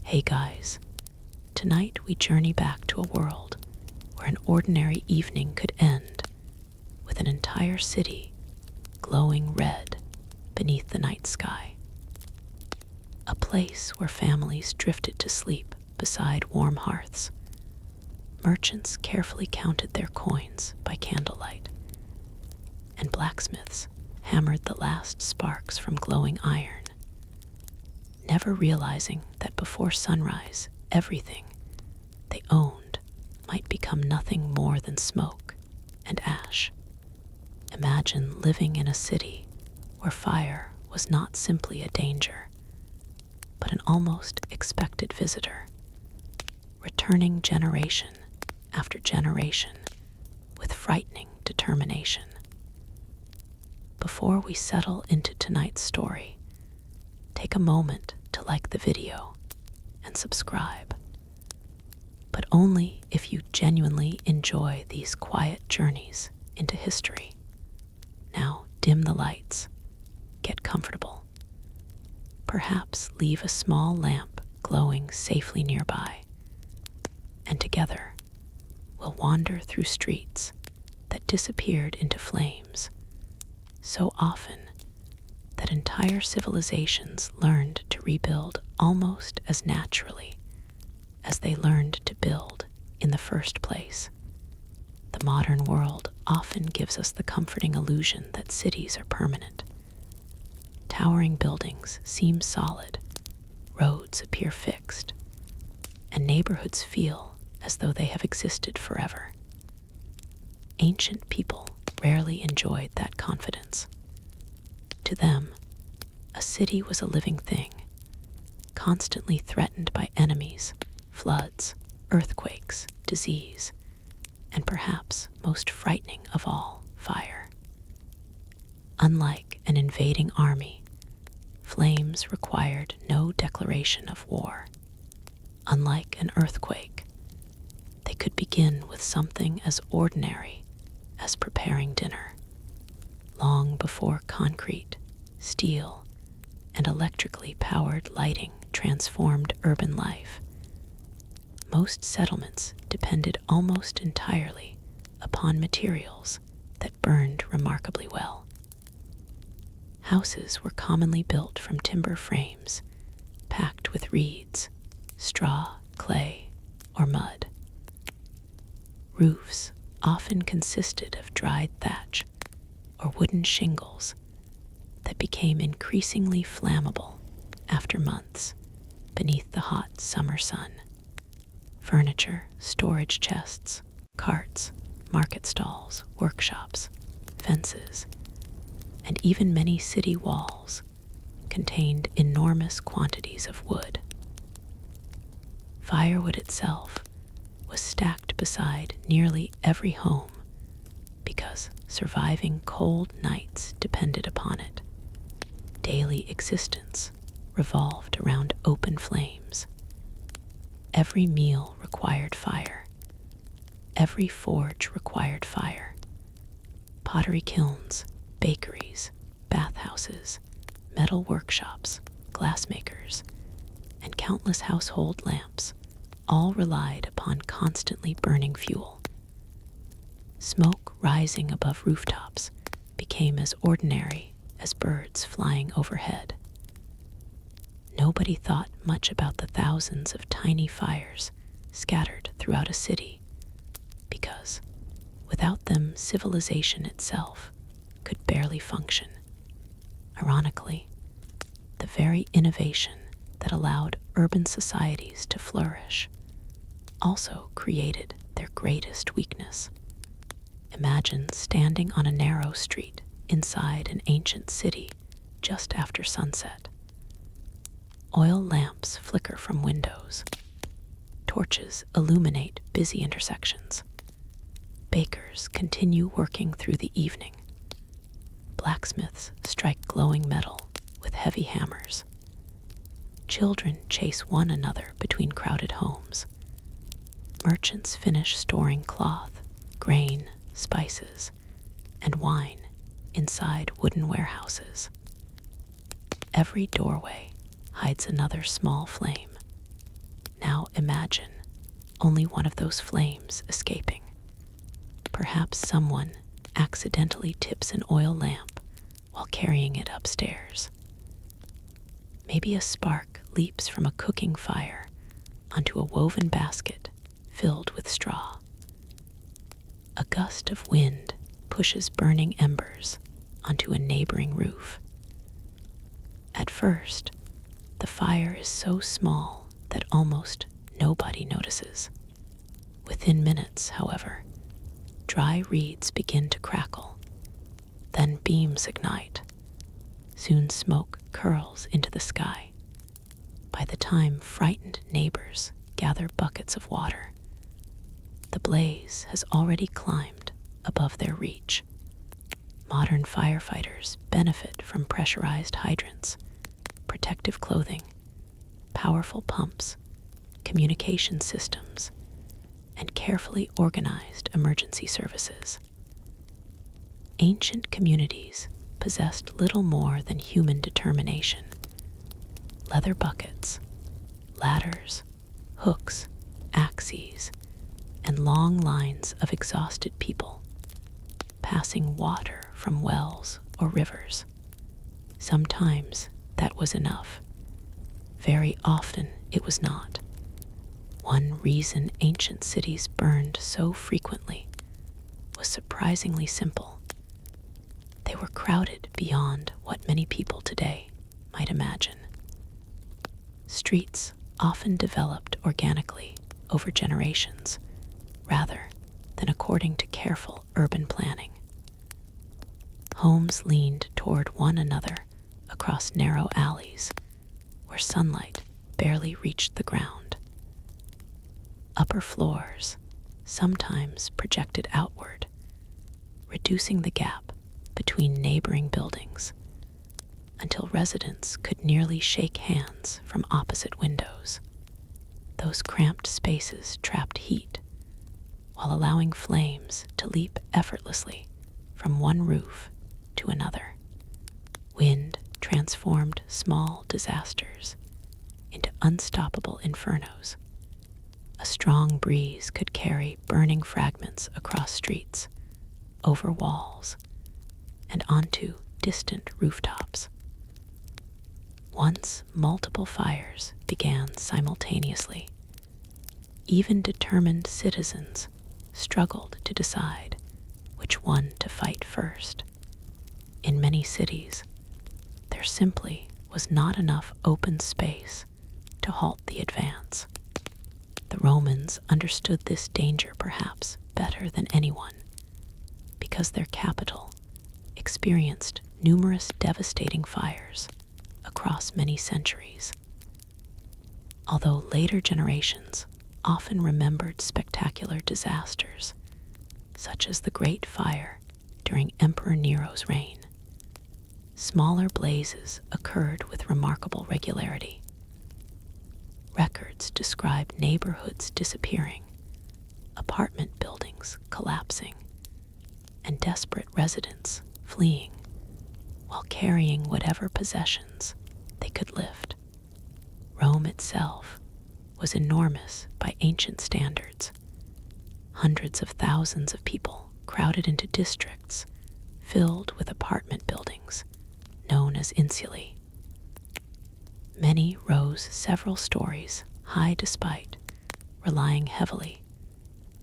Hey guys, tonight we journey back to a world where an ordinary evening could end with an entire city glowing red beneath the night sky. A place where families drifted to sleep beside warm hearths. Merchants carefully counted their coins by candlelight, and blacksmiths hammered the last sparks from glowing iron, never realizing that before sunrise, everything they owned might become nothing more than smoke and ash. Imagine living in a city where fire was not simply a danger, but an almost expected visitor, returning generation after generation with frightening determination. Before we settle into tonight's story, take a moment to like the video and subscribe, but only if you genuinely enjoy these quiet journeys into history. Now dim the lights, get comfortable, perhaps leave a small lamp glowing safely nearby, and together we'll wander through streets that disappeared into flames so often that entire civilizations learned to rebuild almost as naturally as they learned to build in the first place. The modern world often gives us the comforting illusion that cities are permanent. Towering buildings seem solid, roads appear fixed, and neighborhoods feel as though they have existed forever. Ancient people rarely enjoyed that confidence. To them, a city was a living thing, constantly threatened by enemies, floods, earthquakes, disease, and perhaps most frightening of all, fire. Unlike an invading army, flames required no declaration of war. Unlike an earthquake, they could begin with something as ordinary as preparing dinner. Long before concrete, steel, and electrically powered lighting transformed urban life, most settlements depended almost entirely upon materials that burned remarkably well. Houses were commonly built from timber frames, packed with reeds, straw, clay, or mud. Roofs often consisted of dried thatch or wooden shingles that became increasingly flammable after months beneath the hot summer sun. Furniture, storage chests, carts, market stalls, workshops, fences, and even many city walls contained enormous quantities of wood. Firewood itself was stacked beside nearly every home because surviving cold nights depended upon it. Daily existence revolved around open flames. Every meal required fire. Every forge required fire. Pottery kilns, bakeries, bathhouses, metal workshops, glassmakers, and countless household lamps all relied upon constantly burning fuel. Smoke rising above rooftops became as ordinary as birds flying overhead. Nobody thought much about the thousands of tiny fires scattered throughout a city, because without them civilization itself could barely function. Ironically, the very innovation that allowed urban societies to flourish also created their greatest weakness. Imagine standing on a narrow street inside an ancient city just after sunset. Oil lamps flicker from windows. Torches illuminate busy intersections. Bakers continue working through the evening. Blacksmiths strike glowing metal with heavy hammers. Children chase one another between crowded homes. Merchants finish storing cloth, grain, spices, and wine inside wooden warehouses. Every doorway hides another small flame, imagine only one of those flames escaping. Perhaps someone accidentally tips an oil lamp while carrying it upstairs. Maybe a spark leaps from a cooking fire onto a woven basket filled with straw. A gust of wind pushes burning embers onto a neighboring roof. At first, the fire is so small that almost nobody notices. Within minutes, however, dry reeds begin to crackle. Then beams ignite. Soon smoke curls into the sky. By the time frightened neighbors gather buckets of water, the blaze has already climbed above their reach. Modern firefighters benefit from pressurized hydrants, protective clothing, powerful pumps, communication systems, and carefully organized emergency services. Ancient communities possessed little more than human determination. Leather buckets, ladders, hooks, axes, and long lines of exhausted people passing water from wells or rivers. Sometimes that was enough. Very often it was not. One reason ancient cities burned so frequently was surprisingly simple. They were crowded beyond what many people today might imagine. Streets often developed organically over generations, rather than according to careful urban planning. Homes leaned toward one another across narrow alleys where sunlight barely reached the ground. Upper floors sometimes projected outward, reducing the gap between neighboring buildings until residents could nearly shake hands from opposite windows. Those cramped spaces trapped heat while allowing flames to leap effortlessly from one roof to another. Wind transformed small disasters into unstoppable infernos. A strong breeze could carry burning fragments across streets, over walls, and onto distant rooftops. Once multiple fires began simultaneously, even determined citizens struggled to decide which one to fight first. In many cities, there simply was not enough open space to halt the advance. The Romans understood this danger perhaps better than anyone, because their capital experienced numerous devastating fires across many centuries. Although later generations often remembered spectacular disasters, such as the Great Fire during Emperor Nero's reign, smaller blazes occurred with remarkable regularity. Records describe neighborhoods disappearing, apartment buildings collapsing, and desperate residents fleeing while carrying whatever possessions they could lift. Rome itself was enormous by ancient standards. Hundreds of thousands of people crowded into districts filled with apartment buildings known as insulae. Many rose several stories high despite relying heavily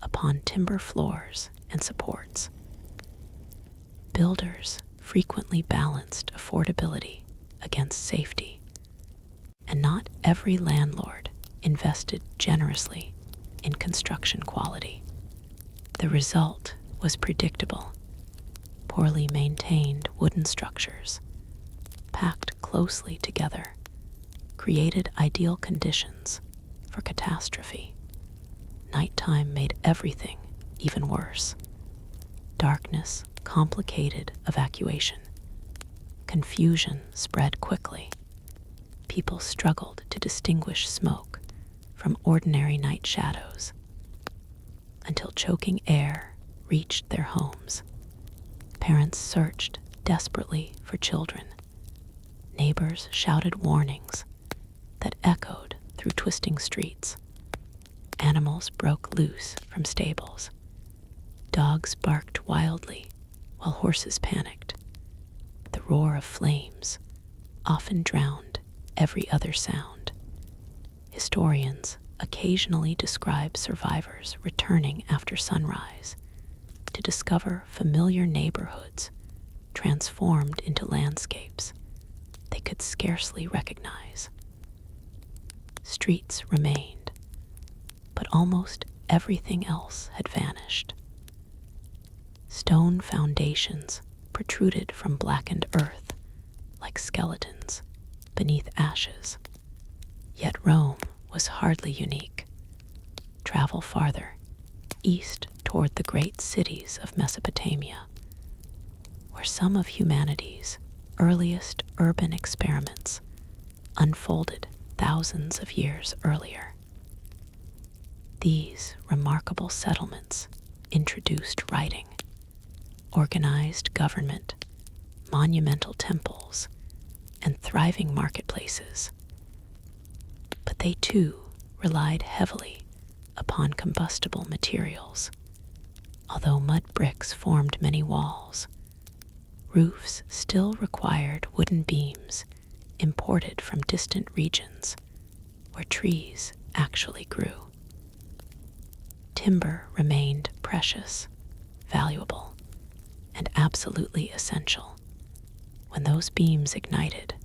upon timber floors and supports. Builders frequently balanced affordability against safety, and not every landlord invested generously in construction quality. The result was predictable. Poorly maintained wooden structures, packed closely together, created ideal conditions for catastrophe. Nighttime made everything even worse. Darkness complicated evacuation. Confusion spread quickly. People struggled to distinguish smoke from ordinary night shadows until choking air reached their homes. Parents searched desperately for children. Neighbors shouted warnings that echoed through twisting streets. Animals broke loose from stables. Dogs barked wildly while horses panicked. The roar of flames often drowned every other sound. Historians occasionally describe survivors returning after sunrise to discover familiar neighborhoods transformed into landscapes they could scarcely recognize. Streets remained, but almost everything else had vanished. Stone foundations protruded from blackened earth like skeletons beneath ashes. Yet Rome was hardly unique. Travel farther, east toward the great cities of Mesopotamia, where some of humanity's earliest urban experiments unfolded thousands of years earlier. These remarkable settlements introduced writing, organized government, monumental temples, and thriving marketplaces. But they too relied heavily upon combustible materials. Although mud bricks formed many walls, roofs still required wooden beams imported from distant regions where trees actually grew. Timber remained precious, valuable, and absolutely essential. When those beams ignited,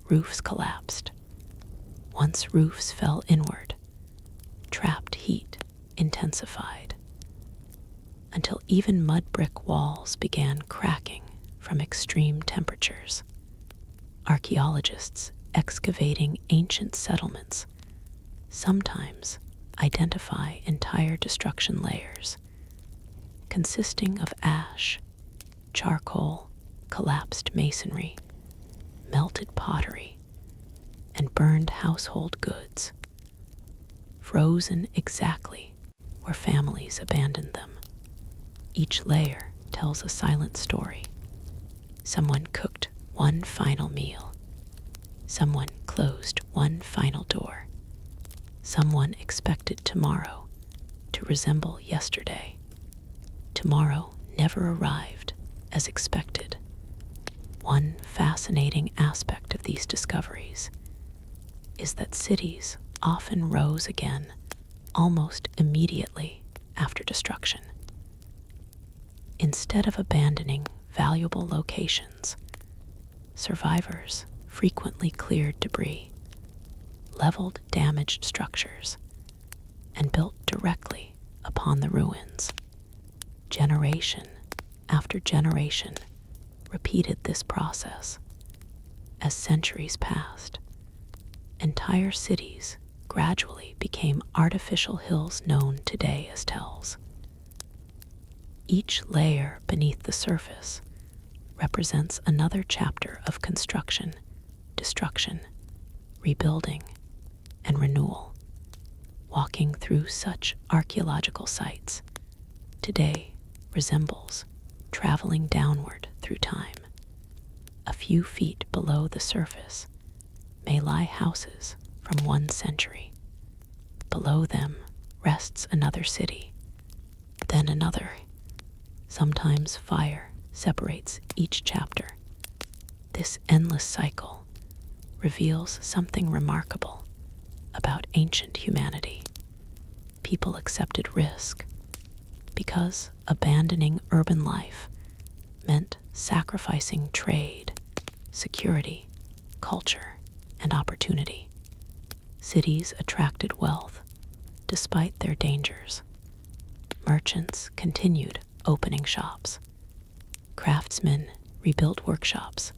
roofs collapsed. Once roofs fell inward, trapped heat intensified, until even mud brick walls began cracking from extreme temperatures. Archaeologists excavating ancient settlements sometimes identify entire destruction layers consisting of ash, charcoal, collapsed masonry, melted pottery, and burned household goods, frozen exactly where families abandoned them. Each layer tells a silent story. Someone cooked one final meal. Someone closed one final door. Someone expected tomorrow to resemble yesterday. Tomorrow never arrived as expected. One fascinating aspect of these discoveries is that cities often rose again almost immediately after destruction. Instead of abandoning valuable locations, survivors frequently cleared debris, leveled damaged structures, and built directly upon the ruins. Generation after generation repeated this process. As centuries passed, entire cities gradually became artificial hills known today as tells. Each layer beneath the surface represents another chapter of construction, destruction, rebuilding, and renewal. Walking through such archaeological sites today resembles traveling downward through time. A few feet below the surface may lie houses from 1 century. Below them rests another city, then another. Sometimes fire separates each chapter. This endless cycle reveals something remarkable about ancient humanity. People accepted risk because abandoning urban life meant sacrificing trade, security, culture, and opportunity. Cities attracted wealth despite their dangers. Merchants continued opening shops. Craftsmen rebuilt workshops.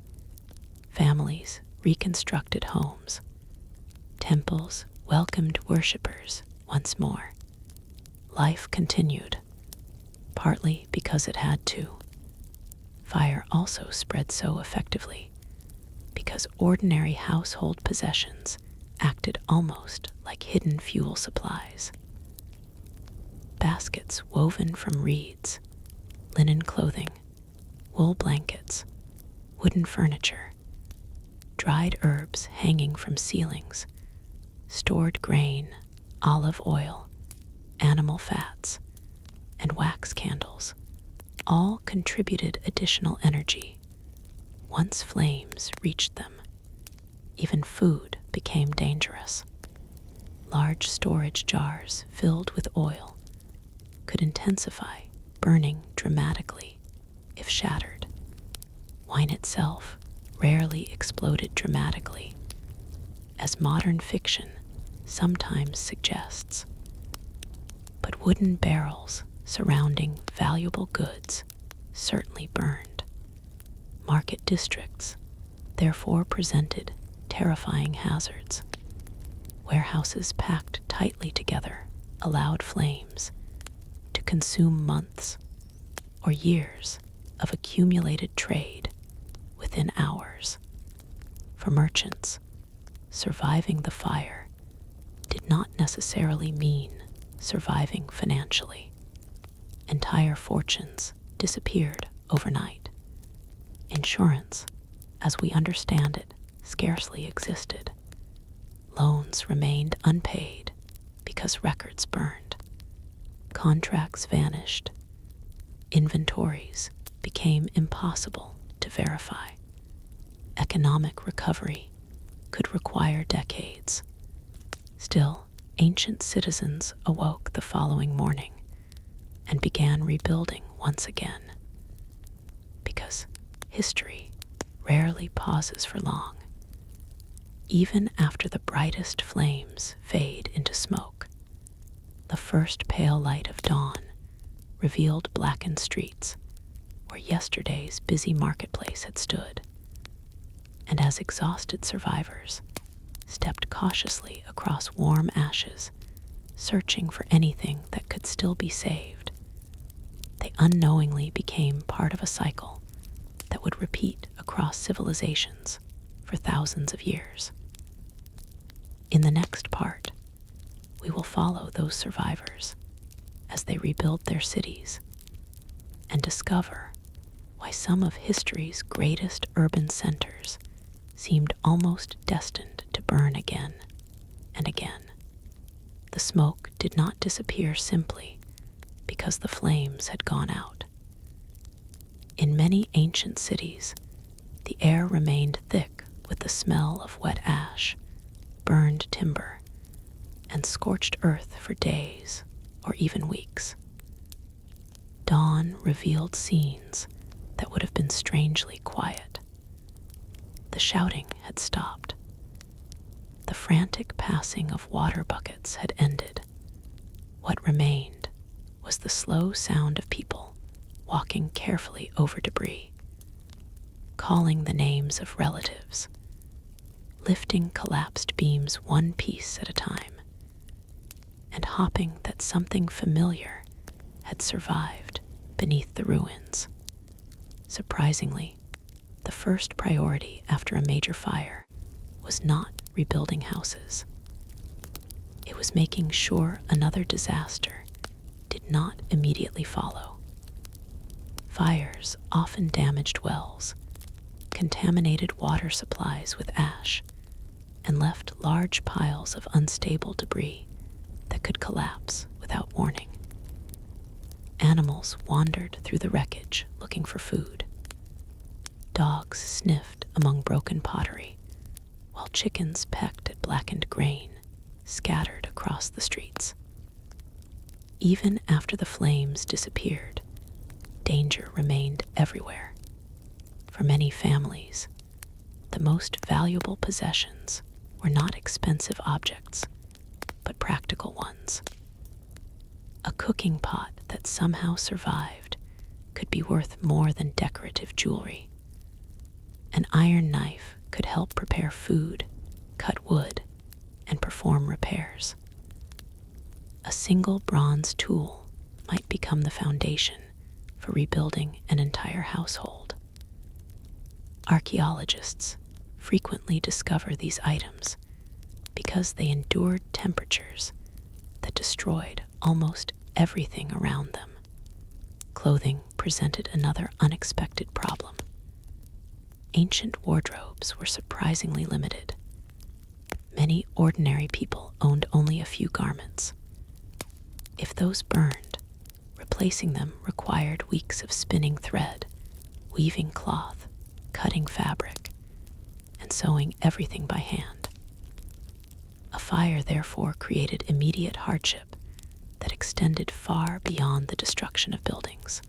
Families reconstructed homes. Temples welcomed worshippers once more. Life continued, partly because it had to. Fire also spread so effectively because ordinary household possessions acted almost like hidden fuel supplies. Baskets woven from reeds, linen clothing, wool blankets, wooden furniture, dried herbs hanging from ceilings, stored grain, olive oil, animal fats, and wax candles all contributed additional energy. Once flames reached them, even food became dangerous. Large storage jars filled with oil could intensify burning dramatically if shattered. Wine itself rarely exploded dramatically, as modern fiction sometimes suggests. But wooden barrels surrounding valuable goods certainly burned. Market districts therefore presented terrifying hazards. Warehouses packed tightly together allowed flames to consume months or years of accumulated trade within hours. For merchants, surviving the fire did not necessarily mean surviving financially. Entire fortunes disappeared overnight. Insurance, as we understand it, scarcely existed. Loans remained unpaid because records burned. Contracts vanished. Inventories became impossible to verify. Economic recovery could require decades. Still, ancient citizens awoke the following morning and began rebuilding once again. Because history rarely pauses for long. Even after the brightest flames fade into smoke, the first pale light of dawn revealed blackened streets where yesterday's busy marketplace had stood. And as exhausted survivors stepped cautiously across warm ashes, searching for anything that could still be saved, they unknowingly became part of a cycle that would repeat across civilizations for thousands of years. In the next part, we will follow those survivors as they rebuild their cities and discover why some of history's greatest urban centers seemed almost destined to burn again and again. The smoke did not disappear simply because the flames had gone out. In many ancient cities, the air remained thick with the smell of wet ash, burned timber, and scorched earth for days or even weeks. Dawn revealed scenes that would have been strangely quiet. The shouting had stopped. The frantic passing of water buckets had ended. What remained was the slow sound of people walking carefully over debris, calling the names of relatives, lifting collapsed beams one piece at a time, and hoping that something familiar had survived beneath the ruins. Surprisingly, the first priority after a major fire was not rebuilding houses. It was making sure another disaster did not immediately follow. Fires often damaged wells, contaminated water supplies with ash, and left large piles of unstable debris that could collapse without warning. Animals wandered through the wreckage looking for food. Dogs sniffed among broken pottery, while chickens pecked at blackened grain scattered across the streets. Even after the flames disappeared, danger remained everywhere. For many families, the most valuable possessions were not expensive objects, but practical ones. A cooking pot that somehow survived could be worth more than decorative jewelry. An iron knife could help prepare food, cut wood, and perform repairs. A single bronze tool might become the foundation for rebuilding an entire household. Archaeologists frequently discover these items because they endured temperatures that destroyed almost everything around them. Clothing presented another unexpected problem. Ancient wardrobes were surprisingly limited. Many ordinary people owned only a few garments. If those burned, replacing them required weeks of spinning thread, weaving cloth, cutting fabric, and sewing everything by hand. A fire therefore created immediate hardship that extended far beyond the destruction of buildings.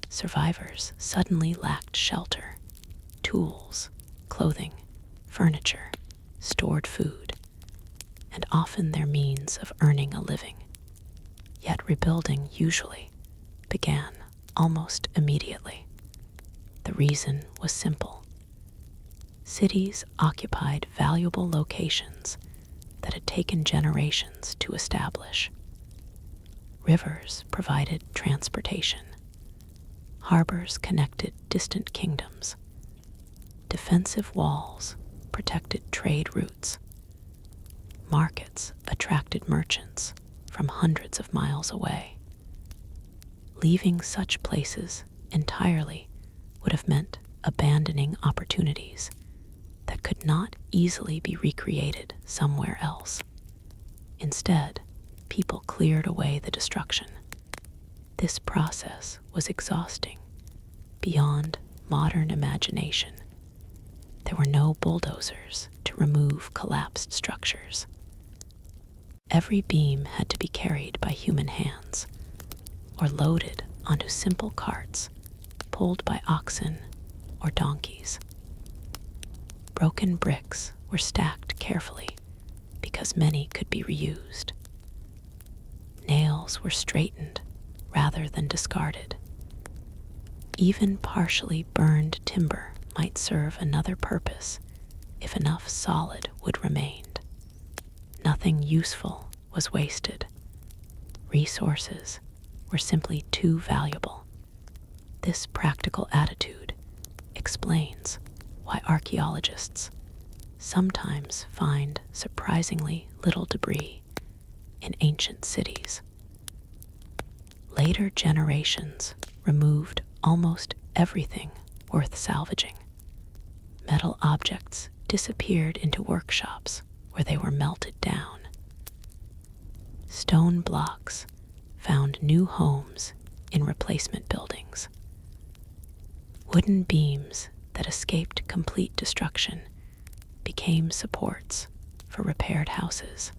Survivors suddenly lacked shelter, tools, clothing, furniture, stored food, and often their means of earning a living. Yet rebuilding usually began almost immediately. The reason was simple. Cities occupied valuable locations that had taken generations to establish. Rivers provided transportation. Harbors connected distant kingdoms. Defensive walls protected trade routes. Markets attracted merchants from hundreds of miles away. Leaving such places entirely would have meant abandoning opportunities that could not easily be recreated somewhere else. Instead, people cleared away the destruction. This process was exhausting, beyond modern imagination. There were no bulldozers to remove collapsed structures. Every beam had to be carried by human hands, or loaded onto simple carts pulled by oxen or donkeys. Broken bricks were stacked carefully because many could be reused. Nails were straightened rather than discarded. Even partially burned timber might serve another purpose if enough solid wood remained. Nothing useful was wasted. Resources were simply too valuable. This practical attitude explains why archaeologists sometimes find surprisingly little debris in ancient cities. Later generations removed almost everything worth salvaging. Metal objects disappeared into workshops where they were melted down. Stone blocks found new homes in replacement buildings. Wooden beams that escaped complete destruction became supports for repaired houses.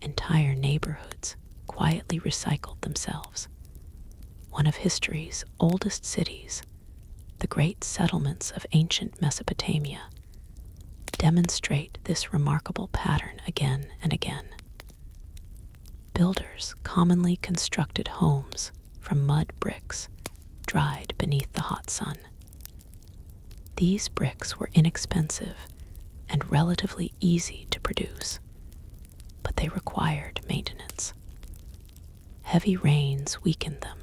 Entire neighborhoods quietly recycled themselves. One of history's oldest cities, the great settlements of ancient Mesopotamia, demonstrate this remarkable pattern again and again. Builders commonly constructed homes from mud bricks dried beneath the hot sun. These bricks were inexpensive and relatively easy to produce, but they required maintenance. Heavy rains weakened them,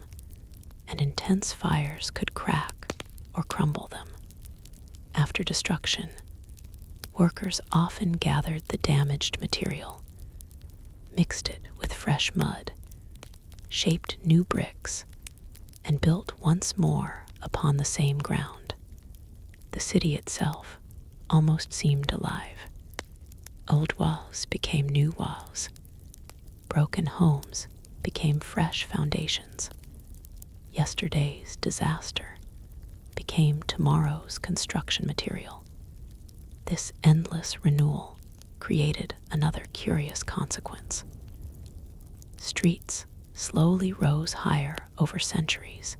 and intense fires could crack or crumble them. After destruction, workers often gathered the damaged material, mixed it with fresh mud, shaped new bricks, and built once more upon the same ground. The city itself almost seemed alive. Old walls became new walls. Broken homes became fresh foundations. Yesterday's disaster became tomorrow's construction material. This endless renewal created another curious consequence. Streets slowly rose higher over centuries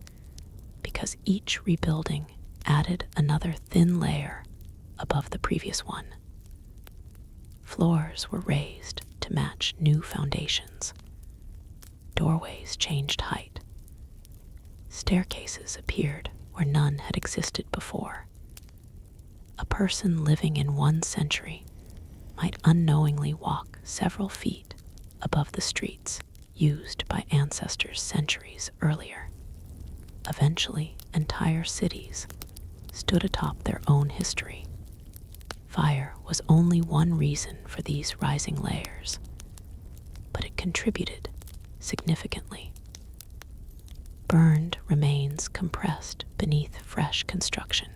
because each rebuilding added another thin layer above the previous one. Floors were raised to match new foundations. Doorways changed height. Staircases appeared where none had existed before. A person living in one century might unknowingly walk several feet above the streets used by ancestors centuries earlier. Eventually, entire cities stood atop their own history. Fire was only one reason for these rising layers, but it contributed significantly. Burned remains compressed beneath fresh construction,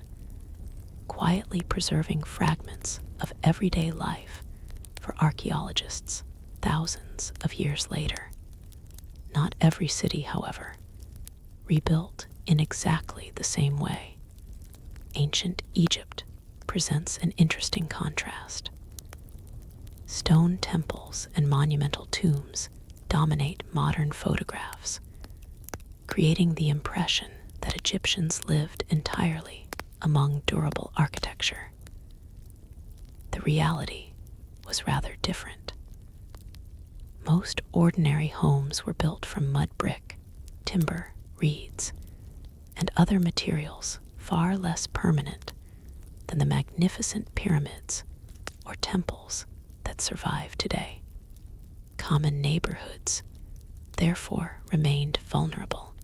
quietly preserving fragments of everyday life for archaeologists thousands of years later. Not every city, however, rebuilt in exactly the same way. Ancient Egypt presents an interesting contrast. Stone temples and monumental tombs dominate modern photographs, creating the impression that Egyptians lived entirely among durable architecture. The reality was rather different. Most ordinary homes were built from mud brick, timber, reeds, and other materials far less permanent than the magnificent pyramids or temples that survive today. Common neighborhoods, therefore, remained vulnerable.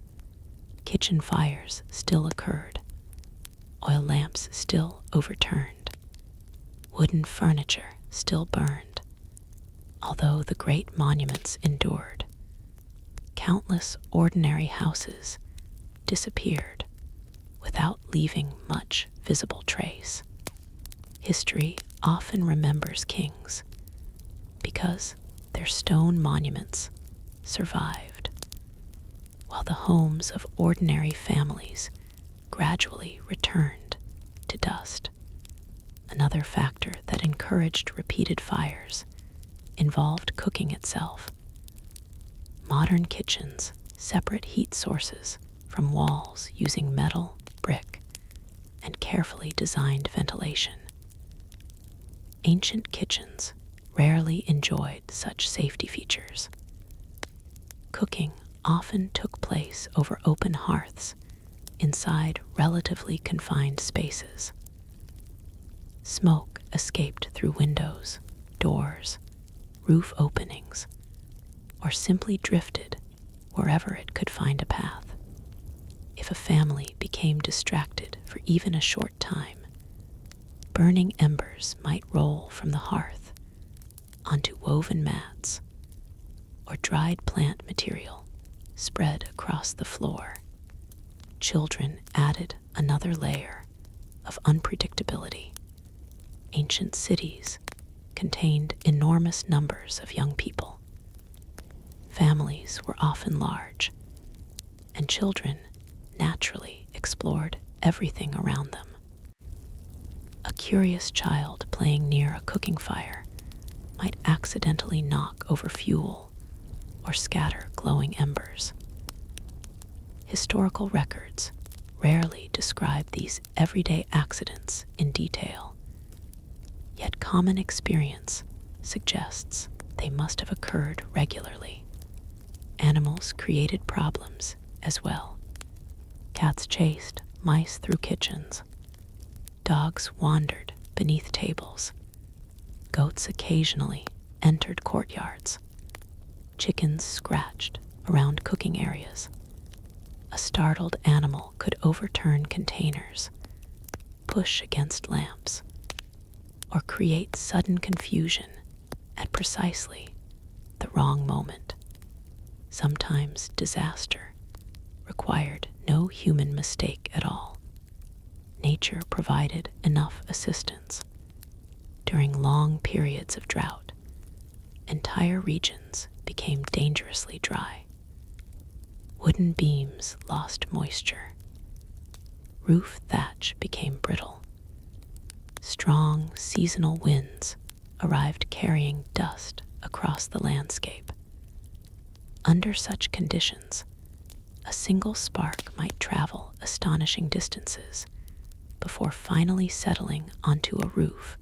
Kitchen fires still occurred, oil lamps still overturned, wooden furniture still burned. Although the great monuments endured, countless ordinary houses disappeared without leaving much visible trace. History often remembers kings because their stone monuments survived, while the homes of ordinary families gradually returned to dust. Another factor that encouraged repeated fires involved cooking itself. Modern kitchens separate heat sources from walls using metal, brick, and carefully designed ventilation. Ancient kitchens rarely enjoyed such safety features. Cooking often took place over open hearths inside relatively confined spaces. Smoke escaped through windows, doors, roof openings, or simply drifted wherever it could find a path. If a family became distracted for even a short time, burning embers might roll from the hearth onto woven mats, or dried plant material spread across the floor. Children added another layer of unpredictability. Ancient cities contained enormous numbers of young people. Families were often large, and children naturally explored everything around them. A curious child playing near a cooking fire might accidentally knock over fuel or scatter glowing embers. Historical records rarely describe these everyday accidents in detail, yet common experience suggests they must have occurred regularly. Animals created problems as well. Cats chased mice through kitchens. Dogs wandered beneath tables. Goats occasionally entered courtyards. Chickens scratched around cooking areas. A startled animal could overturn containers, push against lamps, or create sudden confusion at precisely the wrong moment. Sometimes disaster required no human mistake at all. Nature provided enough assistance. During long periods of drought, entire regions became dangerously dry. Wooden beams lost moisture. Roof thatch became brittle. Strong seasonal winds arrived carrying dust across the landscape. Under such conditions, a single spark might travel astonishing distances before finally settling onto a roof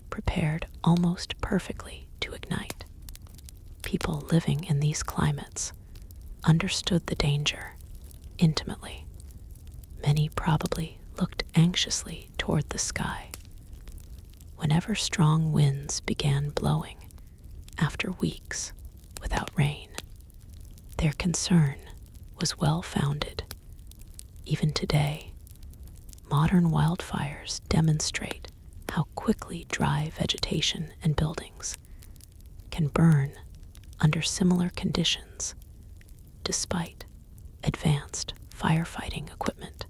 prepared almost perfectly to ignite. People living in these climates understood the danger intimately. Many probably looked anxiously toward the sky. Whenever strong winds began blowing after weeks without rain, their concern was well-founded. Even today, modern wildfires demonstrate how quickly dry vegetation and buildings can burn under similar conditions despite advanced firefighting equipment.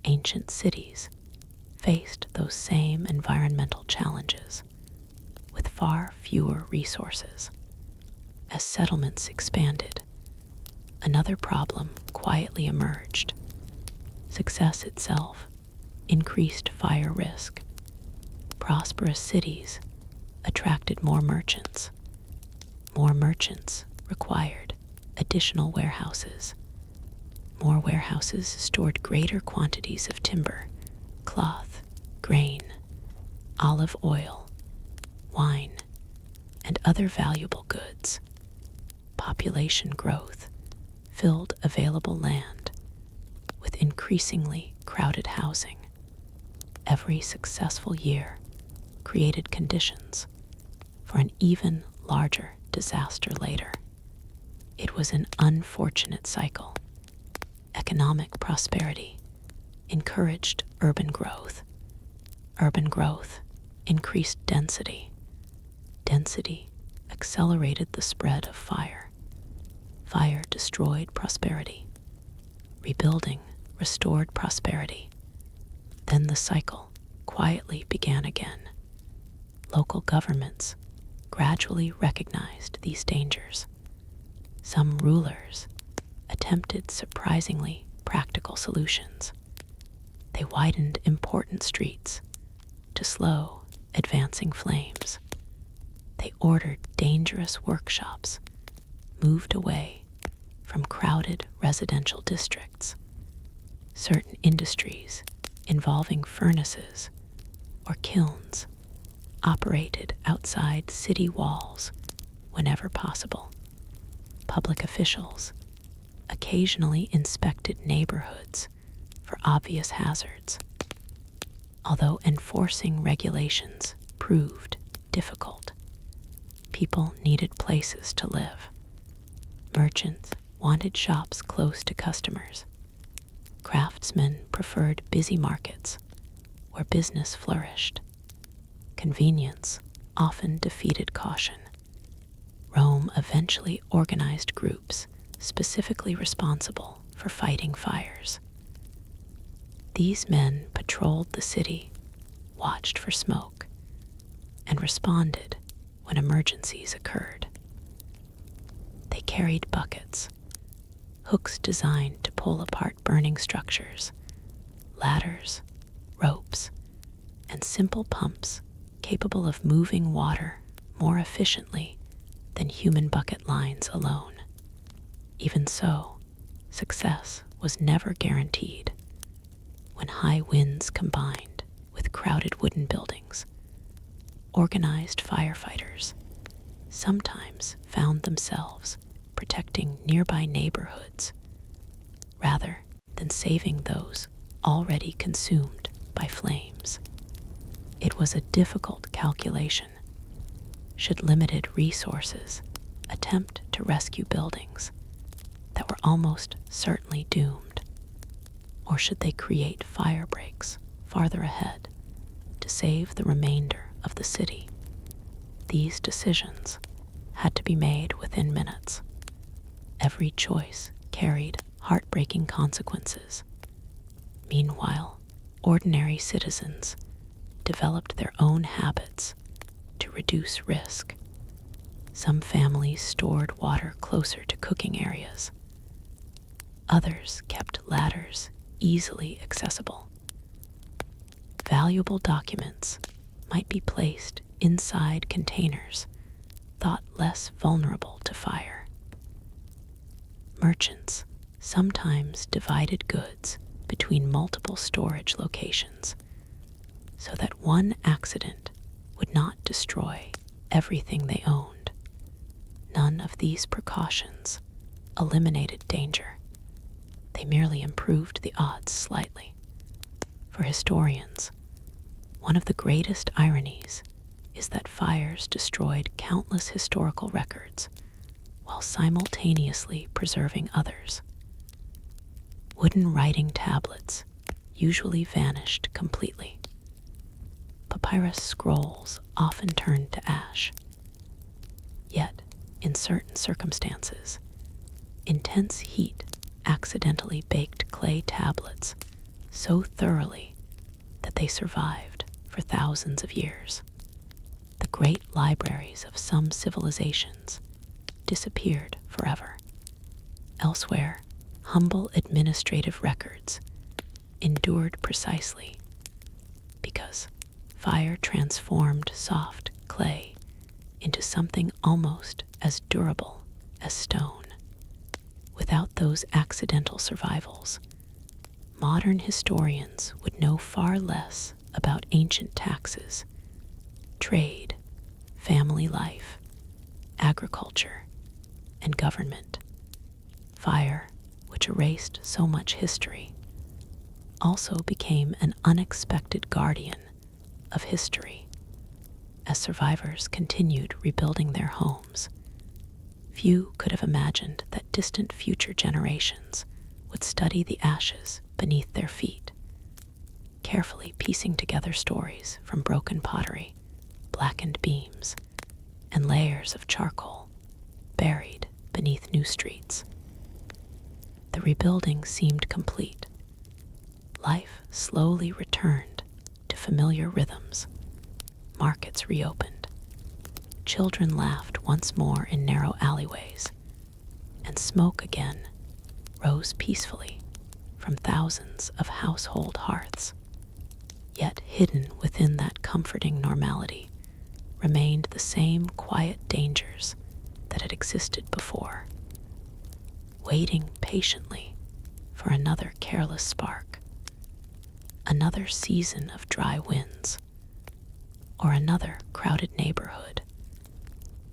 Ancient cities faced those same environmental challenges with far fewer resources. As settlements expanded, Another problem quietly emerged. Success itself increased fire risk. Prosperous cities attracted more merchants. More merchants required additional warehouses. More warehouses stored greater quantities of timber, cloth, grain, olive oil, wine, and other valuable goods. Population growth filled available land with increasingly crowded housing. Every successful year created conditions for an even larger disaster later. It was an unfortunate cycle. Economic prosperity encouraged urban growth. Urban growth increased density. Density accelerated the spread of fire. Fire destroyed prosperity. Rebuilding restored prosperity. Then the cycle quietly began again. Local governments gradually recognized these dangers. Some rulers attempted surprisingly practical solutions. They widened important streets to slow advancing flames. They ordered dangerous workshops moved away from crowded residential districts. Certain industries involving furnaces or kilns operated outside city walls whenever possible. Public officials occasionally inspected neighborhoods for obvious hazards. Although enforcing regulations proved difficult, people needed places to live. Merchants wanted shops close to customers. Craftsmen preferred busy markets where business flourished. Convenience often defeated caution. Rome eventually organized groups specifically responsible for fighting fires. These men patrolled the city, watched for smoke, and responded when emergencies occurred. They carried buckets, hooks designed to pull apart burning structures, ladders, ropes, and simple pumps capable of moving water more efficiently than human bucket lines alone. Even so, success was never guaranteed. When high winds combined with crowded wooden buildings, organized firefighters sometimes found themselves protecting nearby neighborhoods rather than saving those already consumed by flames. It was a difficult calculation. Should limited resources attempt to rescue buildings that were almost certainly doomed? Or should they create fire breaks farther ahead to save the remainder of the city? These decisions had to be made within minutes. Every choice carried heartbreaking consequences. Meanwhile, ordinary citizens developed their own habits to reduce risk. Some families stored water closer to cooking areas. Others kept ladders easily accessible. Valuable documents might be placed inside containers thought less vulnerable to fire. Merchants sometimes divided goods between multiple storage locations so that one accident would not destroy everything they owned. None of these precautions eliminated danger. They merely improved the odds slightly. For historians, one of the greatest ironies is that fires destroyed countless historical records while simultaneously preserving others. Wooden writing tablets usually vanished completely. Papyrus scrolls often turned to ash. Yet, in certain circumstances, intense heat accidentally baked clay tablets so thoroughly that they survived for thousands of years. The great libraries of some civilizations disappeared forever. Elsewhere, humble administrative records endured precisely because fire transformed soft clay into something almost as durable as stone. Without those accidental survivals, modern historians would know far less about ancient taxes, trade, family life, agriculture, and government. Fire, which erased so much history, also became an unexpected guardian of history. As survivors continued rebuilding their homes, few could have imagined that distant future generations would study the ashes beneath their feet, carefully piecing together stories from broken pottery, blackened beams, and layers of charcoal buried beneath new streets. The rebuilding seemed complete. Life slowly returned to familiar rhythms. Markets reopened. Children laughed once more in narrow alleyways, and smoke again rose peacefully from thousands of household hearths. Yet hidden within that comforting normality remained the same quiet dangers that had existed before, waiting patiently for another careless spark, another season of dry winds, or another crowded neighborhood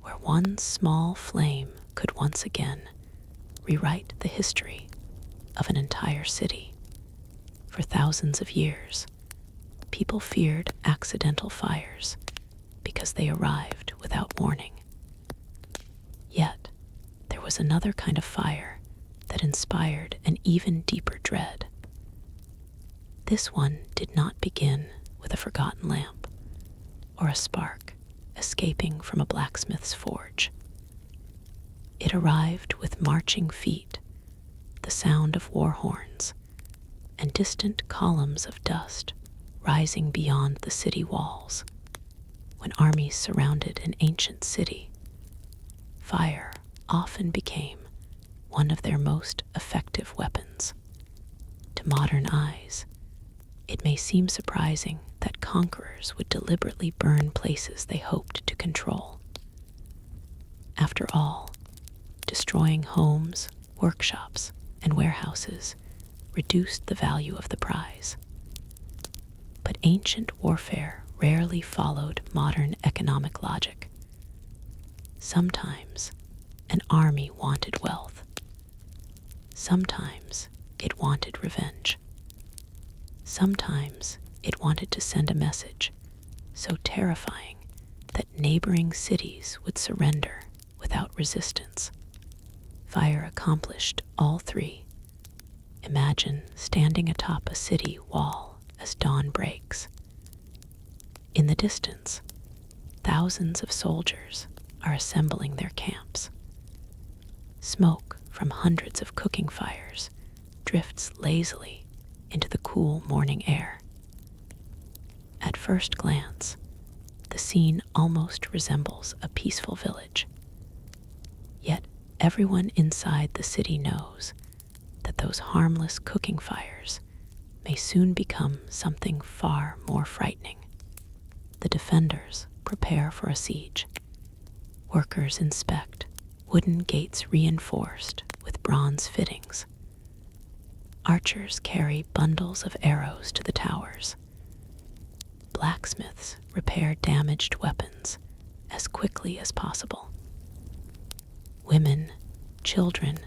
where one small flame could once again rewrite the history of an entire city. For thousands of years, people feared accidental fires because they arrived without warning. Yet, there was another kind of fire that inspired an even deeper dread. This one did not begin with a forgotten lamp or a spark escaping from a blacksmith's forge. It arrived with marching feet, the sound of war horns, and distant columns of dust rising beyond the city walls. When armies surrounded an ancient city, fire often became one of their most effective weapons. To modern eyes, it may seem surprising that conquerors would deliberately burn places they hoped to control. After all, destroying homes, workshops, and warehouses reduced the value of the prize. But ancient warfare rarely followed modern economic logic. Sometimes an army wanted wealth. Sometimes it wanted revenge. Sometimes it wanted to send a message so terrifying that neighboring cities would surrender without resistance. Fire accomplished all three. Imagine standing atop a city wall as dawn breaks. In the distance, thousands of soldiers are assembling their camps. Smoke from hundreds of cooking fires drifts lazily into the cool morning air. At first glance, the scene almost resembles a peaceful village. Yet everyone inside the city knows that those harmless cooking fires may soon become something far more frightening. The defenders prepare for a siege. Workers inspect wooden gates reinforced with bronze fittings. Archers carry bundles of arrows to the towers. Blacksmiths repair damaged weapons as quickly as possible. Women, children,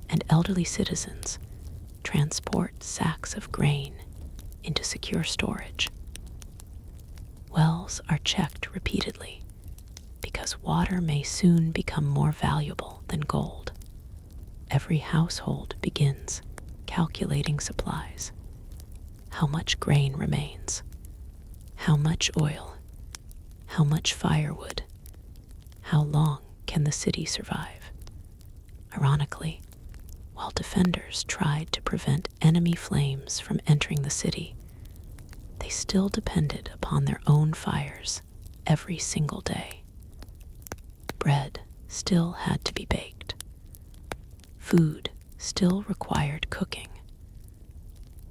and elderly citizens transport sacks of grain into secure storage. Wells are checked repeatedly because water may soon become more valuable than gold. Every household begins calculating supplies. How much grain remains? How much oil? How much firewood? How long can the city survive? Ironically, while defenders tried to prevent enemy flames from entering the city, they still depended upon their own fires every single day. Bread still had to be baked. Food still required cooking.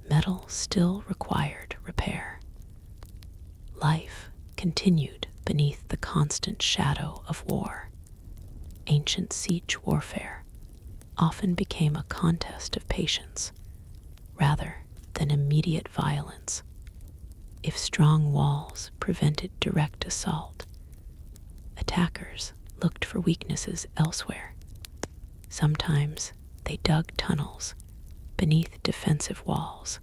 Metal still required repair. Life continued beneath the constant shadow of war. Ancient siege warfare often became a contest of patience rather than immediate violence. If strong walls prevented direct assault, attackers looked for weaknesses elsewhere. Sometimes they dug tunnels beneath defensive walls.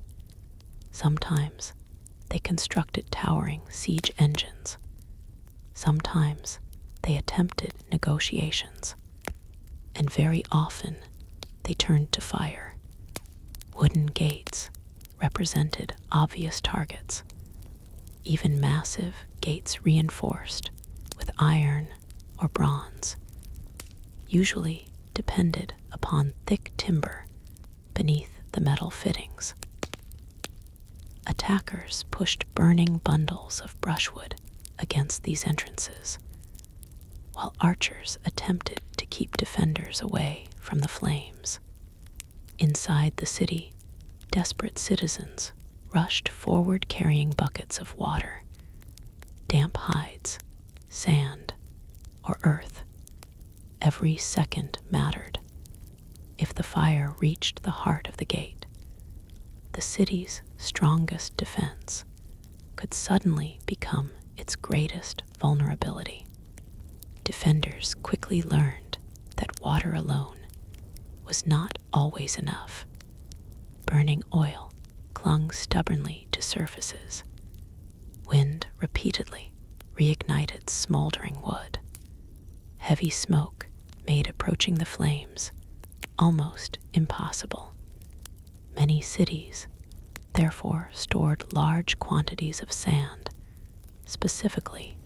Sometimes they constructed towering siege engines. Sometimes they attempted negotiations. And very often they turned to fire. Wooden gates represented obvious targets. Even massive gates reinforced with iron or bronze usually depended upon thick timber beneath the metal fittings. Attackers pushed burning bundles of brushwood against these entrances, while archers attempted to keep defenders away from the flames. Inside the city, desperate citizens rushed forward carrying buckets of water, damp hides, sand, or earth. Every second mattered. If the fire reached the heart of the gate, the city's strongest defense could suddenly become its greatest vulnerability. Defenders quickly learned that water alone was not always enough. Burning oil clung stubbornly to surfaces. Wind repeatedly reignited smoldering wood. Heavy smoke made approaching the flames almost impossible. Many cities therefore stored large quantities of sand, specifically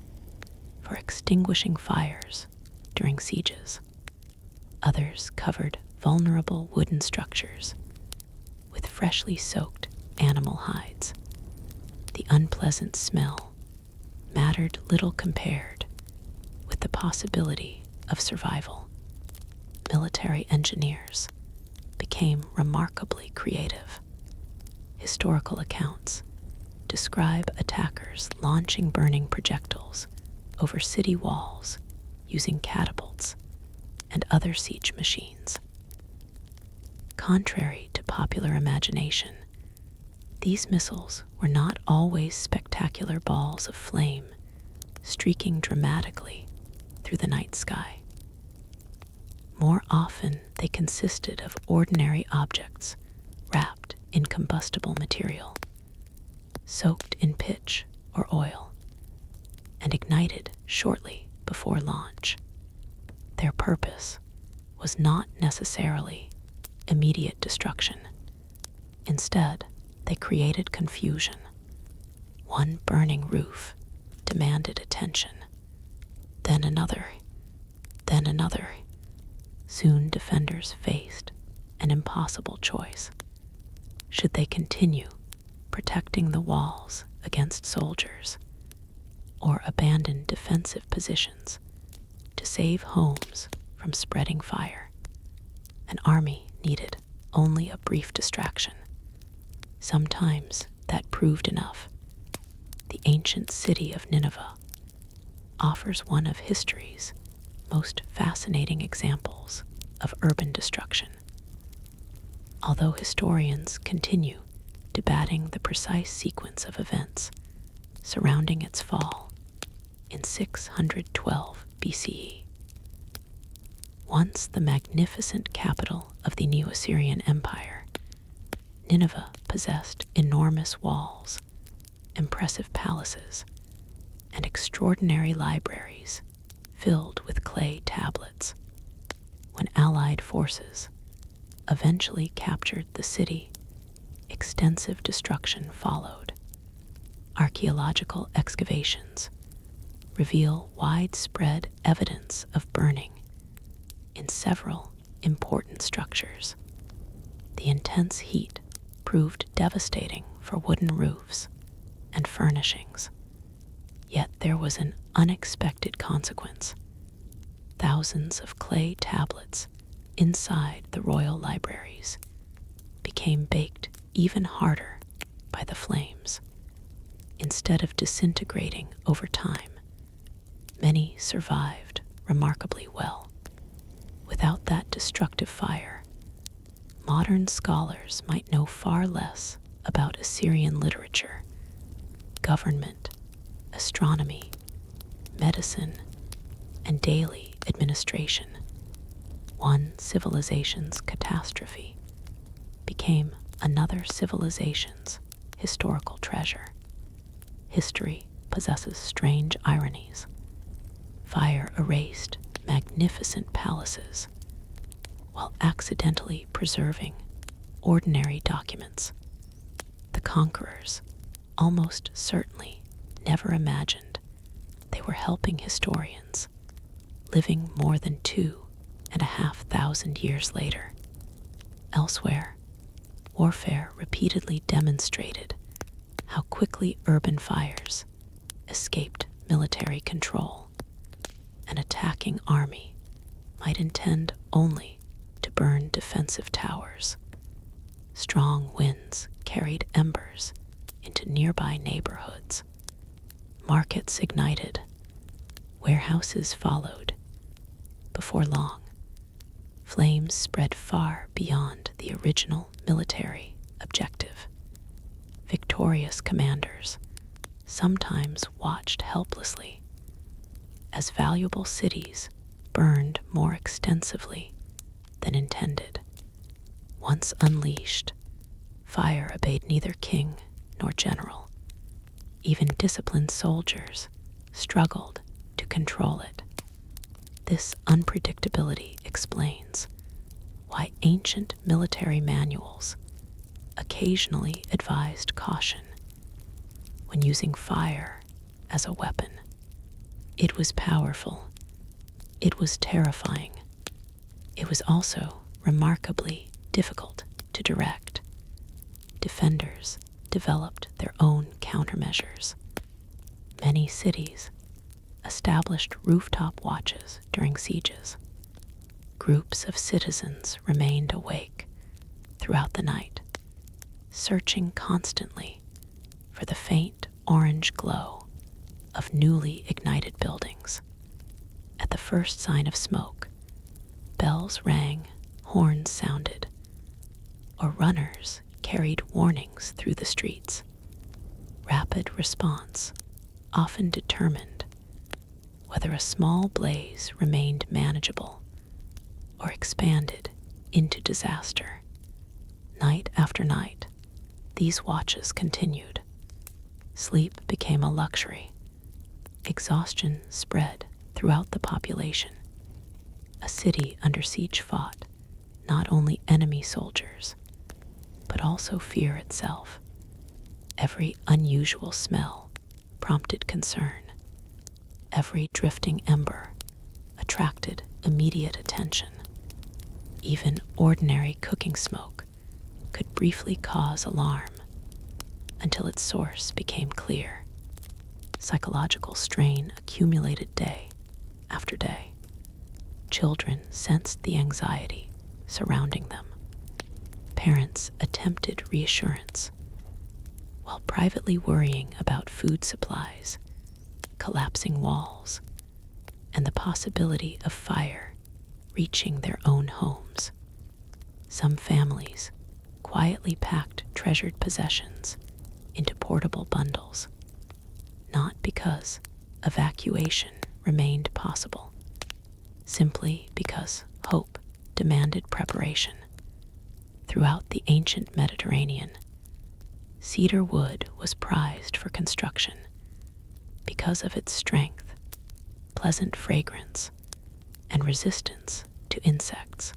for extinguishing fires during sieges. Others covered vulnerable wooden structures with freshly soaked animal hides. The unpleasant smell mattered little compared with the possibility of survival. Military engineers became remarkably creative. Historical accounts describe attackers launching burning projectiles over city walls using catapults and other siege machines. Contrary to popular imagination, these missiles were not always spectacular balls of flame streaking dramatically through the night sky. More often, they consisted of ordinary objects wrapped in combustible material, soaked in pitch or oil, and ignited shortly before launch. Their purpose was not necessarily immediate destruction. Instead, they created confusion. One burning roof demanded attention, then another, then another. Soon defenders faced an impossible choice. Should they continue protecting the walls against soldiers, or abandon defensive positions to save homes from spreading fire? An army needed only a brief distraction. Sometimes that proved enough. The ancient city of Nineveh offers one of history's most fascinating examples of urban destruction. Although historians continue debating the precise sequence of events surrounding its fall in 612 BCE. Once the magnificent capital of the Neo-Assyrian Empire, Nineveh possessed enormous walls, impressive palaces, and extraordinary libraries filled with clay tablets. When Allied forces eventually captured the city, extensive destruction followed. Archaeological excavations reveal widespread evidence of burning in several important structures. The intense heat proved devastating for wooden roofs and furnishings. Yet there was an unexpected consequence. Thousands of clay tablets inside the royal libraries became baked even harder by the flames. Instead of disintegrating over time, many survived remarkably well. Without that destructive fire, modern scholars might know far less about Assyrian literature, government, astronomy, medicine, and daily administration. One civilization's catastrophe became another civilization's historical treasure. History possesses strange ironies. Fire erased magnificent palaces while accidentally preserving ordinary documents. The conquerors almost certainly never imagined they were helping historians living more than 2,500 years later. Elsewhere, warfare repeatedly demonstrated how quickly urban fires escaped military control. An attacking army might intend only to burn defensive towers. Strong winds carried embers into nearby neighborhoods. Markets ignited. Warehouses followed. Before long, flames spread far beyond the original military objective. Victorious commanders sometimes watched helplessly as valuable cities burned more extensively than intended. Once unleashed, fire obeyed neither king nor general. Even disciplined soldiers struggled to control it. This unpredictability explains why ancient military manuals occasionally advised caution when using fire as a weapon. It was powerful. It was terrifying. It was also remarkably difficult to direct. Defenders developed their own countermeasures. Many cities established rooftop watches during sieges. Groups of citizens remained awake throughout the night, searching constantly for the faint orange glow of newly ignited buildings. At the first sign of smoke, bells rang, horns sounded, or runners carried warnings through the streets. Rapid response often determined whether a small blaze remained manageable or expanded into disaster. Night after night, these watches continued. Sleep became a luxury. Exhaustion spread throughout the population. A city under siege fought not only enemy soldiers, but also fear itself. Every unusual smell prompted concern. Every drifting ember attracted immediate attention. Even ordinary cooking smoke could briefly cause alarm until its source became clear. Psychological strain accumulated day after day. Children sensed the anxiety surrounding them. Parents attempted reassurance, while privately worrying about food supplies, collapsing walls, and the possibility of fire reaching their own homes. Some families quietly packed treasured possessions into portable bundles, not because evacuation remained possible, simply because hope demanded preparation. Throughout the ancient Mediterranean, cedar wood was prized for construction because of its strength, pleasant fragrance, and resistance to insects.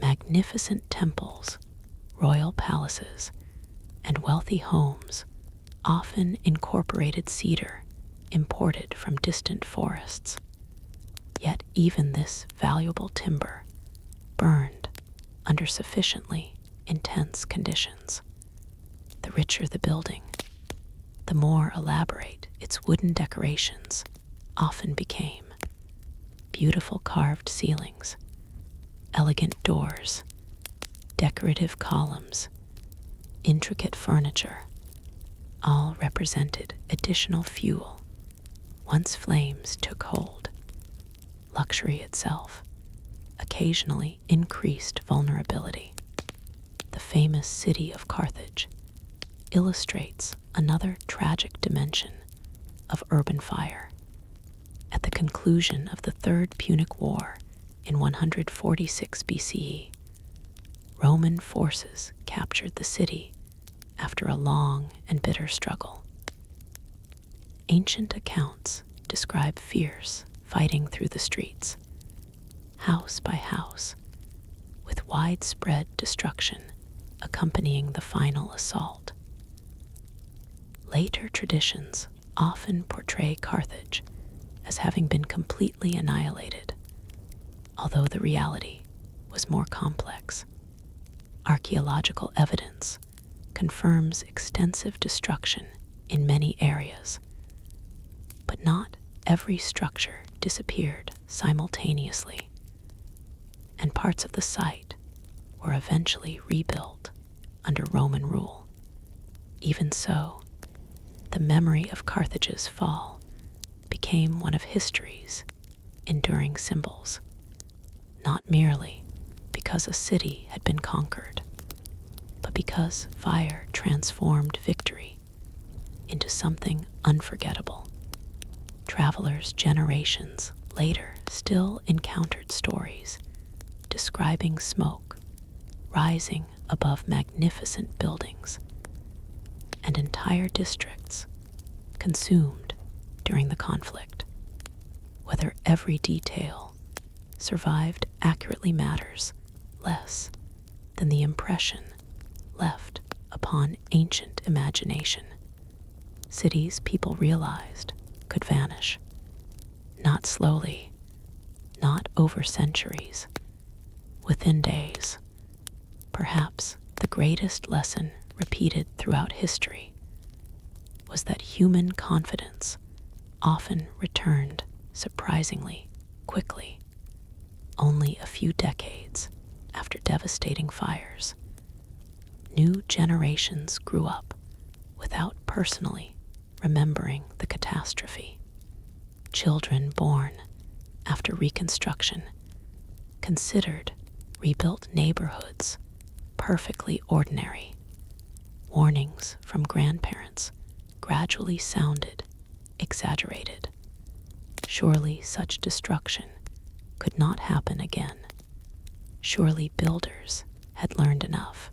Magnificent temples, royal palaces, and wealthy homes often incorporated cedar imported from distant forests. Yet even this valuable timber burned under sufficiently intense conditions. The richer the building, the more elaborate its wooden decorations often became. Beautiful carved ceilings, Elegant doors, decorative columns, intricate furniture, all represented additional fuel once flames took hold. Luxury itself occasionally increased vulnerability. The famous city of Carthage illustrates another tragic dimension of urban fire. At the conclusion of the Third Punic War in 146 BCE, Roman forces captured the city after a long and bitter struggle. Ancient accounts describe fierce fighting through the streets, house by house, with widespread destruction accompanying the final assault. Later traditions often portray Carthage as having been completely annihilated, although the reality was more complex. Archaeological evidence confirms extensive destruction in many areas, but not every structure disappeared simultaneously, and parts of the site were eventually rebuilt under Roman rule. Even so, the memory of Carthage's fall became one of history's enduring symbols, not merely because a city had been conquered, but because fire transformed victory into something unforgettable. Travelers generations later still encountered stories describing smoke rising above magnificent buildings and entire districts consumed during the conflict. Whether every detail survived accurately matters less than the impression left upon ancient imagination. Cities people realized could vanish, not slowly, not over centuries, within days. Perhaps the greatest lesson repeated throughout history was that human confidence often returned surprisingly quickly. Only a few decades after devastating fires, new generations grew up without personally remembering the catastrophe. Children born after Reconstruction considered rebuilt neighborhoods perfectly ordinary. Warnings from grandparents gradually sounded exaggerated. Surely such destruction could not happen again. Surely builders had learned enough.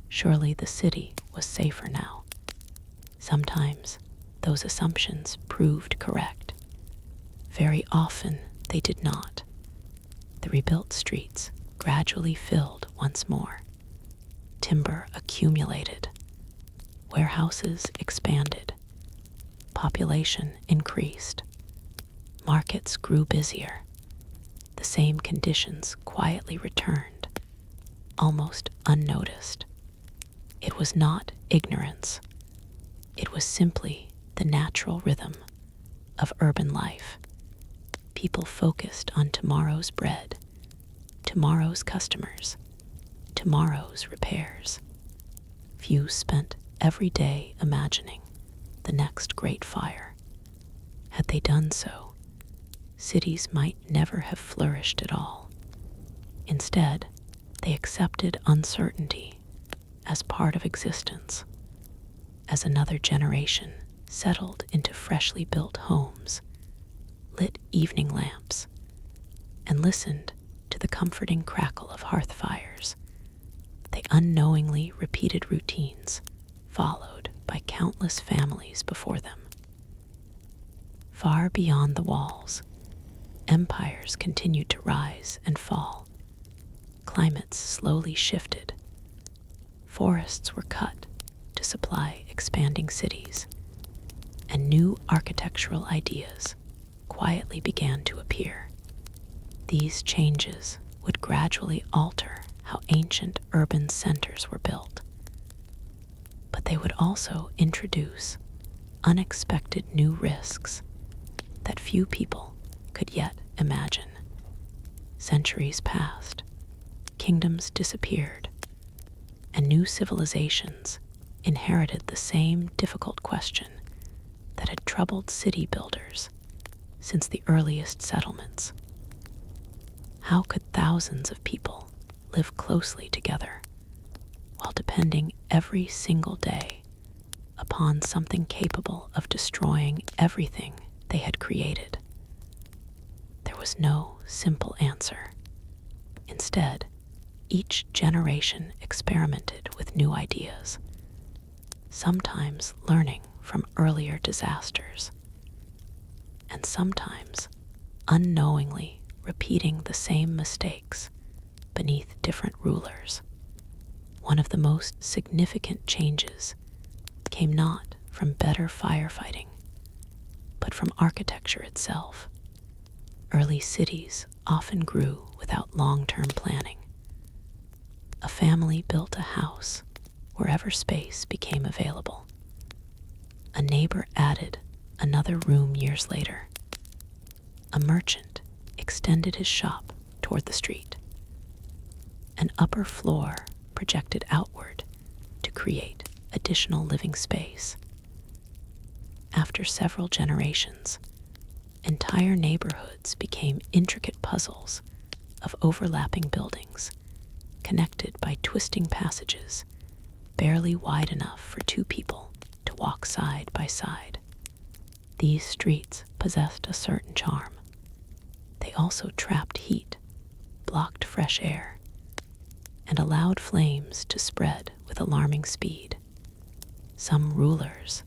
Surely the city was safer now. Sometimes those assumptions proved correct. Very often they did not. The rebuilt streets gradually filled once more. Timber accumulated. Warehouses expanded. Population increased. Markets grew busier. The same conditions quietly returned, almost unnoticed. It was not ignorance. It was simply the natural rhythm of urban life. People focused on tomorrow's bread, tomorrow's customers, tomorrow's repairs. Few spent every day imagining the next great fire. Had they done so, cities might never have flourished at all. Instead, they accepted uncertainty as part of existence. As another generation settled into freshly built homes, lit evening lamps, and listened to the comforting crackle of hearth fires, they unknowingly repeated routines followed by countless families before them. Far beyond the walls, empires continued to rise and fall. Climates slowly shifted. Forests were cut to supply expanding cities, and new architectural ideas quietly began to appear. These changes would gradually alter how ancient urban centers were built, but they would also introduce unexpected new risks that few people could yet imagine. Centuries passed, kingdoms disappeared, and new civilizations inherited the same difficult question that had troubled city builders since the earliest settlements. How could thousands of people live closely together while depending every single day upon something capable of destroying everything they had created? There was no simple answer. Instead, each generation experimented with new ideas, sometimes learning from earlier disasters, and sometimes unknowingly repeating the same mistakes beneath different rulers. One of the most significant changes came not from better firefighting, but from architecture itself. Early cities often grew without long-term planning. A family built a house wherever space became available. A neighbor added another room years later. A merchant extended his shop toward the street. An upper floor projected outward to create additional living space. After several generations, entire neighborhoods became intricate puzzles of overlapping buildings, connected by twisting passages barely wide enough for two people to walk side by side. These streets possessed a certain charm. They also trapped heat, blocked fresh air, and allowed flames to spread with alarming speed. Some rulers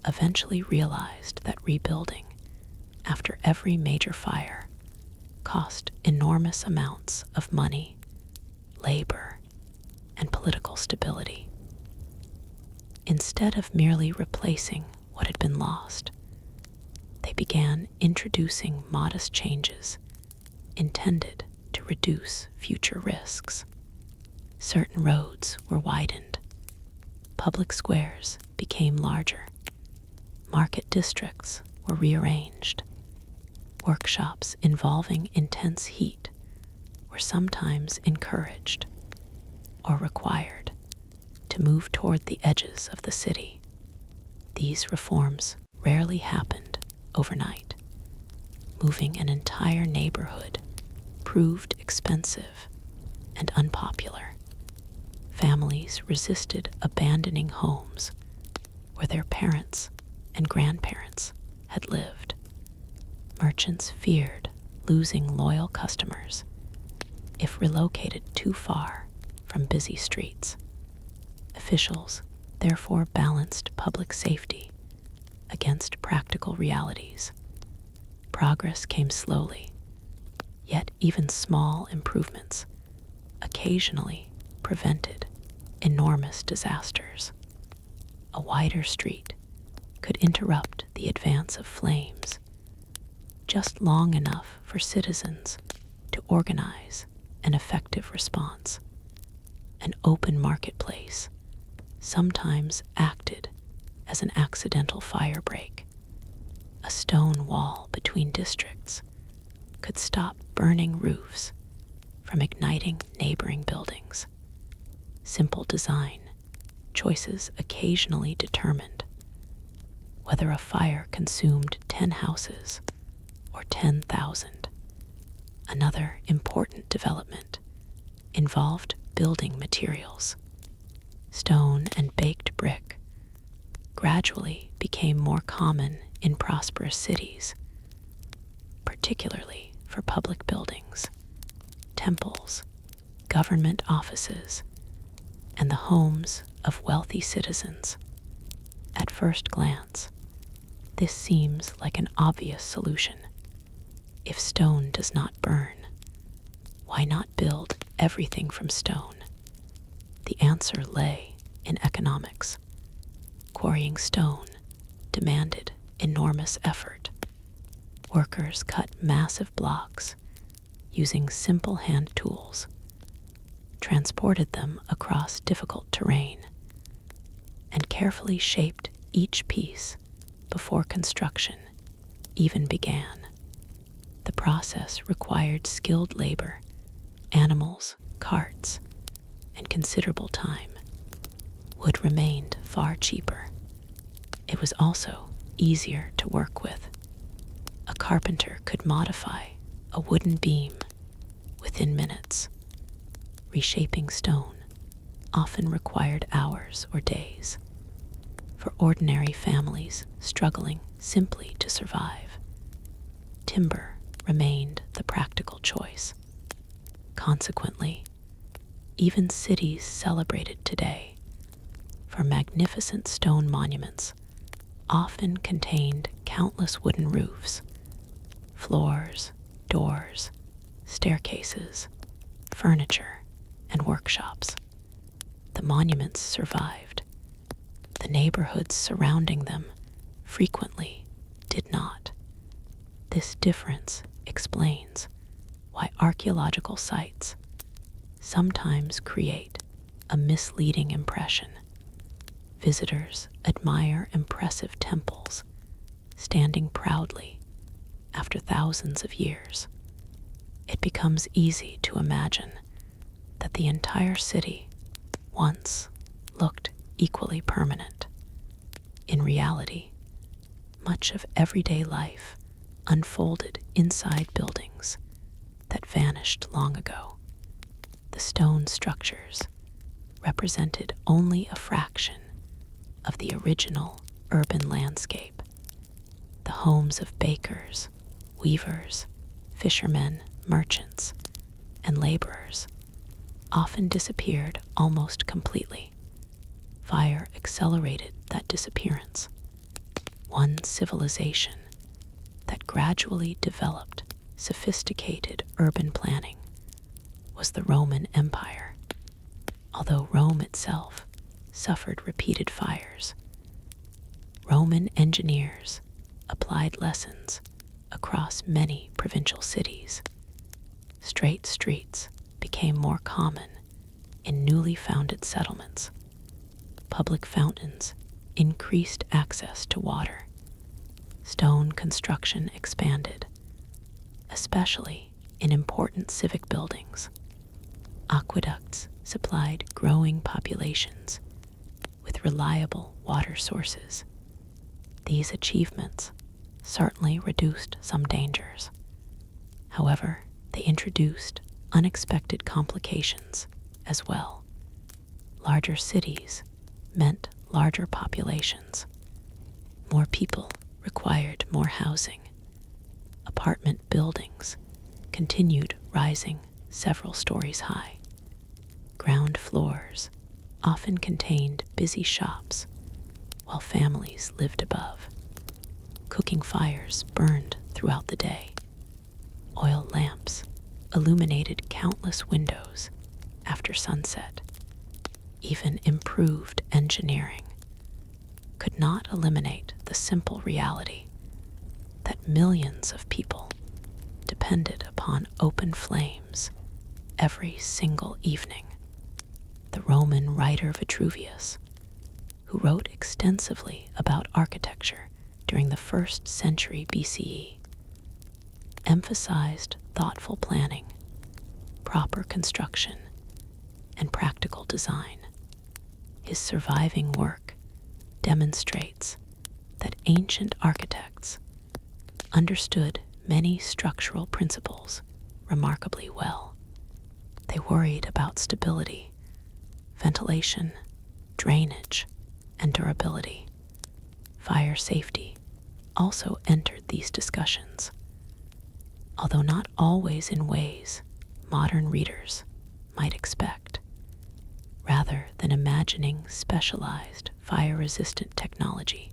eventually realized that rebuilding after every major fire cost enormous amounts of money, labor, and political stability. Instead of merely replacing what had been lost, they began introducing modest changes intended to reduce future risks. Certain roads were widened, public squares became larger, market districts were rearranged, workshops involving intense heat were sometimes encouraged or required to move toward the edges of the city. These reforms rarely happened overnight. Moving an entire neighborhood proved expensive and unpopular. Families resisted abandoning homes where their parents and grandparents had lived. Merchants feared losing loyal customers if relocated too far from busy streets. Officials therefore balanced public safety against practical realities. Progress came slowly, yet even small improvements occasionally prevented enormous disasters. A wider street could interrupt the advance of flames just long enough for citizens to organize an effective response. An open marketplace sometimes acted as an accidental fire break. A stone wall between districts could stop burning roofs from igniting neighboring buildings. Simple design choices occasionally determined whether a fire consumed 10 houses or 10,000. Another important development involved building materials. Stone and baked brick gradually became more common in prosperous cities, particularly for public buildings, temples, government offices, and the homes of wealthy citizens. At first glance, this seems like an obvious solution. If stone does not burn, why not build everything from stone? The answer lay in economics. Quarrying stone demanded enormous effort. Workers cut massive blocks using simple hand tools, transported them across difficult terrain, and carefully shaped each piece before construction even began. The process required skilled labor, animals, carts, and considerable time. Wood remained far cheaper. It was also easier to work with. A carpenter could modify a wooden beam within minutes. Reshaping stone often required hours or days. For ordinary families struggling simply to survive, timber remained the practical choice. Consequently, even cities celebrated today, for magnificent stone monuments often contained countless wooden roofs, floors, doors, staircases, furniture, and workshops. The monuments survived. The neighborhoods surrounding them frequently did not. This difference explains why archaeological sites sometimes create a misleading impression. Visitors admire impressive temples standing proudly after thousands of years. It becomes easy to imagine that the entire city once looked equally permanent. In reality, much of everyday life unfolded inside buildings that vanished long ago. The stone structures represented only a fraction of the original urban landscape. The homes of bakers, weavers, fishermen, merchants, and laborers often disappeared almost completely. Fire accelerated that disappearance. One civilization that gradually developed sophisticated urban planning was the Roman Empire. Although Rome itself suffered repeated fires, Roman engineers applied lessons across many provincial cities. Straight streets became more common in newly founded settlements. Public fountains increased access to water. Stone construction expanded, especially in important civic buildings. Aqueducts supplied growing populations with reliable water sources. These achievements certainly reduced some dangers. However, they introduced unexpected complications as well. Larger cities meant larger populations. More people required more housing. Apartment buildings continued rising several stories high. Ground floors often contained busy shops while families lived above. Cooking fires burned throughout the day. Oil lamps illuminated countless windows after sunset. Even improved engineering could not eliminate the simple reality that millions of people depended upon open flames every single evening. The Roman writer Vitruvius, who wrote extensively about architecture during the 1st century BCE, emphasized thoughtful planning, proper construction, and practical design. His surviving work demonstrates that ancient architects understood many structural principles remarkably well. They worried about stability, ventilation, drainage, and durability. Fire safety also entered these discussions, although not always in ways modern readers might expect. Rather than imagining specialized fire-resistant technology,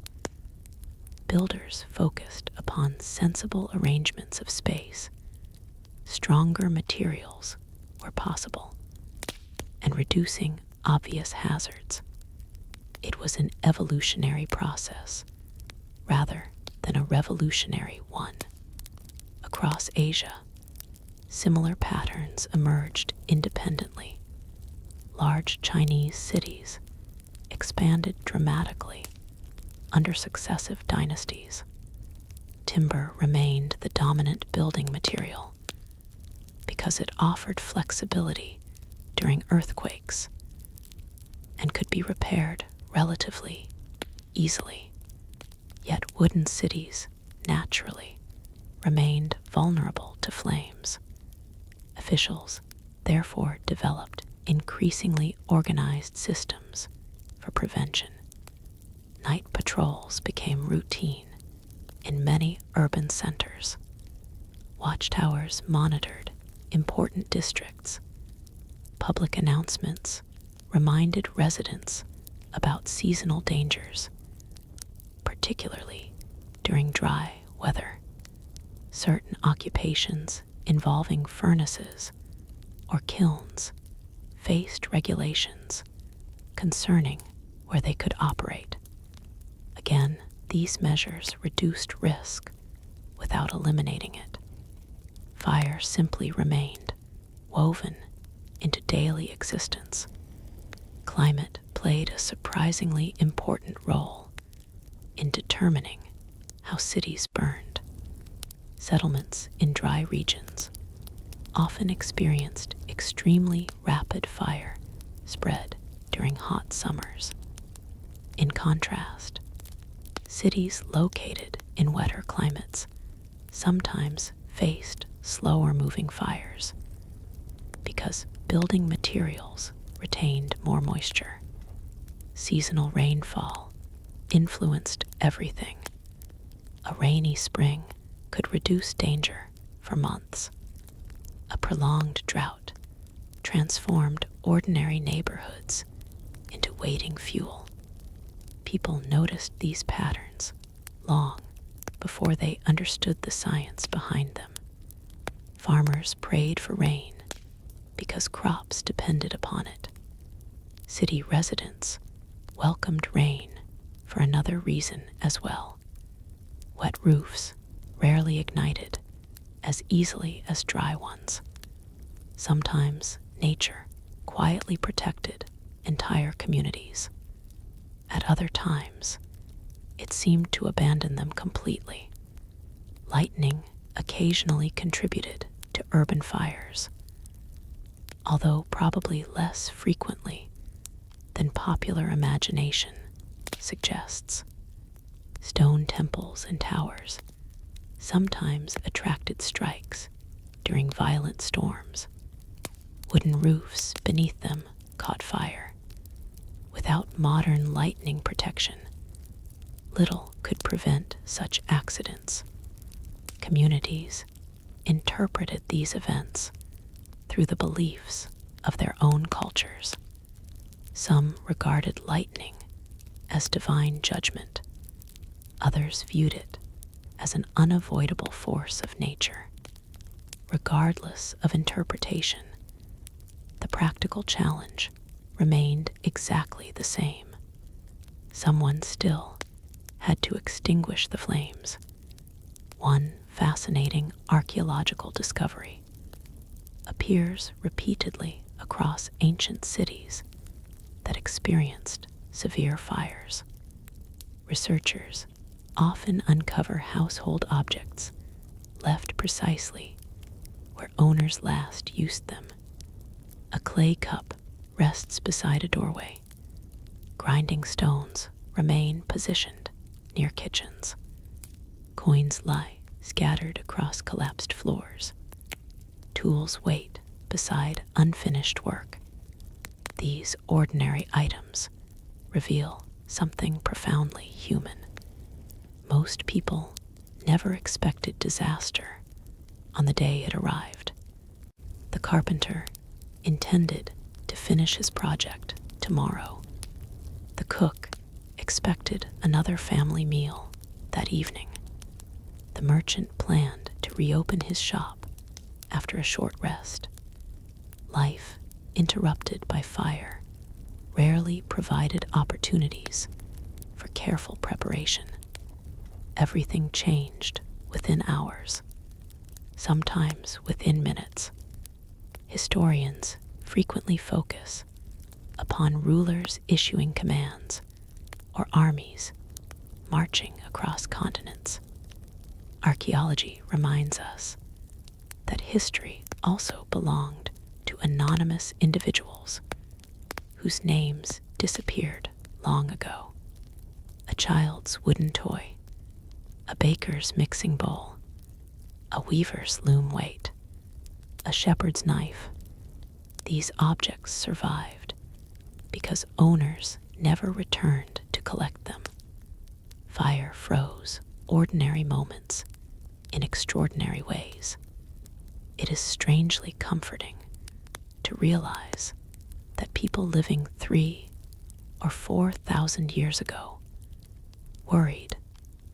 builders focused upon sensible arrangements of space. Stronger materials were possible, and reducing obvious hazards. It was an evolutionary process rather than a revolutionary one. Across Asia, similar patterns emerged independently. Large Chinese cities expanded dramatically under successive dynasties. timber remained the dominant building material because it offered flexibility during earthquakes and could be repaired relatively easily. Yet wooden cities naturally remained vulnerable to flames. Officials therefore developed increasingly organized systems for prevention. Night patrols became routine in many urban centers. Watchtowers monitored important districts. Public announcements reminded residents about seasonal dangers, particularly during dry weather. Certain occupations involving furnaces or kilns faced regulations concerning where they could operate. Again, these measures reduced risk without eliminating it. Fire simply remained woven into daily existence. Climate played a surprisingly important role in determining how cities burned. Settlements in dry regions often experienced extremely rapid fire spread during hot summers. In contrast, cities located in wetter climates sometimes faced slower moving fires because building materials retained more moisture. Seasonal rainfall influenced everything. A rainy spring could reduce danger for months. A prolonged drought transformed ordinary neighborhoods into waiting fuel. People noticed these patterns long before they understood the science behind them. Farmers prayed for rain because crops depended upon it. City residents welcomed rain for another reason as well. Wet roofs rarely ignited as easily as dry ones. Sometimes nature quietly protected entire communities. At other times, it seemed to abandon them completely. Lightning occasionally contributed to urban fires, although probably less frequently than popular imagination suggests. Stone temples and towers sometimes attracted strikes during violent storms. Wooden roofs beneath them caught fire. Without modern lightning protection, little could prevent such accidents. Communities interpreted these events through the beliefs of their own cultures. Some regarded lightning as divine judgment. Others viewed it as an unavoidable force of nature. Regardless of interpretation, the practical challenge remained exactly the same. Someone still had to extinguish the flames. One fascinating archaeological discovery appears repeatedly across ancient cities that experienced severe fires. Researchers often uncover household objects left precisely where owners last used them. A clay cup rests beside a doorway. Grinding stones remain positioned near kitchens. Coins lie scattered across collapsed floors. Tools wait beside unfinished work. These ordinary items reveal something profoundly human. Most people never expected disaster on the day it arrived. The carpenter intended to finish his project tomorrow. The cook expected another family meal that evening. The merchant planned to reopen his shop after a short rest. Life interrupted by fire rarely provided opportunities for careful preparation. Everything changed within hours, sometimes within minutes. Historians frequently focus upon rulers issuing commands or armies marching across continents. Archaeology reminds us that history also belonged to anonymous individuals whose names disappeared long ago. A child's wooden toy, a baker's mixing bowl, a weaver's loom weight, a shepherd's knife. These objects survived because owners never returned to collect them. Fire froze ordinary moments in extraordinary ways. It is strangely comforting to realize that people living 3,000 or 4,000 years ago worried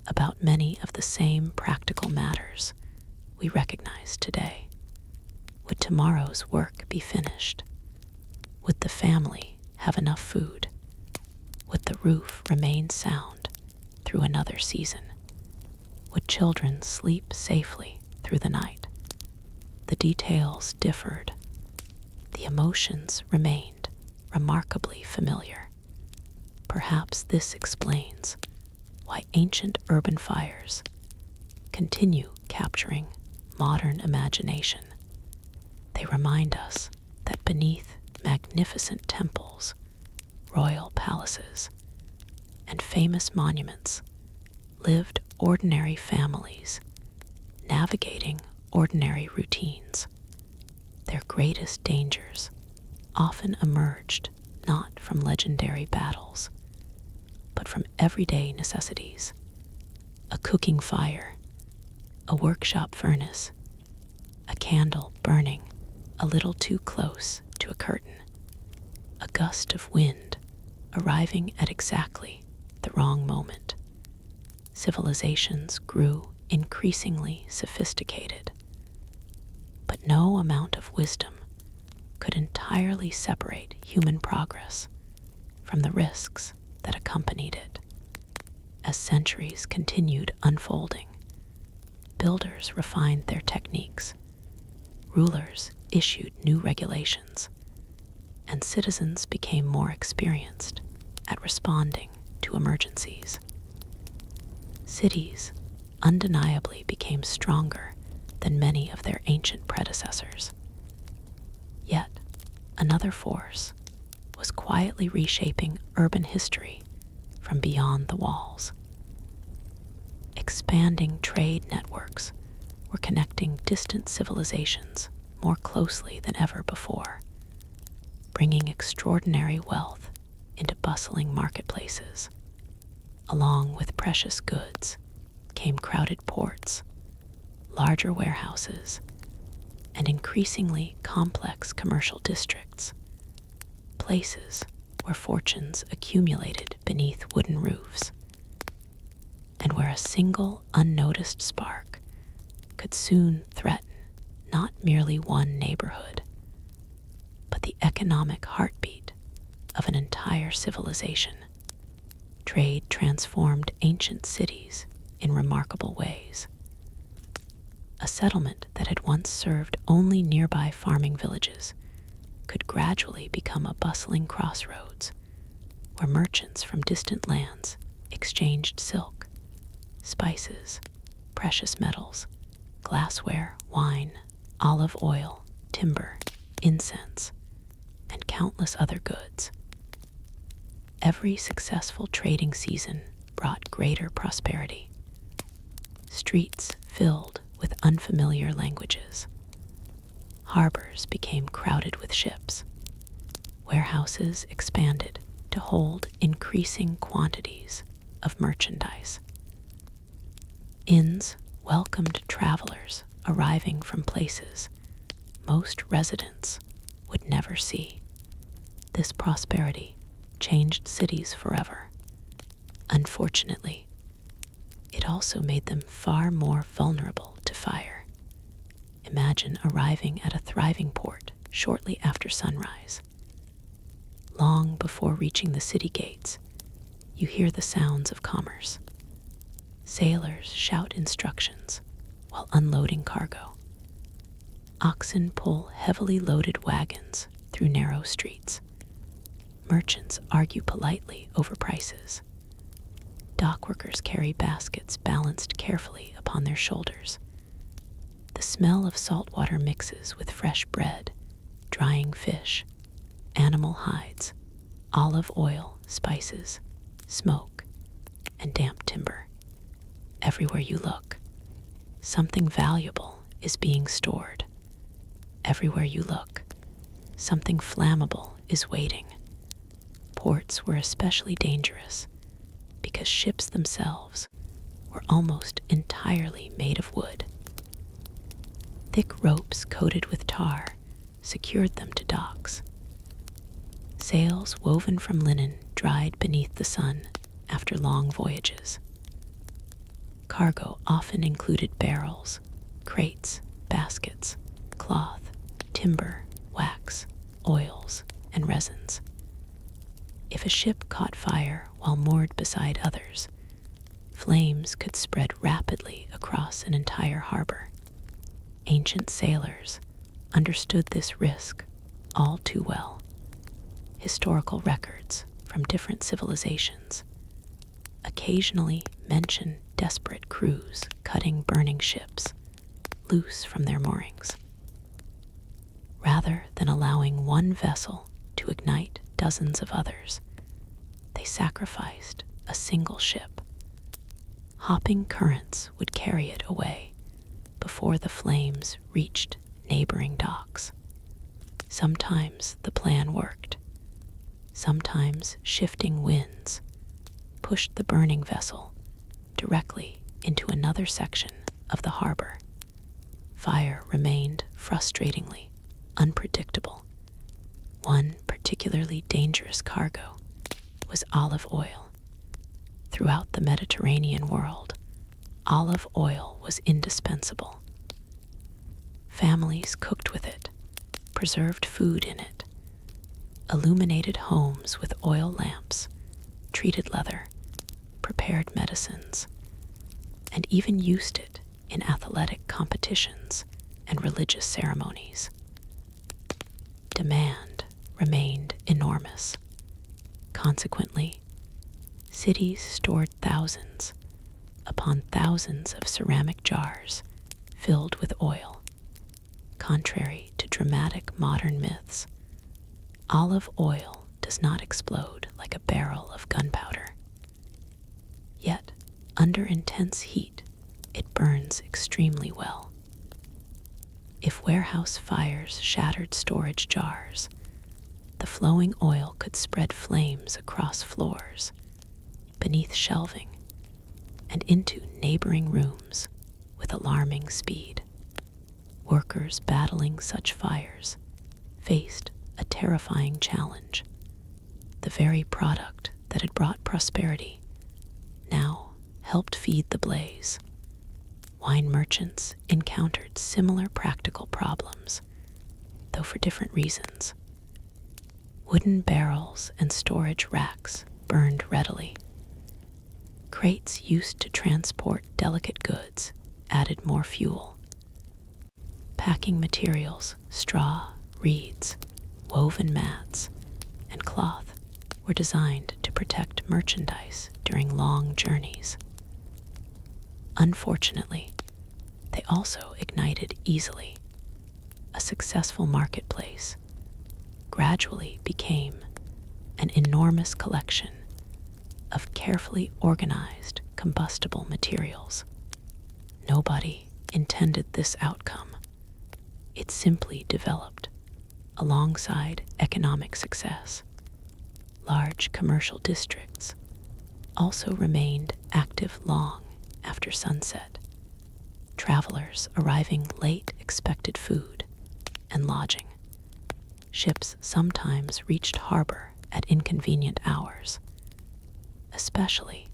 about many of the same practical matters we recognize today. Would tomorrow's work be finished? Would the family have enough food? Would the roof remain sound through another season? Would children sleep safely through the night? The details differed. The emotions remained remarkably familiar. Perhaps this explains why ancient urban fires continue capturing modern imagination. They remind us that beneath magnificent temples, royal palaces, and famous monuments lived ordinary families navigating ordinary routines. Their greatest dangers often emerged not from legendary battles, but from everyday necessities. A cooking fire, a workshop furnace, a candle burning a little too close to a curtain, a gust of wind arriving at exactly the wrong moment. Civilizations grew increasingly sophisticated, but no amount of wisdom could entirely separate human progress from the risks that accompanied it. As centuries continued unfolding, builders refined their techniques, rulers issued new regulations, and citizens became more experienced at responding to emergencies. Cities undeniably became stronger than many of their ancient predecessors. Yet, another force was quietly reshaping urban history from beyond the walls. Expanding trade networks were connecting distant civilizations more closely than ever before, bringing extraordinary wealth into bustling marketplaces. Along with precious goods came crowded ports, larger warehouses, and increasingly complex commercial districts, places where fortunes accumulated beneath wooden roofs, and where a single unnoticed spark could soon threaten not merely one neighborhood, but the economic heartbeat of an entire civilization. Trade transformed ancient cities in remarkable ways. A settlement that had once served only nearby farming villages could gradually become a bustling crossroads where merchants from distant lands exchanged silk, spices, precious metals, glassware, wine, olive oil, timber, incense, and countless other goods. Every successful trading season brought greater prosperity. Streets filled with unfamiliar languages. Harbors became crowded with ships. Warehouses expanded to hold increasing quantities of merchandise. Inns welcomed travelers arriving from places most residents would never see. This prosperity changed cities forever. Unfortunately, it also made them far more vulnerable to fire. Imagine arriving at a thriving port shortly after sunrise. Long before reaching the city gates, you hear the sounds of commerce. Sailors shout instructions while unloading cargo. Oxen pull heavily loaded wagons through narrow streets. Merchants argue politely over prices. Dockworkers carry baskets balanced carefully upon their shoulders. The smell of saltwater mixes with fresh bread, drying fish, animal hides, olive oil, spices, smoke, and damp timber. Everywhere you look, something valuable is being stored. Everywhere you look, something flammable is waiting. Ports were especially dangerous because ships themselves were almost entirely made of wood. Thick ropes coated with tar secured them to docks. Sails woven from linen dried beneath the sun after long voyages. Cargo often included barrels, crates, baskets, cloth, timber, wax, oils, and resins. If a ship caught fire while moored beside others, flames could spread rapidly across an entire harbor. Ancient sailors understood this risk all too well. Historical records from different civilizations occasionally mention desperate crews cutting burning ships loose from their moorings. Rather than allowing one vessel to ignite dozens of others, they sacrificed a single ship. Hopping currents would carry it away before the flames reached neighboring docks. Sometimes the plan worked. Sometimes shifting winds pushed the burning vessel directly into another section of the harbor. Fire remained frustratingly unpredictable. One particularly dangerous cargo was olive oil. Throughout the Mediterranean world, olive oil was indispensable. Families cooked with it, preserved food in it, illuminated homes with oil lamps, treated leather, prepared medicines, and even used it in athletic competitions and religious ceremonies. Demand remained enormous. Consequently, cities stored thousands upon thousands of ceramic jars filled with oil. Contrary to dramatic modern myths, olive oil does not explode like a barrel of gunpowder. Yet, under intense heat, it burns extremely well. If warehouse fires shattered storage jars, the flowing oil could spread flames across floors, beneath shelving, and into neighboring rooms with alarming speed. Workers battling such fires faced a terrifying challenge. The very product that had brought prosperity now helped feed the blaze. Wine merchants encountered similar practical problems, though for different reasons. Wooden barrels and storage racks burned readily. Crates used to transport delicate goods added more fuel. Packing materials, straw, reeds, woven mats, and cloth were designed to protect merchandise during long journeys. Unfortunately, they also ignited easily. A successful marketplace gradually became an enormous collection of carefully organized combustible materials. Nobody intended this outcome. It simply developed alongside economic success. Large commercial districts also remained active long after sunset. Travelers arriving late expected food and lodging. Ships sometimes reached harbor at inconvenient hours, especially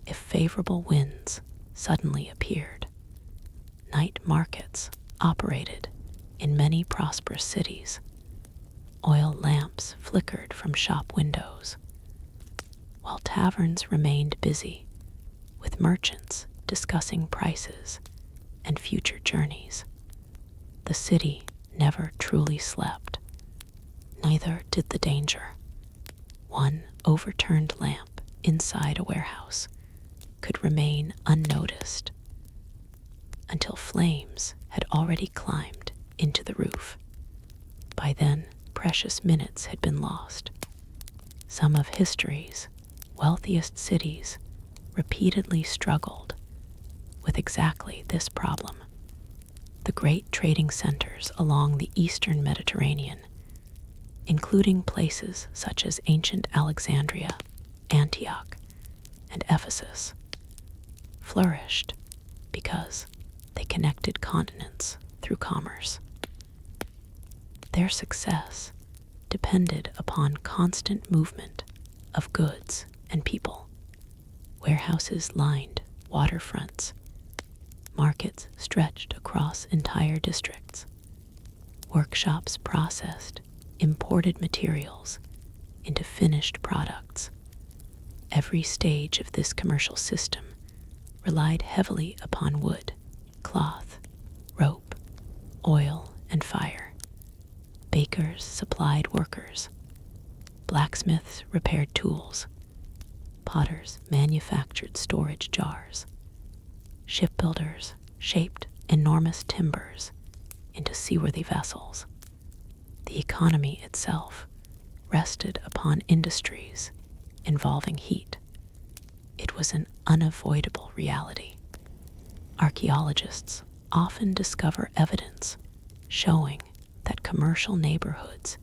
if favorable winds suddenly appeared. Night markets operated in many prosperous cities. Oil lamps flickered from shop windows, while taverns remained busy with merchants discussing prices and future journeys. The city never truly slept. Neither did the danger. One overturned lamp inside a warehouse could remain unnoticed until flames had already climbed into the roof. By then, precious minutes had been lost. Some of history's wealthiest cities repeatedly struggled with exactly this problem. The great trading centers along the eastern Mediterranean, including places such as ancient Alexandria, Antioch, and Ephesus, flourished because they connected continents through commerce. Their success depended upon constant movement of goods and people. Warehouses lined waterfronts, markets stretched across entire districts, workshops processed imported materials into finished products. Every stage of this commercial system relied heavily upon wood, cloth, rope, oil, and fire. Bakers supplied workers. Blacksmiths repaired tools. Potters manufactured storage jars. Shipbuilders shaped enormous timbers into seaworthy vessels. The economy itself rested upon industries involving heat. It was an unavoidable reality. Archaeologists often discover evidence showing that commercial neighborhoods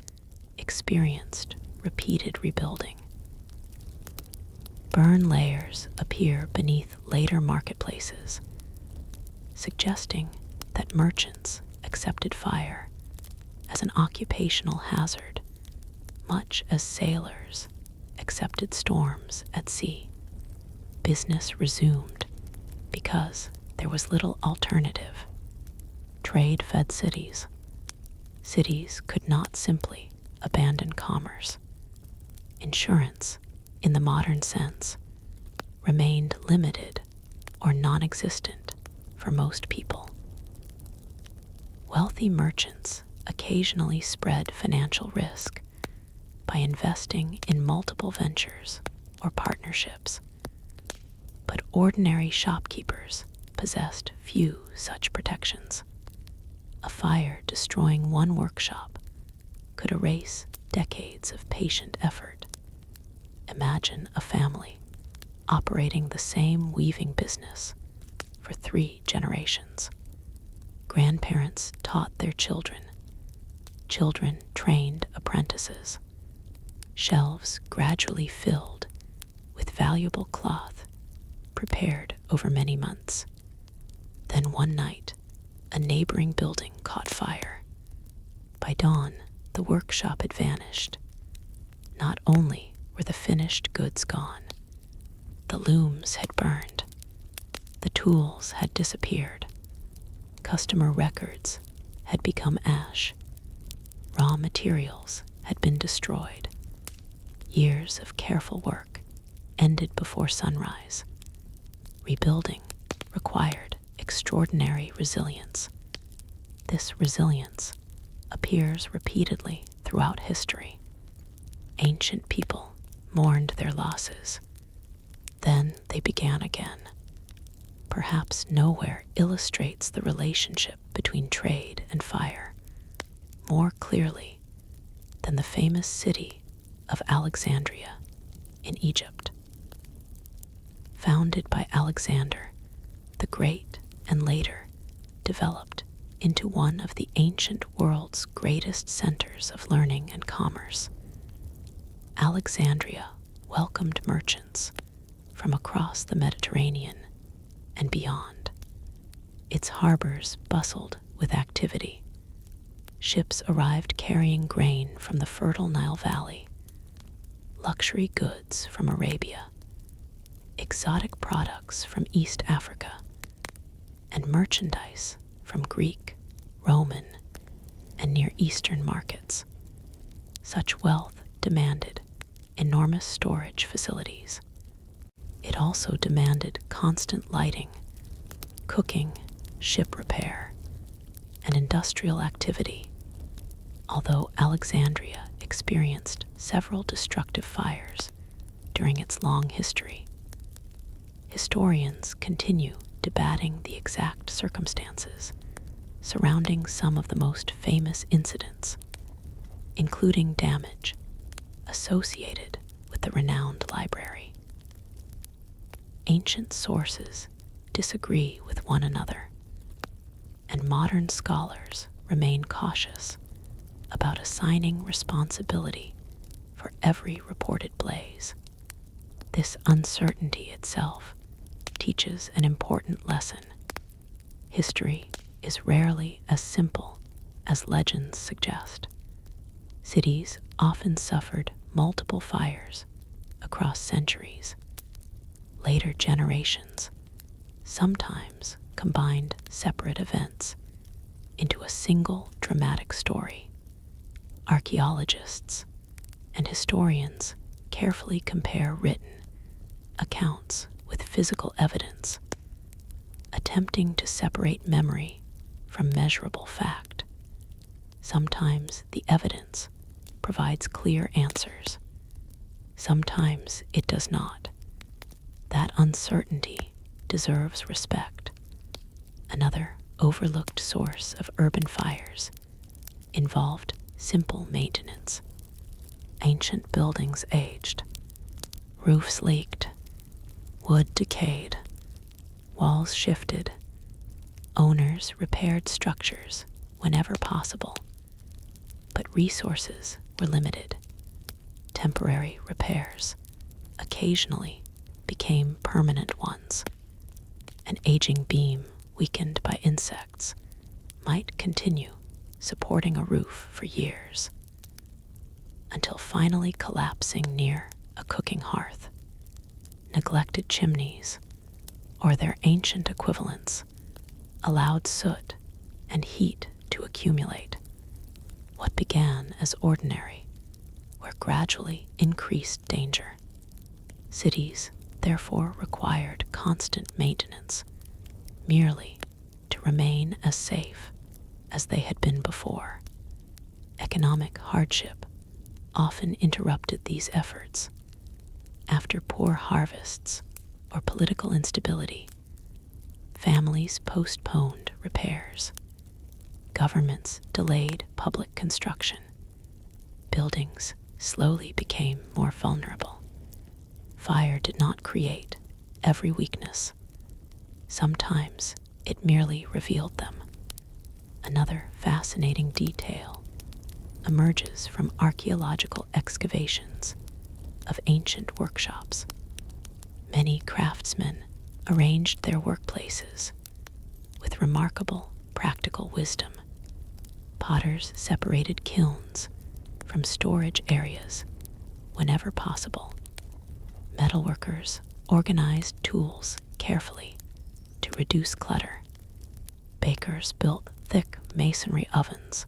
experienced repeated rebuilding. Burn layers appear beneath later marketplaces, suggesting that merchants accepted fire as an occupational hazard, much as sailors accepted storms at sea. Business resumed because there was little alternative. Trade fed cities. Cities could not simply abandon commerce. Insurance, in the modern sense, remained limited or non-existent for most people. Wealthy merchants occasionally spread financial risk by investing in multiple ventures or partnerships, but ordinary shopkeepers possessed few such protections. A fire destroying one workshop could erase decades of patient effort. Imagine a family operating the same weaving business for 3 generations. Grandparents taught their children. Children trained apprentices. Shelves gradually filled with valuable cloth prepared over many months. Then one night, a neighboring building caught fire. By dawn, the workshop had vanished. Not only were the finished goods gone, the looms had burned. The tools had disappeared. Customer records had become ash. Raw materials had been destroyed. Years of careful work ended before sunrise. Rebuilding required extraordinary resilience. This resilience appears repeatedly throughout history. Ancient people mourned their losses. Then they began again. Perhaps nowhere illustrates the relationship between trade and fire more clearly than the famous city of Alexandria in Egypt. Founded by Alexander the Great and later developed into one of the ancient world's greatest centers of learning and commerce, Alexandria welcomed merchants from across the Mediterranean and beyond. Its harbors bustled with activity. Ships arrived carrying grain from the fertile Nile Valley, luxury goods from Arabia, exotic products from East Africa, and merchandise from Greek, Roman, and Near Eastern markets. Such wealth demanded enormous storage facilities. It also demanded constant lighting, cooking, ship repair, and industrial activity. Although Alexandria experienced several destructive fires during its long history, historians continue debating the exact circumstances surrounding some of the most famous incidents, including damage associated with the renowned library. Ancient sources disagree with one another, and modern scholars remain cautious about assigning responsibility for every reported blaze. This uncertainty itself teaches an important lesson. History is rarely as simple as legends suggest. Cities often suffered multiple fires across centuries. Later generations sometimes combined separate events into a single dramatic story. Archaeologists and historians carefully compare written accounts with physical evidence, attempting to separate memory from measurable fact. Sometimes the evidence provides clear answers. Sometimes it does not. That uncertainty deserves respect. Another overlooked source of urban fires involved simple maintenance. Ancient buildings aged, roofs leaked, wood decayed, walls shifted. Owners repaired structures whenever possible, but resources were limited. Temporary repairs occasionally became permanent ones. An aging beam weakened by insects might continue supporting a roof for years, until finally collapsing near a cooking hearth. Neglected chimneys, or their ancient equivalents, allowed soot and heat to accumulate. What began as ordinary were gradually increased danger. Cities therefore required constant maintenance, merely to remain as safe as they had been before. Economic hardship often interrupted these efforts. After poor harvests or political instability, families postponed repairs. Governments delayed public construction. Buildings slowly became more vulnerable. Fire did not create every weakness. Sometimes it merely revealed them. Another fascinating detail emerges from archaeological excavations of ancient workshops. Many craftsmen arranged their workplaces with remarkable practical wisdom. Potters separated kilns from storage areas whenever possible. Metalworkers organized tools carefully to reduce clutter. Bakers built thick masonry ovens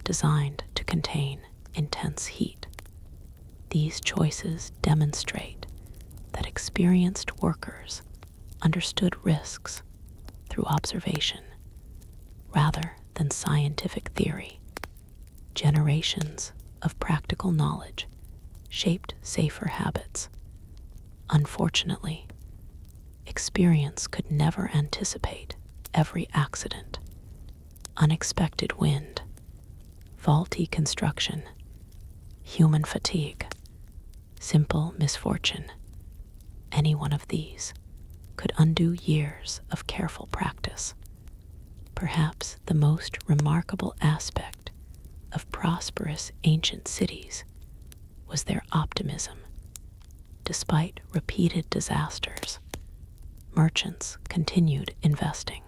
designed to contain intense heat. These choices demonstrate that experienced workers understood risks through observation rather than scientific theory. Generations of practical knowledge shaped safer habits. Unfortunately, experience could never anticipate every accident. Unexpected wind, faulty construction, human fatigue, simple misfortune. Any one of these could undo years of careful practice. Perhaps the most remarkable aspect of prosperous ancient cities was their optimism. Despite repeated disasters, merchants continued investing.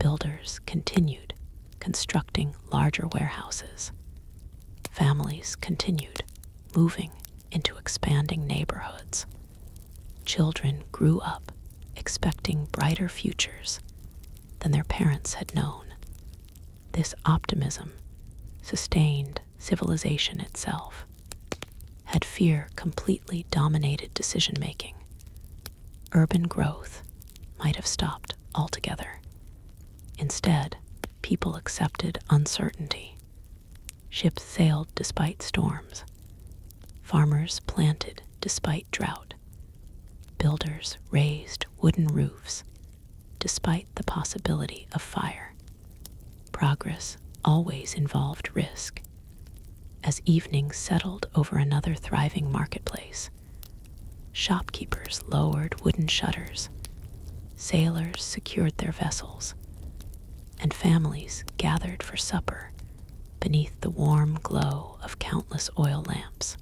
Builders continued constructing larger warehouses. Families continued moving into expanding neighborhoods. Children grew up expecting brighter futures than their parents had known. This optimism sustained civilization itself. Had fear completely dominated decision-making, urban growth might have stopped altogether. Instead, people accepted uncertainty. Ships sailed despite storms. Farmers planted despite drought. Builders raised wooden roofs despite the possibility of fire. Progress always involved risk. As evening settled over another thriving marketplace, shopkeepers lowered wooden shutters, sailors secured their vessels, and families gathered for supper beneath the warm glow of countless oil lamps.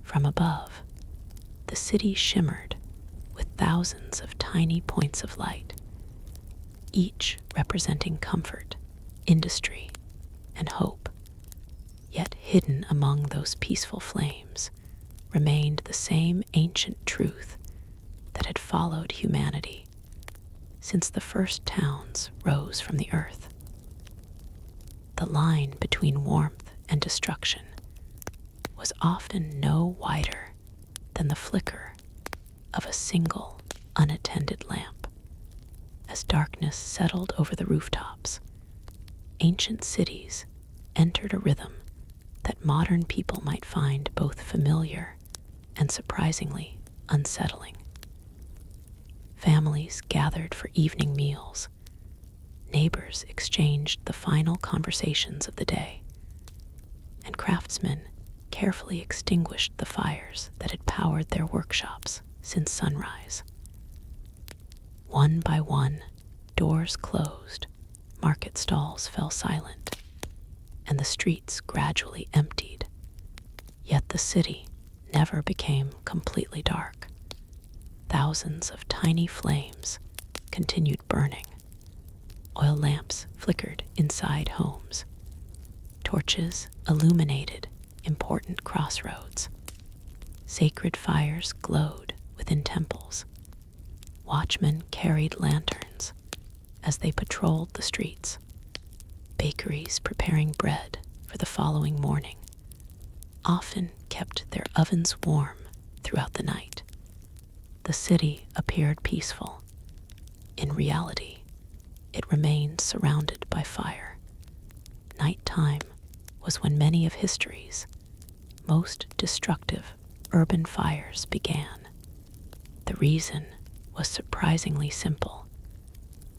From above, the city shimmered with thousands of tiny points of light, each representing comfort, industry, and hope. Yet hidden among those peaceful flames remained the same ancient truth that had followed humanity since the first towns rose from the earth. The line between warmth and destruction was often no wider than the flicker of a single unattended lamp. As darkness settled over the rooftops, ancient cities entered a rhythm that modern people might find both familiar and surprisingly unsettling. Families gathered for evening meals. Neighbors exchanged the final conversations of the day, and craftsmen carefully extinguished the fires that had powered their workshops since sunrise. One by one, doors closed, market stalls fell silent, and the streets gradually emptied. Yet the city never became completely dark. Thousands of tiny flames continued burning. Oil lamps flickered inside homes. Torches illuminated important crossroads. Sacred fires glowed within temples. Watchmen carried lanterns as they patrolled the streets. Bakeries preparing bread for the following morning often kept their ovens warm throughout the night. The city appeared peaceful. In reality, it remained surrounded by fire. Nighttime was when many of history's most destructive urban fires began. The reason was surprisingly simple.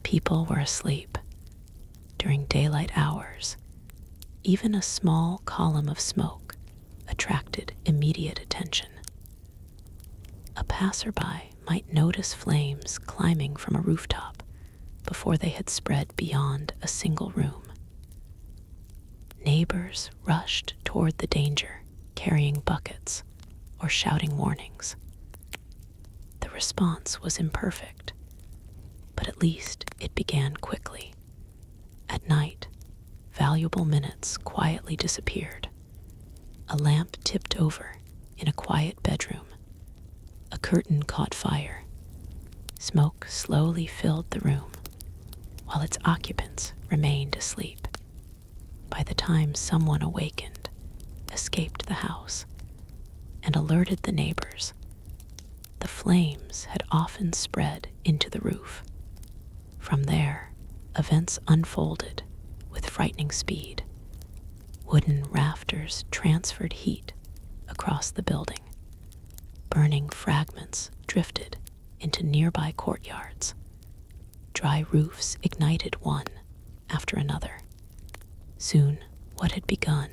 People were asleep. During daylight hours, even a small column of smoke attracted immediate attention. A passerby might notice flames climbing from a rooftop before they had spread beyond a single room. Neighbors rushed toward the danger, carrying buckets or shouting warnings. The response was imperfect, but at least it began quickly. At night, valuable minutes quietly disappeared. A lamp tipped over in a quiet bedroom. A curtain caught fire. Smoke slowly filled the room, while its occupants remained asleep. By the time someone awakened, escaped the house, and alerted the neighbors, the flames had often spread into the roof. From there, events unfolded with frightening speed. Wooden rafters transferred heat across the building. Burning fragments drifted into nearby courtyards. Dry roofs ignited one after another. Soon, what had begun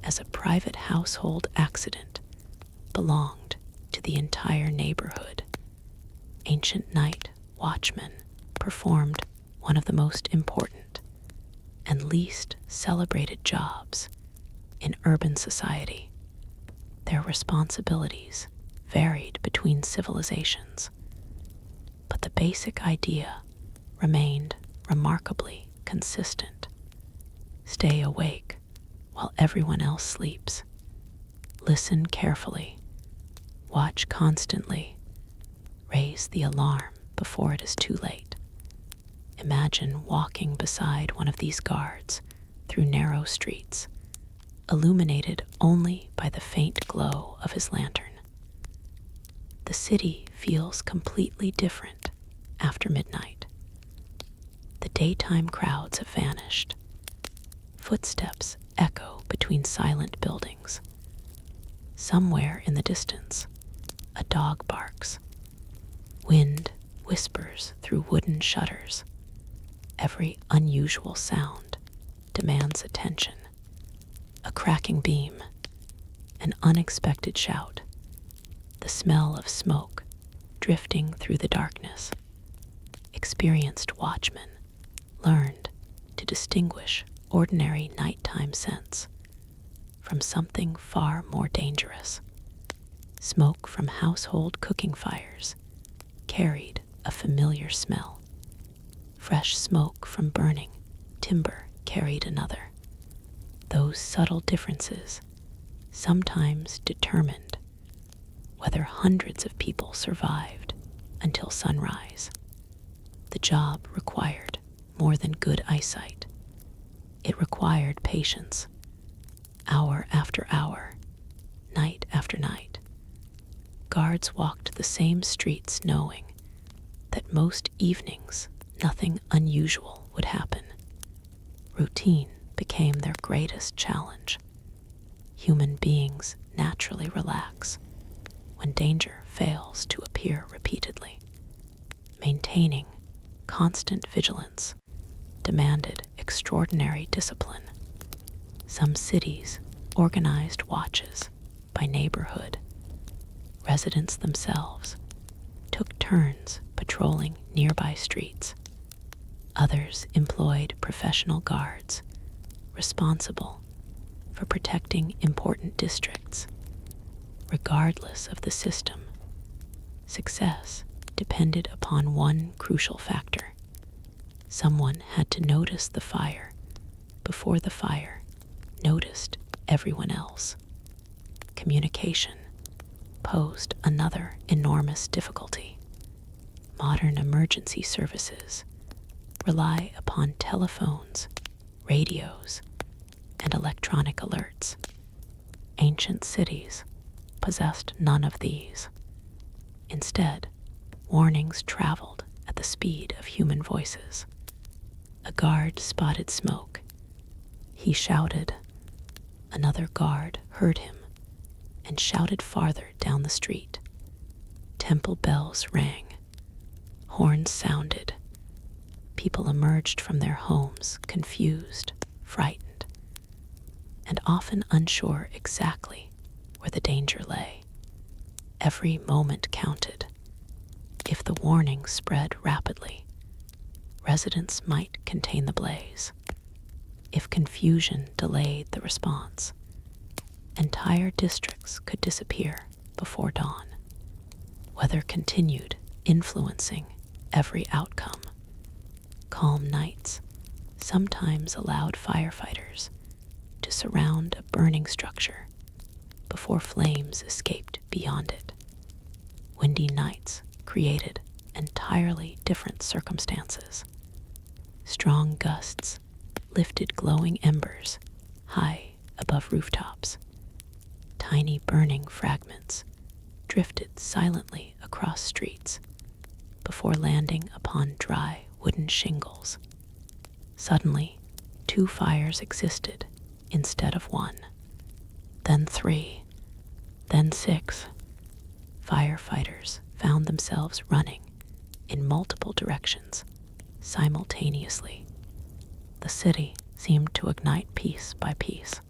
as a private household accident belonged to the entire neighborhood. Ancient night watchmen performed one of the most important and least celebrated jobs in urban society. Their responsibilities varied between civilizations, but the basic idea remained remarkably consistent. Stay awake while everyone else sleeps. Listen carefully. Watch constantly. Raise the alarm before it is too late. Imagine walking beside one of these guards through narrow streets, illuminated only by the faint glow of his lantern. The city feels completely different after midnight. The daytime crowds have vanished. Footsteps echo between silent buildings. Somewhere in the distance, A dog barks. Wind whispers through wooden shutters. Every unusual sound demands attention. A cracking beam, an unexpected shout, the smell of smoke drifting through the darkness. Experienced watchmen learned to distinguish ordinary nighttime scents from something far more dangerous. Smoke from household cooking fires carried a familiar smell. Fresh smoke from burning timber carried another. Those subtle differences sometimes determined whether hundreds of people survived until sunrise. The job required more than good eyesight. It required patience. Hour after hour, night after night, guards walked the same streets knowing that most evenings nothing unusual would happen. Routine became their greatest challenge. Human beings naturally relax when danger fails to appear repeatedly. Maintaining constant vigilance demanded extraordinary discipline. Some cities organized watches by neighborhood. Residents themselves took turns patrolling nearby streets. Others employed professional guards responsible for protecting important districts. Regardless of the system, success depended upon one crucial factor. Someone had to notice the fire before the fire noticed everyone else. Communication posed another enormous difficulty. Modern emergency services rely upon telephones, radios, and electronic alerts. Ancient cities possessed none of these. Instead, warnings traveled at the speed of human voices. A guard spotted smoke. He shouted. Another guard heard him and shouted farther down the street. Temple bells rang. Horns sounded. People emerged from their homes, confused, frightened, and often unsure exactly where the danger lay. Every moment counted. If the warning spread rapidly, residents might contain the blaze. If confusion delayed the response, entire districts could disappear before dawn. Weather continued influencing every outcome. Calm nights sometimes allowed firefighters to surround a burning structure before flames escaped beyond it. Windy nights created entirely different circumstances. Strong gusts lifted glowing embers high above rooftops. Tiny burning fragments drifted silently across streets before landing upon dry wooden shingles. Suddenly, 2 fires existed instead of 1, then 3, then 6. Firefighters found themselves running in multiple directions simultaneously. The city seemed to ignite piece by piece.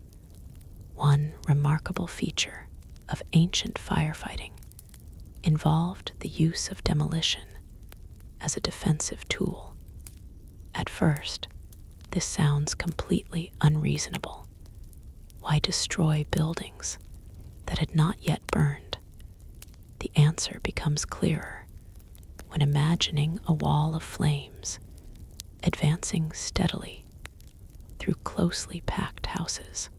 One remarkable feature of ancient firefighting involved the use of demolition as a defensive tool. At first, this sounds completely unreasonable. Why destroy buildings that had not yet burned? The answer becomes clearer when imagining a wall of flames advancing steadily through closely packed houses.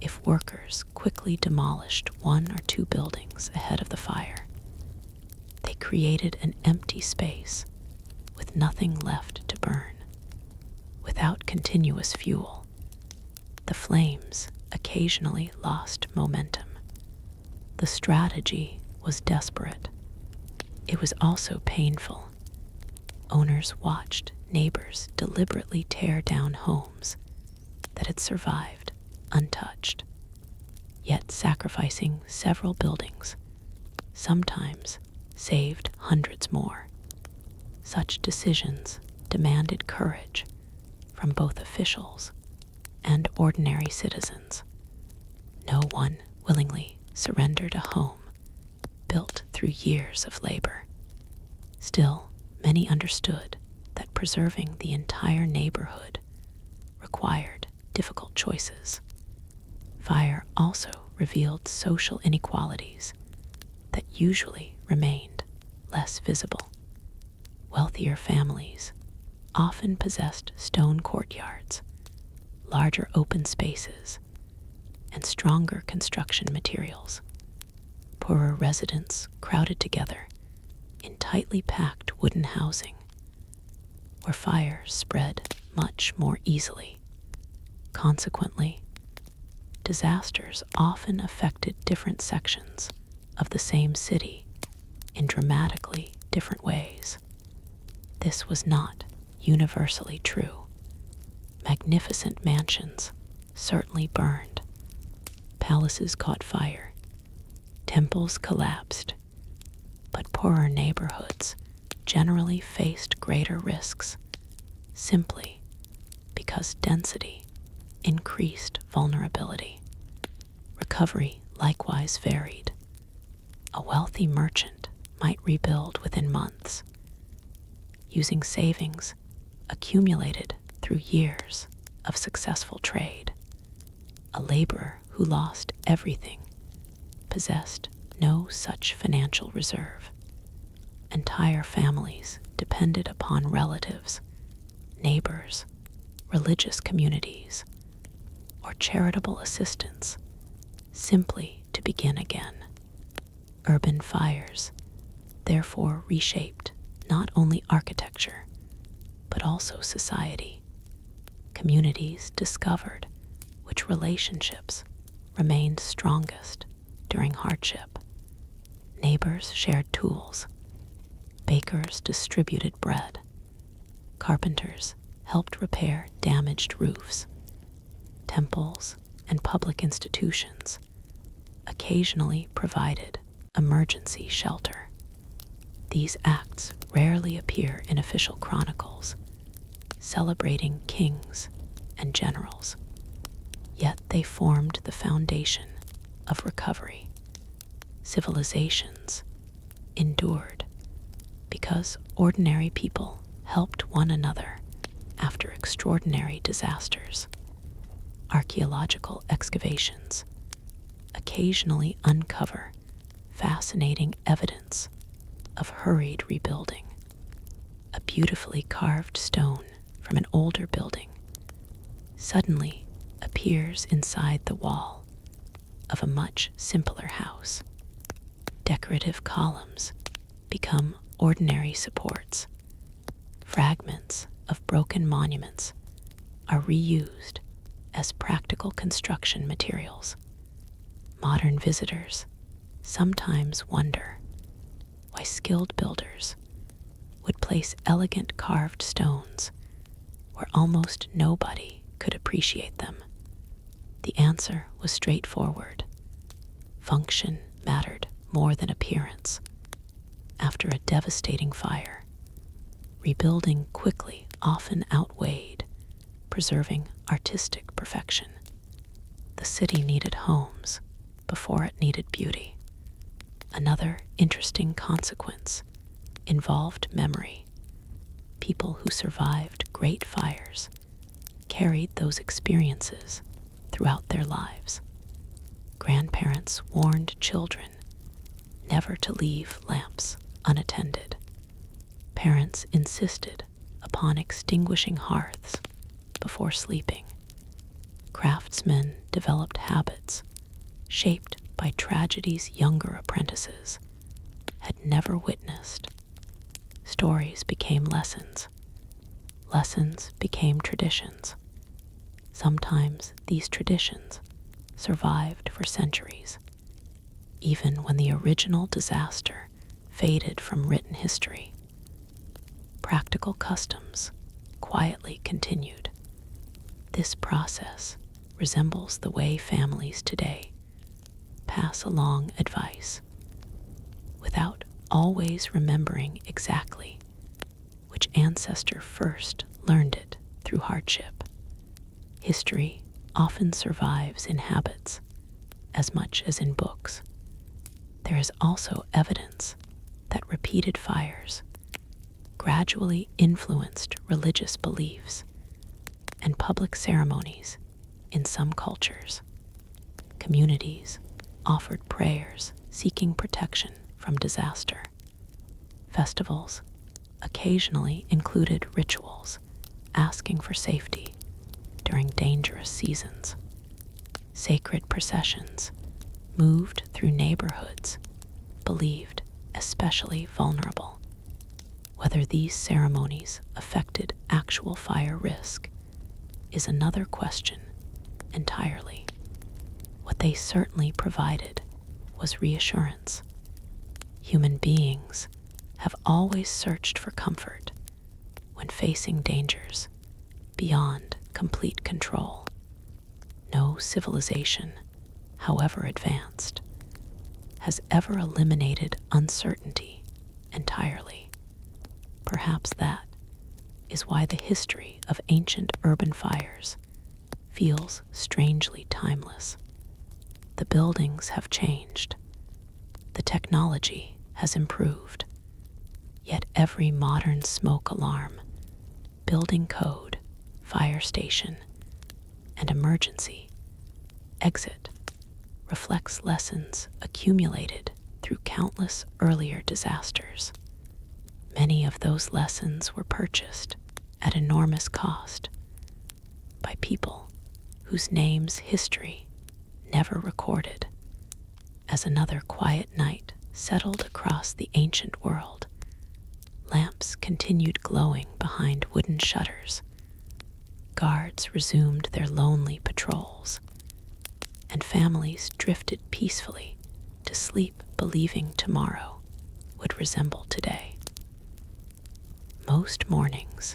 If workers quickly demolished 1 or 2 buildings ahead of the fire, they created an empty space with nothing left to burn. Without continuous fuel, the flames occasionally lost momentum. The strategy was desperate. It was also painful. Owners watched neighbors deliberately tear down homes that had survived untouched, yet sacrificing several buildings sometimes saved hundreds more. Such decisions demanded courage from both officials and ordinary citizens. No one willingly surrendered a home built through years of labor. Still, many understood that preserving the entire neighborhood required difficult choices. Fire also revealed social inequalities that usually remained less visible. Wealthier families often possessed stone courtyards, larger open spaces, and stronger construction materials. Poorer residents crowded together in tightly packed wooden housing, where fire spread much more easily. Consequently, disasters often affected different sections of the same city in dramatically different ways. This was not universally true. Magnificent mansions certainly burned, palaces caught fire, temples collapsed, but poorer neighborhoods generally faced greater risks simply because density increased vulnerability. Recovery likewise varied. A wealthy merchant might rebuild within months, using savings accumulated through years of successful trade. A laborer who lost everything possessed no such financial reserve. Entire families depended upon relatives, neighbors, religious communities, or charitable assistance simply to begin again. Urban fires therefore reshaped not only architecture, but also society. Communities discovered which relationships remained strongest during hardship. Neighbors shared tools, bakers distributed bread, carpenters helped repair damaged roofs, temples and public institutions occasionally provided emergency shelter. These acts rarely appear in official chronicles, celebrating kings and generals, yet they formed the foundation of recovery. Civilizations endured because ordinary people helped one another after extraordinary disasters. Archaeological excavations occasionally uncover fascinating evidence of hurried rebuilding. A beautifully carved stone from an older building suddenly appears inside the wall of a much simpler house. Decorative columns become ordinary supports. Fragments of broken monuments are reused as practical construction materials. Modern visitors sometimes wonder why skilled builders would place elegant carved stones where almost nobody could appreciate them. The answer was straightforward. Function mattered more than appearance. After a devastating fire, rebuilding quickly often outweighed preserving artistic perfection. The city needed homes before it needed beauty. Another interesting consequence involved memory. People who survived great fires carried those experiences throughout their lives. Grandparents warned children never to leave lamps unattended. Parents insisted upon extinguishing hearths before sleeping. Craftsmen developed habits shaped by tragedies younger apprentices had never witnessed. Stories became lessons. Lessons became traditions. Sometimes these traditions survived for centuries, even when the original disaster faded from written history. Practical customs quietly continued. This process resembles the way families today pass along advice. without always remembering exactly which ancestor first learned it through hardship. History often survives in habits as much as in books. There is also evidence that repeated fires gradually influenced religious beliefs and public ceremonies in some cultures. Communities offered prayers seeking protection from disaster. Festivals occasionally included rituals asking for safety during dangerous seasons. Sacred processions moved through neighborhoods believed especially vulnerable. Whether these ceremonies affected actual fire risk is another question entirely. What they certainly provided was reassurance. Human beings have always searched for comfort when facing dangers beyond complete control. No civilization, however advanced, has ever eliminated uncertainty entirely. Perhaps that is why the history of ancient urban fires feels strangely timeless. The buildings have changed. The technology has improved. Yet every modern smoke alarm, building code, fire station, and emergency exit reflects lessons accumulated through countless earlier disasters. Many of those lessons were purchased at enormous cost by people whose names history never recorded. As another quiet night settled across the ancient world, lamps continued glowing behind wooden shutters. Guards resumed their lonely patrols, and families drifted peacefully to sleep believing tomorrow would resemble today. Most mornings,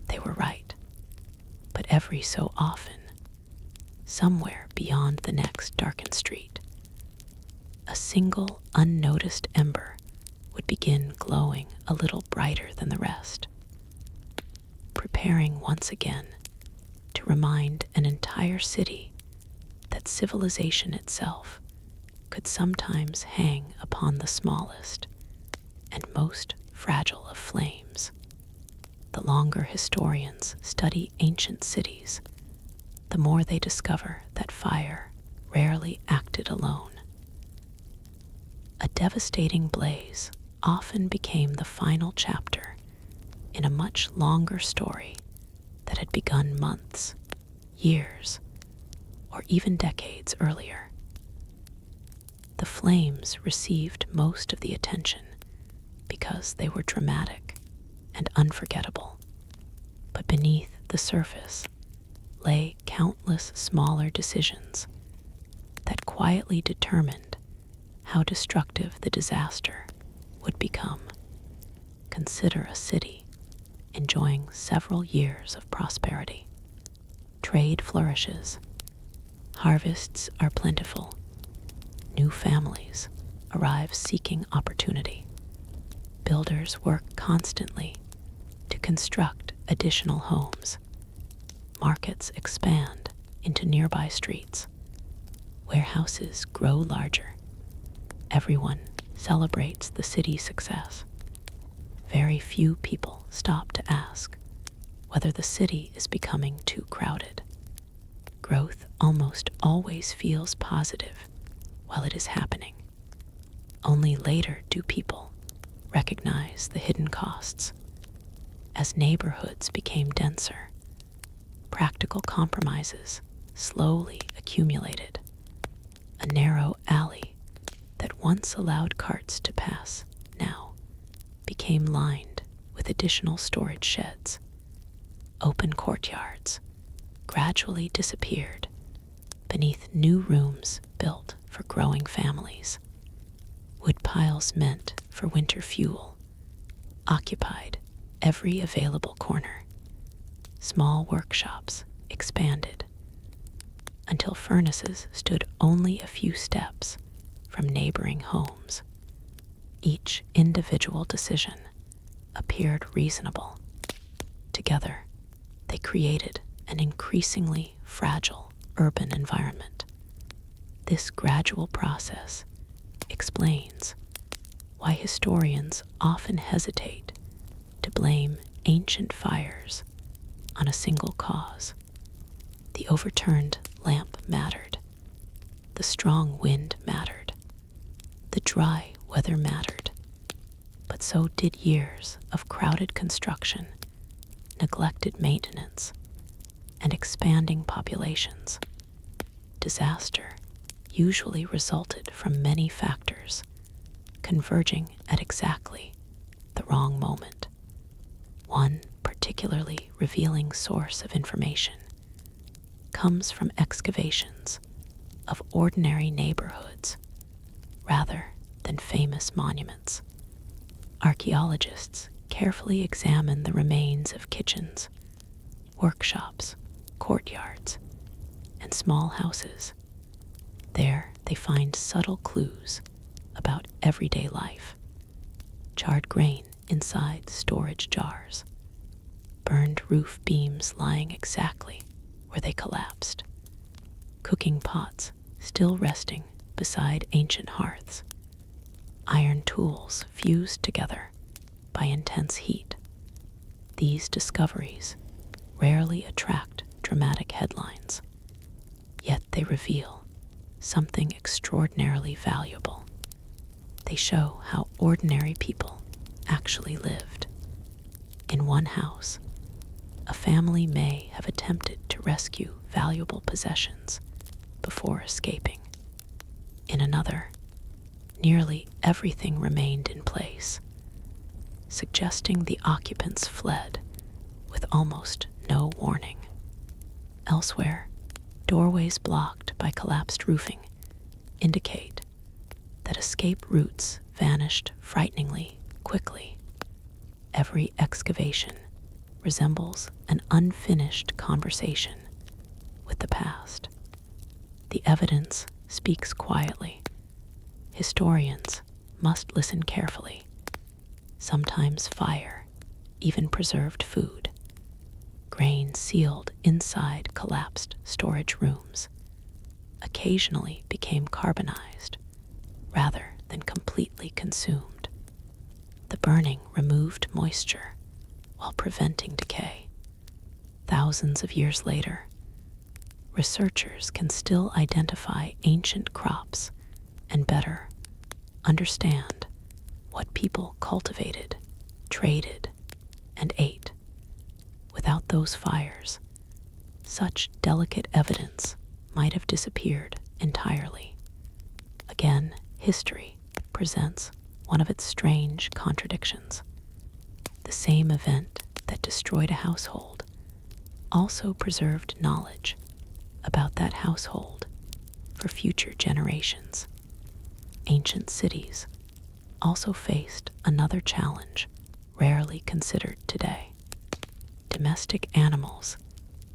they were right, but every so often, somewhere beyond the next darkened street, a single unnoticed ember would begin glowing a little brighter than the rest, preparing once again to remind an entire city that civilization itself could sometimes hang upon the smallest and most fragile of flames. The longer historians study ancient cities, the more they discover that fire rarely acted alone. A devastating blaze often became the final chapter in a much longer story that had begun months, years, or even decades earlier. The flames received most of the attention because they were dramatic and unforgettable, but beneath the surface lay countless smaller decisions that quietly determined how destructive the disaster would become. Consider a city enjoying several years of prosperity. Trade flourishes, harvests are plentiful, new families arrive seeking opportunity. Builders work constantly to construct additional homes. Markets expand into nearby streets. Warehouses grow larger. Everyone celebrates the city's success. Very few people stop to ask whether the city is becoming too crowded. Growth almost always feels positive while it is happening. Only later do people recognize the hidden costs. As neighborhoods became denser, practical compromises slowly accumulated. A narrow alley that once allowed carts to pass now became lined with additional storage sheds. Open courtyards gradually disappeared beneath new rooms built for growing families. Wood piles meant for winter fuel occupied every available corner. Small workshops expanded until furnaces stood only a few steps from neighboring homes. Each individual decision appeared reasonable. Together, they created an increasingly fragile urban environment. This gradual process explains why historians often hesitate to blame ancient fires on a single cause. The overturned lamp mattered. The strong wind mattered. The dry weather mattered. But so did years of crowded construction, neglected maintenance, and expanding populations. Disaster usually resulted from many factors, converging at exactly the wrong moment. One particularly revealing source of information comes from excavations of ordinary neighborhoods rather than famous monuments. Archaeologists carefully examine the remains of kitchens, workshops, courtyards, and small houses. There they find subtle clues about everyday life: charred grain inside storage jars, burned roof beams lying exactly where they collapsed, cooking pots still resting beside ancient hearths, iron tools fused together by intense heat. These discoveries rarely attract dramatic headlines, yet they reveal something extraordinarily valuable. They show how ordinary people actually lived. In one house, a family may have attempted to rescue valuable possessions before escaping. In another, nearly everything remained in place, suggesting the occupants fled with almost no warning. Elsewhere, doorways blocked by collapsed roofing indicate that escape routes vanished frighteningly quickly. Every excavation resembles an unfinished conversation with the past. The evidence speaks quietly. Historians must listen carefully. Sometimes fire even preserved food. Grain sealed inside collapsed storage rooms occasionally became carbonized rather than completely consumed. The burning removed moisture while preventing decay. Thousands of years later, researchers can still identify ancient crops and better understand what people cultivated, traded, and ate. Without those fires, such delicate evidence might have disappeared entirely. Again, history presents one of its strange contradictions. The same event that destroyed a household also preserved knowledge about that household for future generations. Ancient cities also faced another challenge rarely considered today. Domestic animals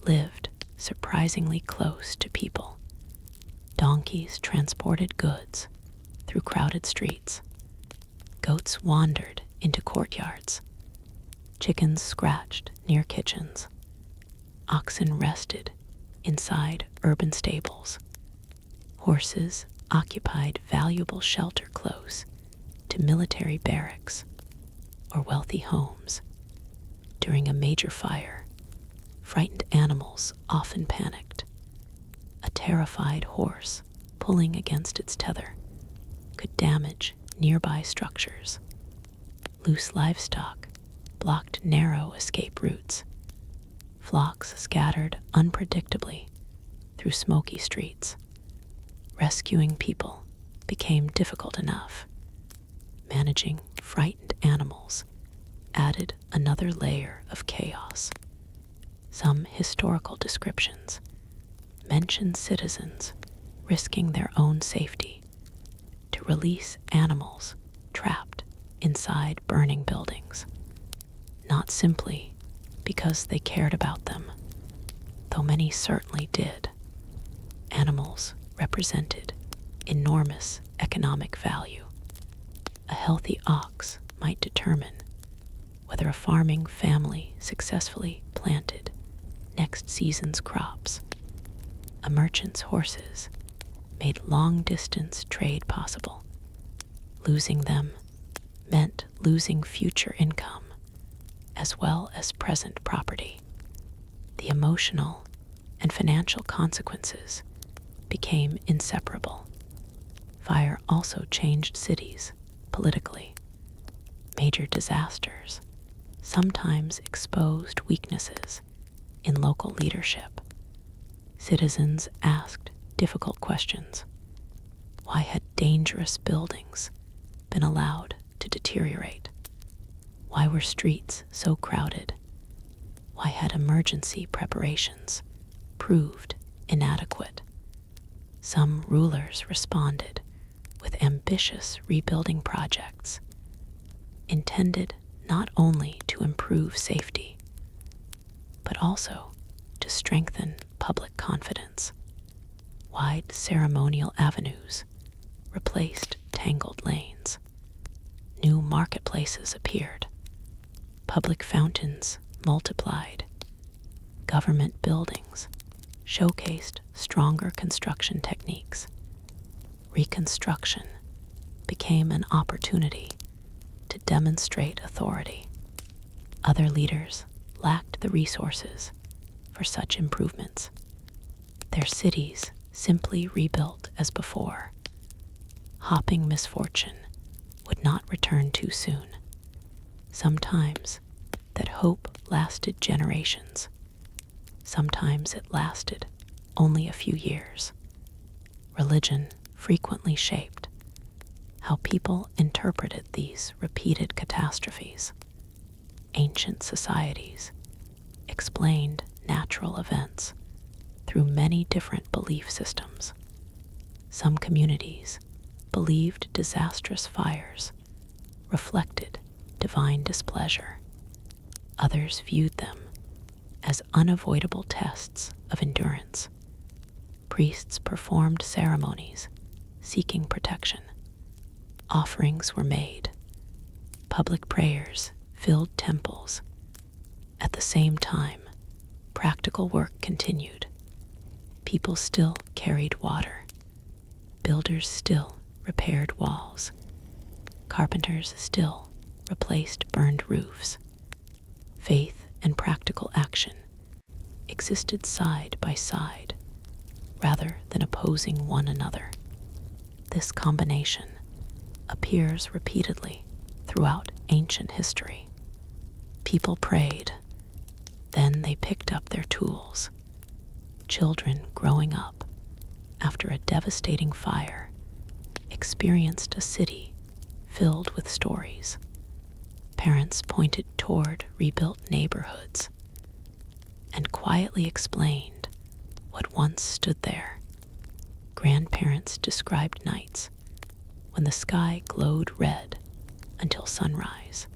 lived surprisingly close to people. Donkeys transported goods through crowded streets. Goats wandered into courtyards. Chickens scratched near kitchens. Oxen rested inside urban stables. Horses occupied valuable shelter close to military barracks or wealthy homes. During a major fire, frightened animals often panicked. A terrified horse pulling against its tether could damage nearby structures. Loose livestock blocked narrow escape routes. Flocks scattered unpredictably through smoky streets. Rescuing people became difficult enough. Managing frightened animals added another layer of chaos. Some historical descriptions mention citizens risking their own safety to release animals trapped inside burning buildings, not simply because they cared about them, though many certainly did. Animals represented enormous economic value. a healthy ox might determine whether a farming family successfully planted next season's crops. A merchant's horses made long-distance trade possible. Losing them meant losing future income as well as present property. The emotional and financial consequences became inseparable. Fire also changed cities politically. Major disasters sometimes exposed weaknesses in local leadership. Citizens asked difficult questions. Why had dangerous buildings been allowed to deteriorate? Why were streets so crowded? Why had emergency preparations proved inadequate? Some rulers responded with ambitious rebuilding projects intended not only to improve safety, but also to strengthen public confidence. Wide ceremonial avenues replaced tangled lanes. New marketplaces appeared. Public fountains multiplied. Government buildings showcased stronger construction techniques. Reconstruction became an opportunity to demonstrate authority. Other leaders lacked the resources for such improvements. Their cities simply rebuilt as before. Hopping misfortune would not return too soon. Sometimes that hope lasted generations. Sometimes it lasted only a few years. Religion frequently shaped how people interpreted these repeated catastrophes. Ancient societies explained natural events through many different belief systems. Some communities believed disastrous fires reflected divine displeasure. Others viewed them as unavoidable tests of endurance. Priests performed ceremonies seeking protection. Offerings were made. Public prayers filled temples. At the same time, practical work continued. People still carried water. Builders still repaired walls. Carpenters still replaced burned roofs. Faith and practical action existed side by side, rather than opposing one another. This combination appears repeatedly throughout ancient history. People prayed, then they picked up their tools. Children growing up after a devastating fire experienced a city filled with stories. Parents pointed toward rebuilt neighborhoods and quietly explained what once stood there. Grandparents described nights when the sky glowed red until sunrise.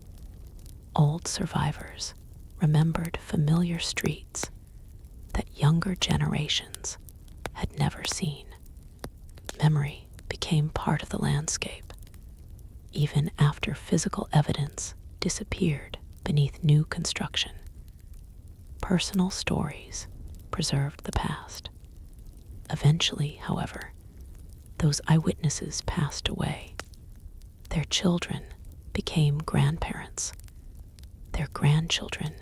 Old survivors remembered familiar streets that younger generations had never seen. Memory became part of the landscape, even after physical evidence disappeared beneath new construction. Personal stories preserved the past. Eventually, however, those eyewitnesses passed away. Their children became grandparents. Their grandchildren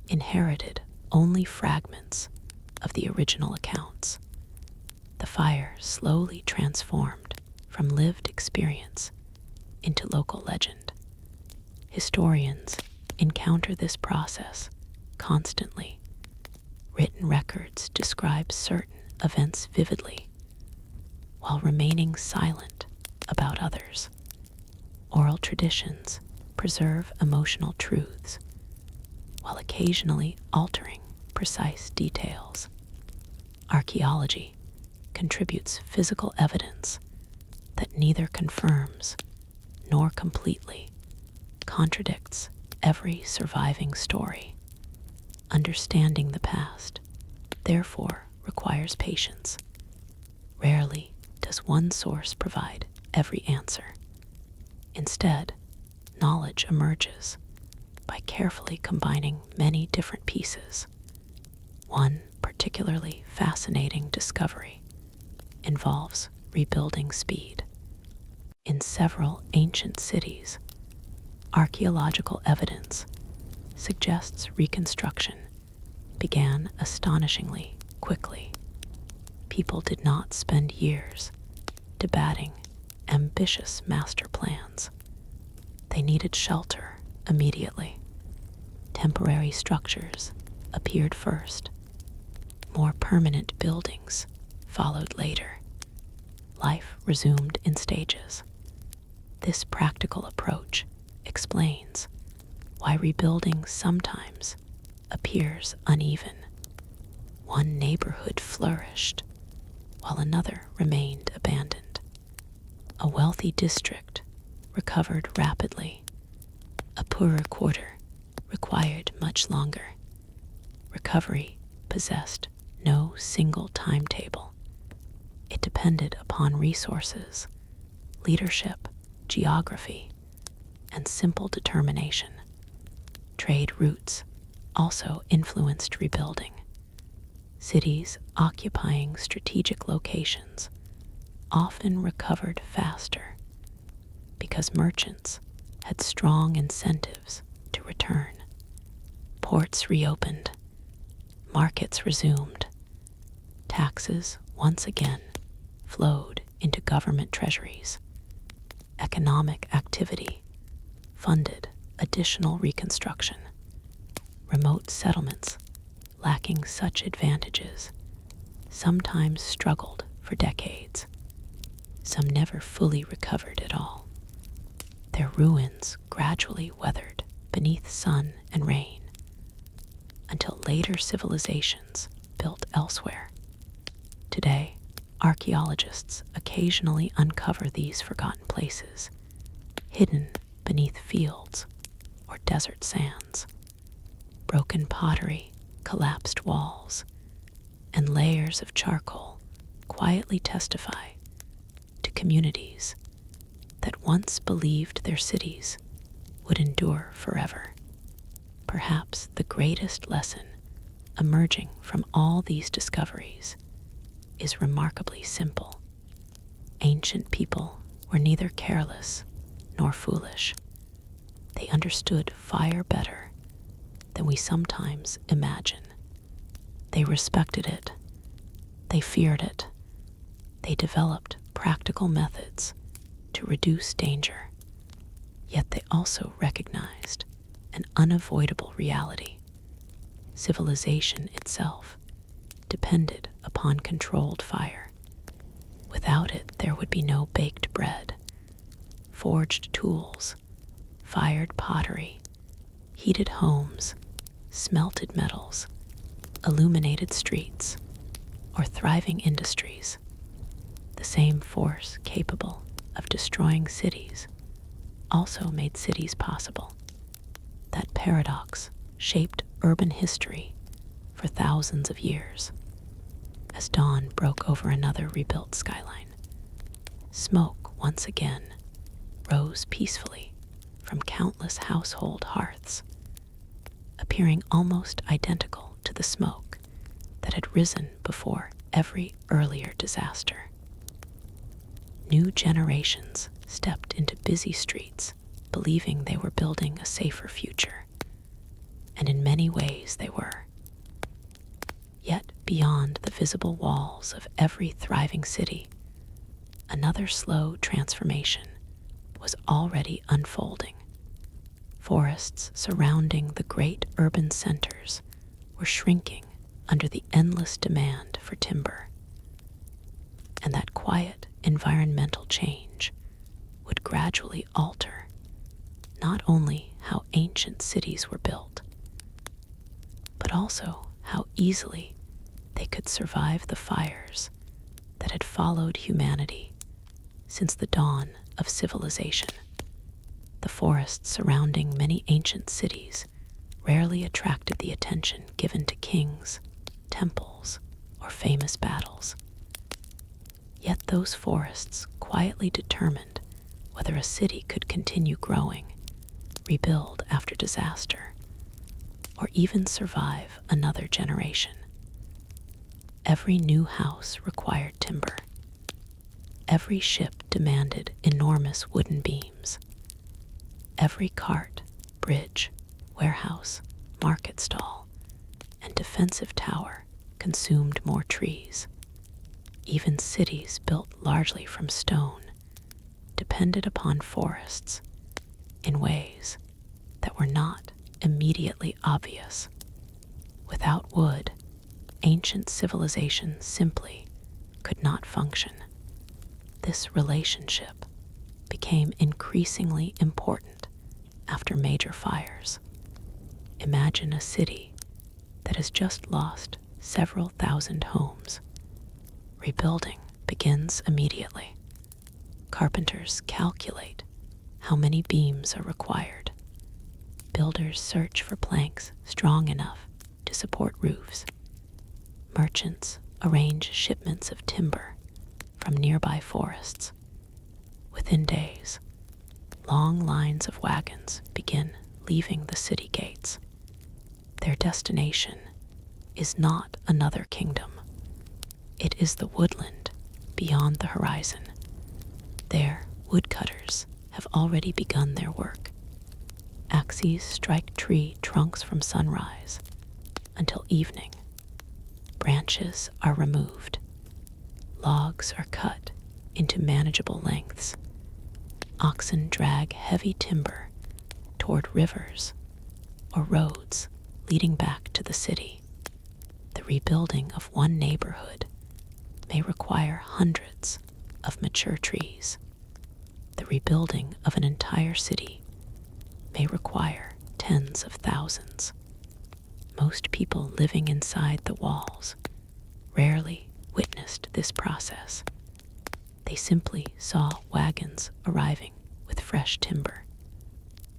inherited only fragments of the original accounts. The fire slowly transformed from lived experience into local legend. Historians encounter this process constantly. Written records describe certain events vividly, while remaining silent about others. Oral traditions preserve emotional truths, while occasionally altering precise details. Archaeology contributes physical evidence that neither confirms nor completely contradicts every surviving story. Understanding the past, therefore, requires patience. Rarely does one source provide every answer. Instead, knowledge emerges by carefully combining many different pieces. One particularly fascinating discovery involves rebuilding speed. In several ancient cities, archaeological evidence suggests reconstruction began astonishingly quickly. People did not spend years debating ambitious master plans. They needed shelter immediately. Temporary structures appeared first. More permanent buildings followed later. Life resumed in stages. This practical approach explains why rebuilding sometimes appears uneven. One neighborhood flourished while another remained abandoned. A wealthy district recovered rapidly. A poorer quarter required much longer. Recovery possessed no single timetable. It depended upon resources, leadership, geography, and simple determination. Trade routes also influenced rebuilding. Cities occupying strategic locations often recovered faster because merchants had strong incentives to return. Ports reopened, markets resumed, taxes once again flowed into government treasuries. Economic activity funded additional reconstruction. Remote settlements, lacking such advantages, sometimes struggled for decades. Some never fully recovered at all. Their ruins gradually weathered beneath sun and rain until later civilizations built elsewhere. Today, archaeologists occasionally uncover these forgotten places, hidden beneath fields or desert sands. Broken pottery, collapsed walls, and layers of charcoal quietly testify to communities that once believed their cities would endure forever. Perhaps the greatest lesson emerging from all these discoveries is remarkably simple. Ancient people were neither careless nor foolish. They understood fire better than we sometimes imagine. They respected it. They feared it. They developed practical methods to reduce danger. Yet they also recognized an unavoidable reality. Civilization itself depended upon controlled fire. Without it, there would be no baked bread, forged tools, fired pottery, heated homes, smelted metals, illuminated streets, or thriving industries. The same force capable of destroying cities also made cities possible. That paradox shaped urban history for thousands of years. As dawn broke over another rebuilt skyline, smoke once again rose peacefully from countless household hearths, appearing almost identical to the smoke that had risen before every earlier disaster. New generations stepped into busy streets, believing they were building a safer future. And in many ways they were. Yet beyond the visible walls of every thriving city, another slow transformation was already unfolding. Forests surrounding the great urban centers were shrinking under the endless demand for timber. And that quiet environmental change would gradually alter not only how ancient cities were built, but also how easily they could survive the fires that had followed humanity since the dawn of civilization. The forests surrounding many ancient cities rarely attracted the attention given to kings, temples, or famous battles. Yet those forests quietly determined whether a city could continue growing, rebuild after disaster, or even survive another generation. Every new house required timber. Every ship demanded enormous wooden beams. Every cart, bridge, warehouse, market stall, and defensive tower consumed more trees. Even cities built largely from stone depended upon forests in ways that were not immediately obvious. Without wood, ancient civilization simply could not function. This relationship became increasingly important after major fires. Imagine a city that has just lost several thousand homes. Rebuilding begins immediately. Carpenters calculate how many beams are required. Builders search for planks strong enough to support roofs. Merchants arrange shipments of timber from nearby forests. Within days, long lines of wagons begin leaving the city gates. Their destination is not another kingdom. It is the woodland beyond the horizon. There, woodcutters have already begun their work. Axes strike tree trunks from sunrise until evening. Branches are removed. Logs are cut into manageable lengths. Oxen drag heavy timber toward rivers or roads leading back to the city. The rebuilding of one neighborhood may require hundreds of mature trees. The rebuilding of an entire city may require tens of thousands. Most people living inside the walls rarely witnessed this process. They simply saw wagons arriving with fresh timber.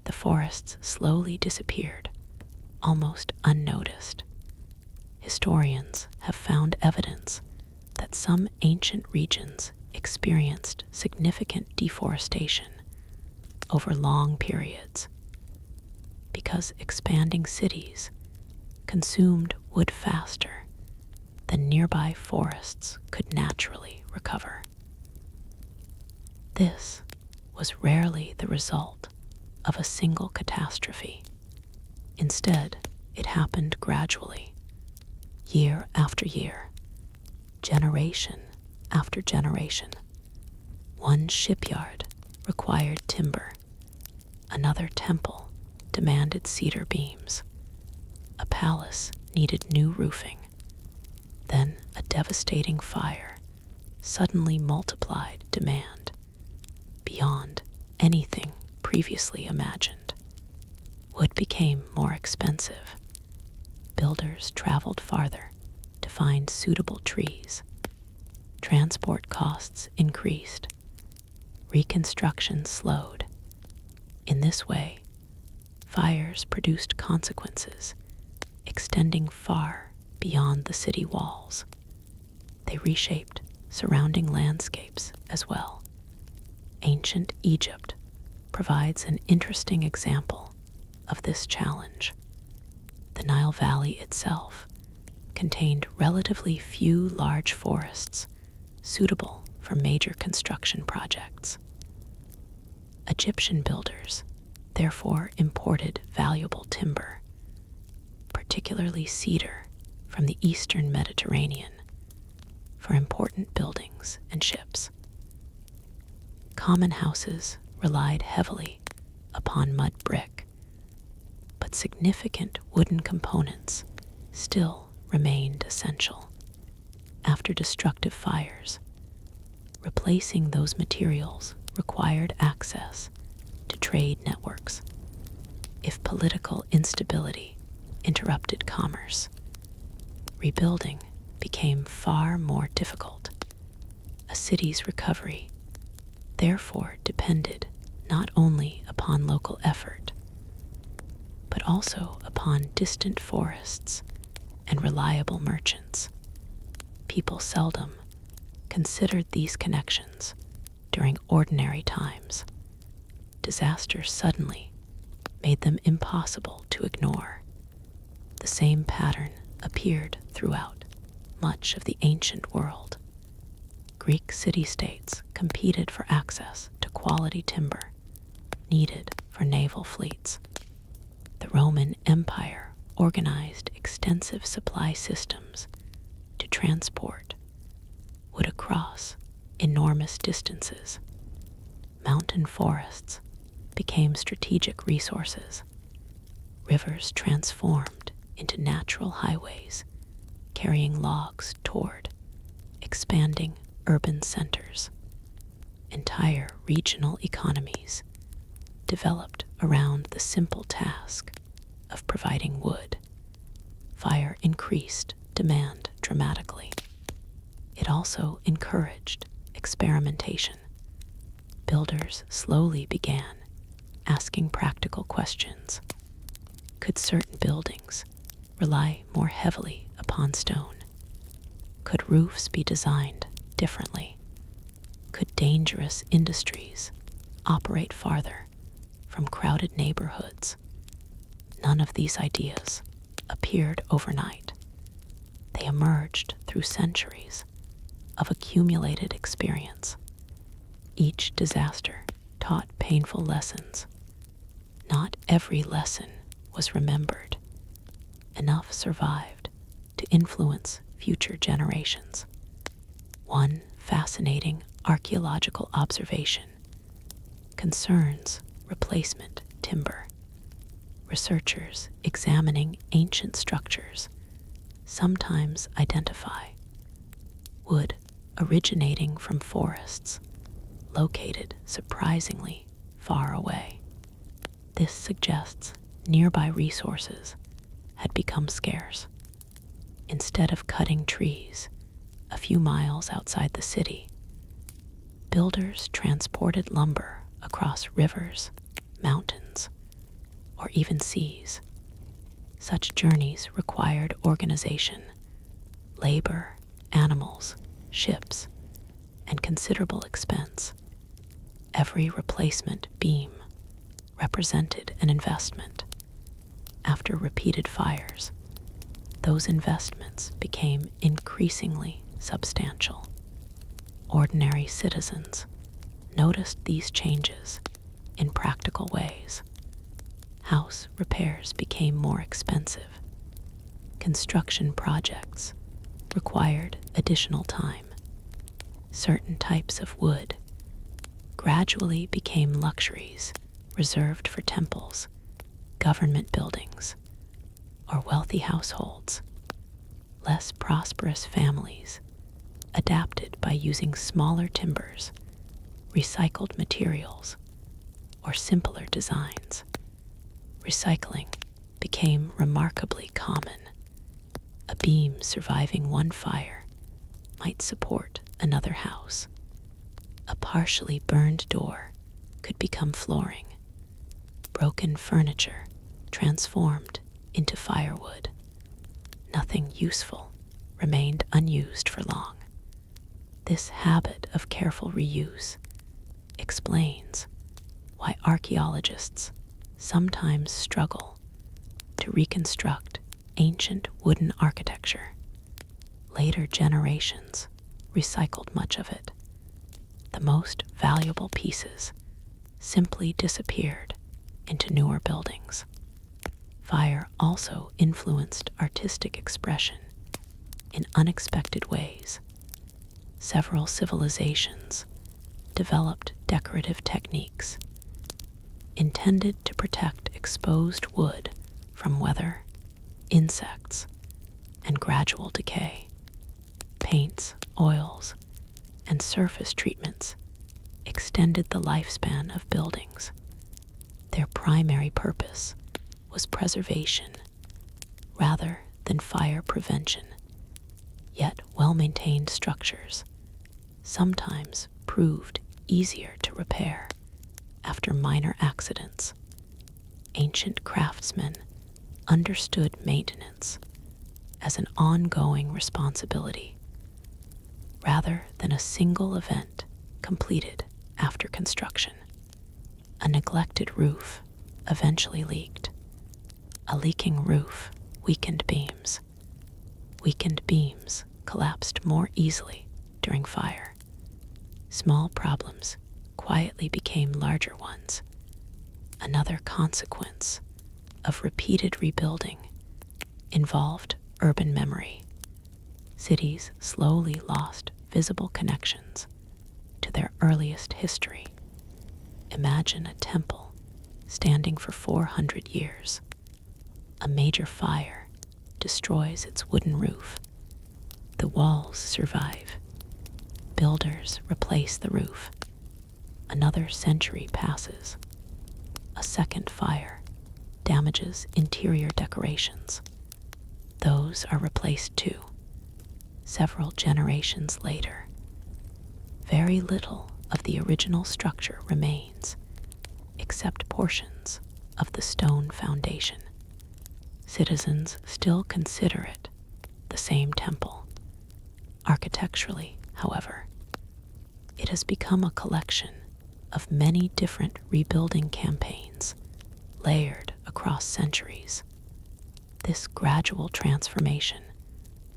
The forests slowly disappeared, almost unnoticed. Historians have found evidence that some ancient regions experienced significant deforestation over long periods because expanding cities consumed wood faster than nearby forests could naturally recover. This was rarely the result of a single catastrophe. Instead, it happened gradually, year after year, generation after generation. One shipyard required timber. Another temple demanded cedar beams. A palace needed new roofing. Then a devastating fire suddenly multiplied demand beyond anything previously imagined. Wood became more expensive. Builders traveled farther to find suitable trees. Transport costs increased. Reconstruction slowed. In this way, fires produced consequences extending far beyond the city walls. They reshaped surrounding landscapes as well. Ancient Egypt provides an interesting example of this challenge. The Nile Valley itself contained relatively few large forests suitable for major construction projects. Egyptian builders therefore imported valuable timber, particularly cedar from the eastern Mediterranean, for important buildings and ships. Common houses relied heavily upon mud brick, but significant wooden components still remained essential. After destructive fires, replacing those materials required access to trade networks. If political instability interrupted commerce, rebuilding became far more difficult. A city's recovery therefore depended not only upon local effort, but also upon distant forests and reliable merchants. People seldom considered these connections during ordinary times. disaster suddenly made them impossible to ignore. The same pattern appeared throughout much of the ancient world. Greek city-states competed for access to quality timber needed for naval fleets. The Roman Empire organized extensive supply systems to transport wood across enormous distances. Mountain forests became strategic resources. Rivers transformed into natural highways, carrying logs toward expanding urban centers. Entire regional economies developed around the simple task of providing wood. Fire increased demand dramatically. It also encouraged experimentation. Builders slowly began asking practical questions. Could certain buildings rely more heavily upon stone? Could roofs be designed differently? Could dangerous industries operate farther from crowded neighborhoods? None of these ideas appeared overnight. They emerged through centuries of accumulated experience. Each disaster taught painful lessons. Not every lesson was remembered. Enough survived to influence future generations. One fascinating archaeological observation concerns replacement timber. Researchers examining ancient structures sometimes identify wood originating from forests located surprisingly far away. This suggests nearby resources had become scarce. Instead of cutting trees a few miles outside the city, builders transported lumber across rivers, mountains, or even seas. Such journeys required organization, labor, animals, ships, and considerable expense. Every replacement beam represented an investment. After repeated fires, those investments became increasingly substantial. Ordinary citizens noticed these changes in practical ways. House repairs became more expensive. Construction projects required additional time. Certain types of wood gradually became luxuries reserved for temples, government buildings, or wealthy households. Less prosperous families adapted by using smaller timbers, recycled materials, or simpler designs. Recycling became remarkably common. A beam surviving one fire might support another house. A partially burned door could become flooring. Broken furniture transformed into firewood. Nothing useful remained unused for long. This habit of careful reuse explains why archaeologists sometimes struggle to reconstruct ancient wooden architecture. Later generations recycled much of it. The most valuable pieces simply disappeared into newer buildings. Fire also influenced artistic expression in unexpected ways. Several civilizations developed decorative techniques intended to protect exposed wood from weather, insects, and gradual decay. Paints, oils, and surface treatments extended the lifespan of buildings. Their primary purpose was preservation rather than fire prevention. Yet well-maintained structures sometimes proved easier to repair after minor accidents. Ancient craftsmen understood maintenance as an ongoing responsibility rather than a single event completed after construction. A neglected roof eventually leaked. A leaking roof weakened beams. Weakened beams collapsed more easily during fire. Small problems quietly became larger ones. Another consequence of repeated rebuilding involved urban memory. Cities slowly lost visible connections to their earliest history. Imagine a temple standing for 400 years. A major fire destroys its wooden roof. The walls survive. Builders replace the roof. Another century passes. A second fire damages interior decorations. Those are replaced too. Several generations later, very little of the original structure remains, except portions of the stone foundation. Citizens still consider it the same temple. Architecturally, however, it has become a collection of many different rebuilding campaigns layered across centuries. This gradual transformation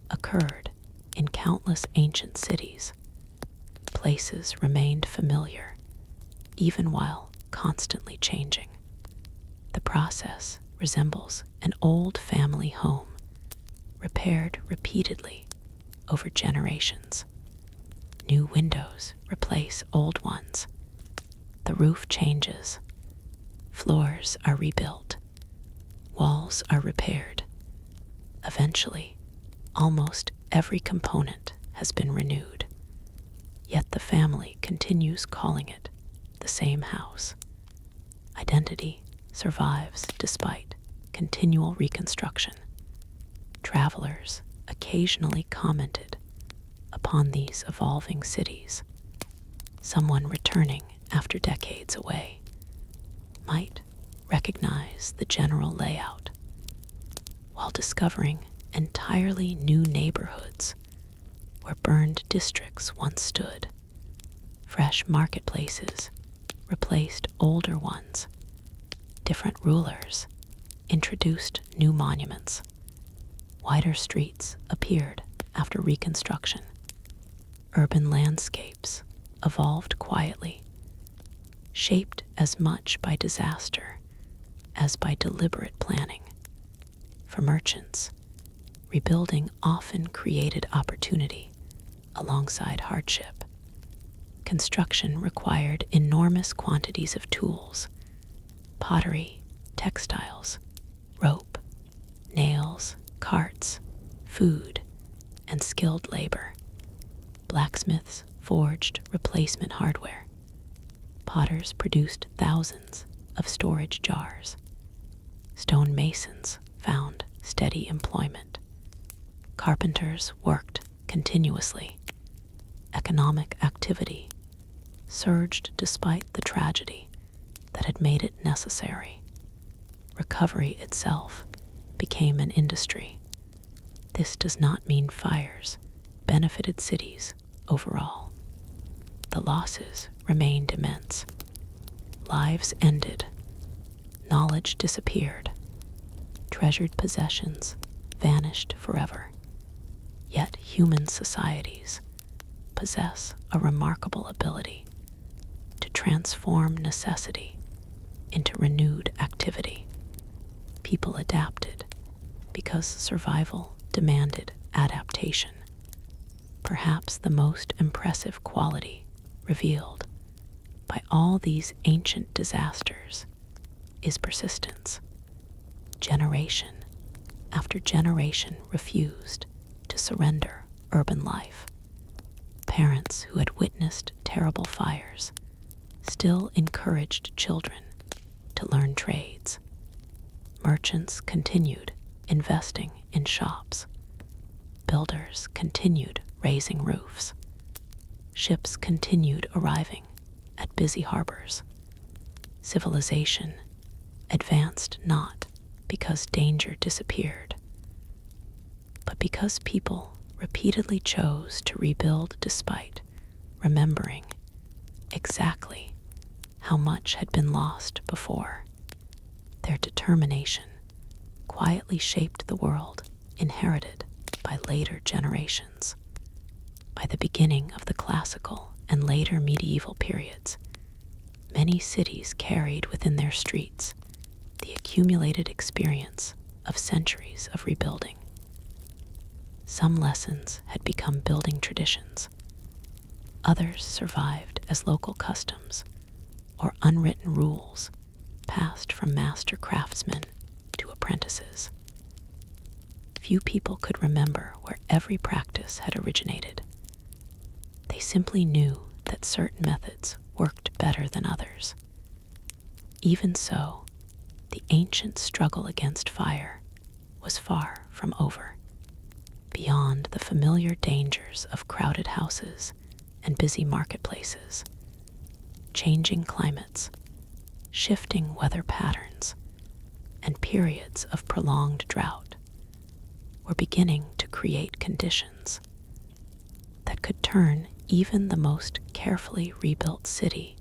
occurred in countless ancient cities. Places remained familiar, even while constantly changing. The process resembles an old family home, repaired repeatedly over generations. New windows replace old ones. The roof changes. Floors are rebuilt. Walls are repaired. Eventually, almost every component has been renewed. Yet the family continues calling it the same house. Identity survives despite continual reconstruction. Travelers occasionally commented upon these evolving cities. Someone returning after decades away might recognize the general layout, while discovering entirely new neighborhoods where burned districts once stood. Fresh marketplaces replaced older ones. Different rulers introduced new monuments. Wider streets appeared after reconstruction. Urban landscapes evolved quietly, shaped as much by disaster as by deliberate planning. For merchants, rebuilding often created opportunity alongside hardship. Construction required enormous quantities of tools: pottery, textiles, rope, nails, carts, food, and skilled labor. Blacksmiths forged replacement hardware. Potters produced thousands of storage jars. Stone masons found steady employment. Carpenters worked continuously. Economic activity surged despite the tragedy that had made it necessary. Recovery itself became an industry. This does not mean fires benefited cities overall. The losses remained immense. Lives ended. Knowledge disappeared. Treasured possessions vanished forever. Yet human societies possess a remarkable ability to transform necessity into renewed activity. People adapted because survival demanded adaptation. Perhaps the most impressive quality revealed by all these ancient disasters is persistence. Generation after generation refused to surrender urban life. Parents who had witnessed terrible fires still encouraged children to learn trades. Merchants continued investing in shops. Builders continued raising roofs. Ships continued arriving at busy harbors. Civilization advanced not because danger disappeared, but because people repeatedly chose to rebuild despite remembering exactly how much had been lost before. Their determination quietly shaped the world inherited by later generations. By the beginning of the classical and later medieval periods, many cities carried within their streets the accumulated experience of centuries of rebuilding. Some lessons had become building traditions. Others survived as local customs or unwritten rules passed from master craftsmen to apprentices. Few people could remember where every practice had originated. They simply knew that certain methods worked better than others. Even so, the ancient struggle against fire was far from over. Beyond the familiar dangers of crowded houses and busy marketplaces, changing climates, shifting weather patterns, and periods of prolonged drought were beginning to create conditions that could turn even the most carefully rebuilt city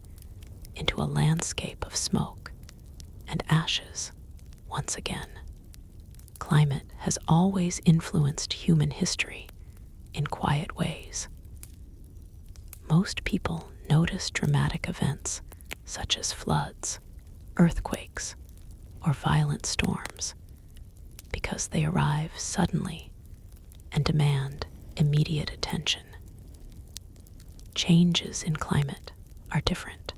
into a landscape of smoke and ashes once again. Climate has always influenced human history in quiet ways. Most people notice dramatic events such as floods, earthquakes, or violent storms because they arrive suddenly and demand immediate attention. Changes in climate are different.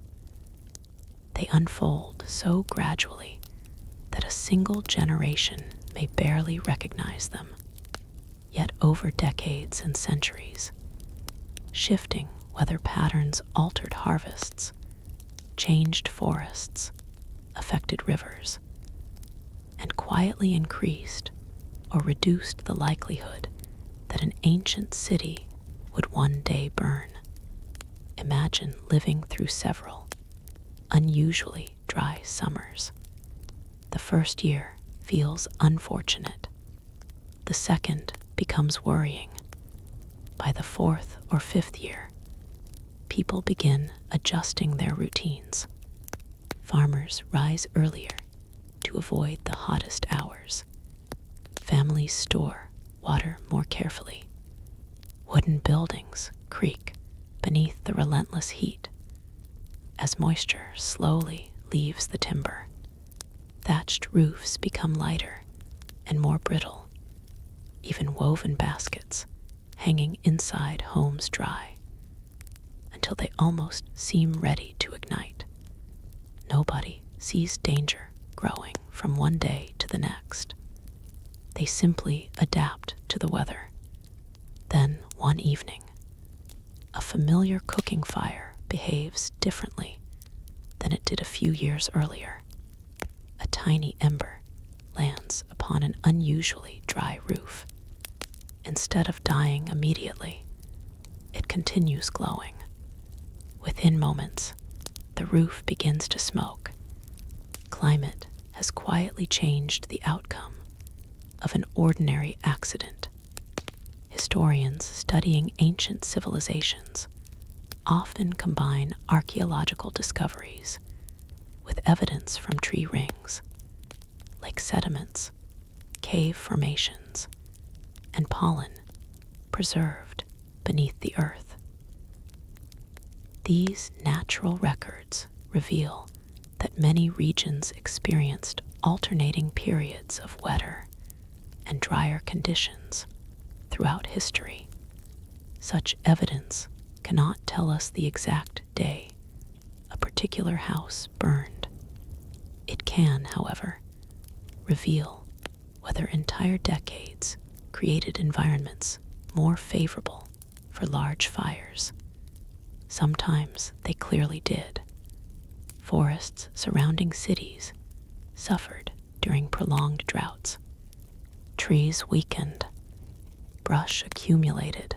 They unfold so gradually that a single generation may barely recognize them. Yet over decades and centuries, shifting weather patterns altered harvests, changed forests, affected rivers, and quietly increased or reduced the likelihood that an ancient city would one day burn. Imagine living through several unusually dry summers. The first year feels unfortunate. The second becomes worrying. By the fourth or fifth year, people begin adjusting their routines. Farmers rise earlier to avoid the hottest hours. Families store water more carefully. Wooden buildings creak beneath the relentless heat as moisture slowly leaves the timber. Thatched roofs become lighter and more brittle. Even woven baskets hanging inside homes dry until they almost seem ready to ignite. Nobody sees danger growing from one day to the next. They simply adapt to the weather. Then, one evening, a familiar cooking fire behaves differently than it did a few years earlier. A tiny ember lands upon an unusually dry roof. Instead of dying immediately, it continues glowing. Within moments, the roof begins to smoke. Climate has quietly changed the outcome of an ordinary accident. Historians studying ancient civilizations often combine archaeological discoveries with evidence from tree rings, like sediments, cave formations, and pollen preserved beneath the earth. These natural records reveal that many regions experienced alternating periods of wetter and drier conditions throughout history. Such evidence cannot tell us the exact day a particular house burned. It can, however, reveal whether entire decades created environments more favorable for large fires. Sometimes they clearly did. Forests surrounding cities suffered during prolonged droughts. Trees weakened, brush accumulated,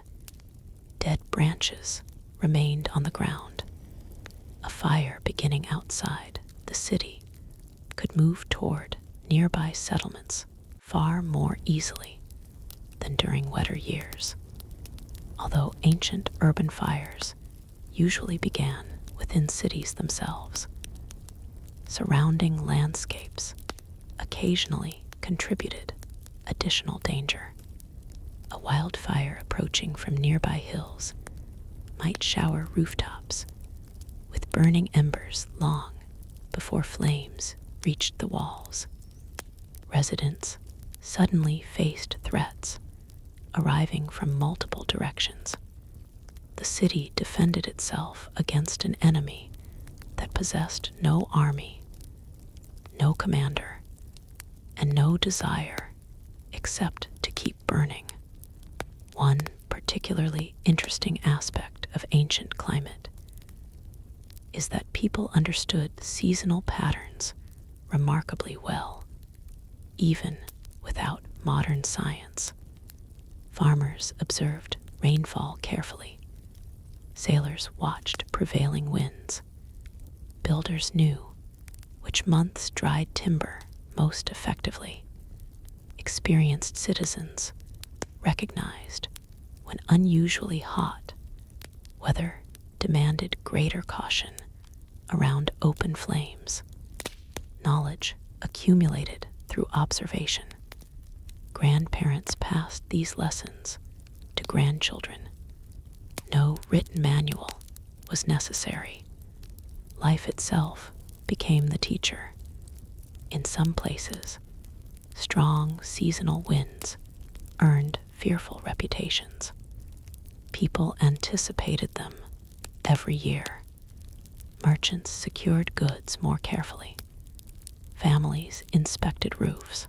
dead branches remained on the ground. A fire beginning outside the city could move toward nearby settlements far more easily than during wetter years. Although ancient urban fires usually began within cities themselves, surrounding landscapes occasionally contributed additional danger. A wildfire approaching from nearby hills might shower rooftops with burning embers long before flames reached the walls. Residents suddenly faced threats arriving from multiple directions. The city defended itself against an enemy that possessed no army, no commander, and no desire except to keep burning. One particularly interesting aspect of ancient climate is that people understood seasonal patterns remarkably well, even without modern science. Farmers observed rainfall carefully. Sailors watched prevailing winds. Builders knew which months dried timber most effectively. Experienced citizens recognized when unusually hot weather demanded greater caution around open flames. Knowledge accumulated through observation. Grandparents passed these lessons to grandchildren. No written manual was necessary. Life itself became the teacher. In some places, strong seasonal winds earned fearful reputations. People anticipated them every year. Merchants secured goods more carefully. Families inspected roofs.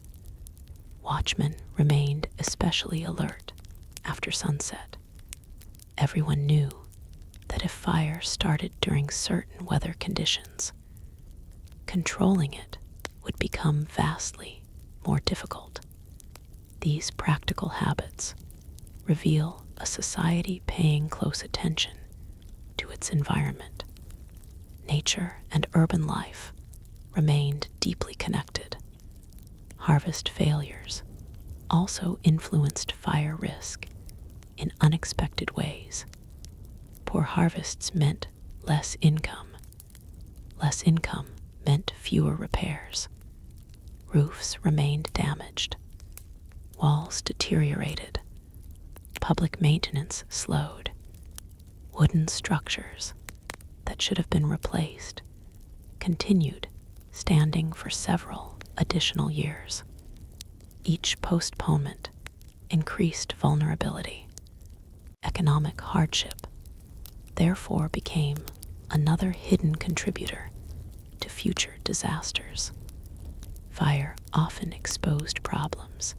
Watchmen remained especially alert after sunset. Everyone knew that if fire started during certain weather conditions, controlling it would become vastly more difficult. These practical habits reveal a society paying close attention to its environment. Nature and urban life remained deeply connected. Harvest failures also influenced fire risk in unexpected ways. Poor harvests meant less income. Less income meant fewer repairs. Roofs remained damaged. Walls deteriorated. Public maintenance slowed. Wooden structures that should have been replaced continued standing for several additional years. Each postponement increased vulnerability. Economic hardship therefore became another hidden contributor to future disasters. Fire often exposed problems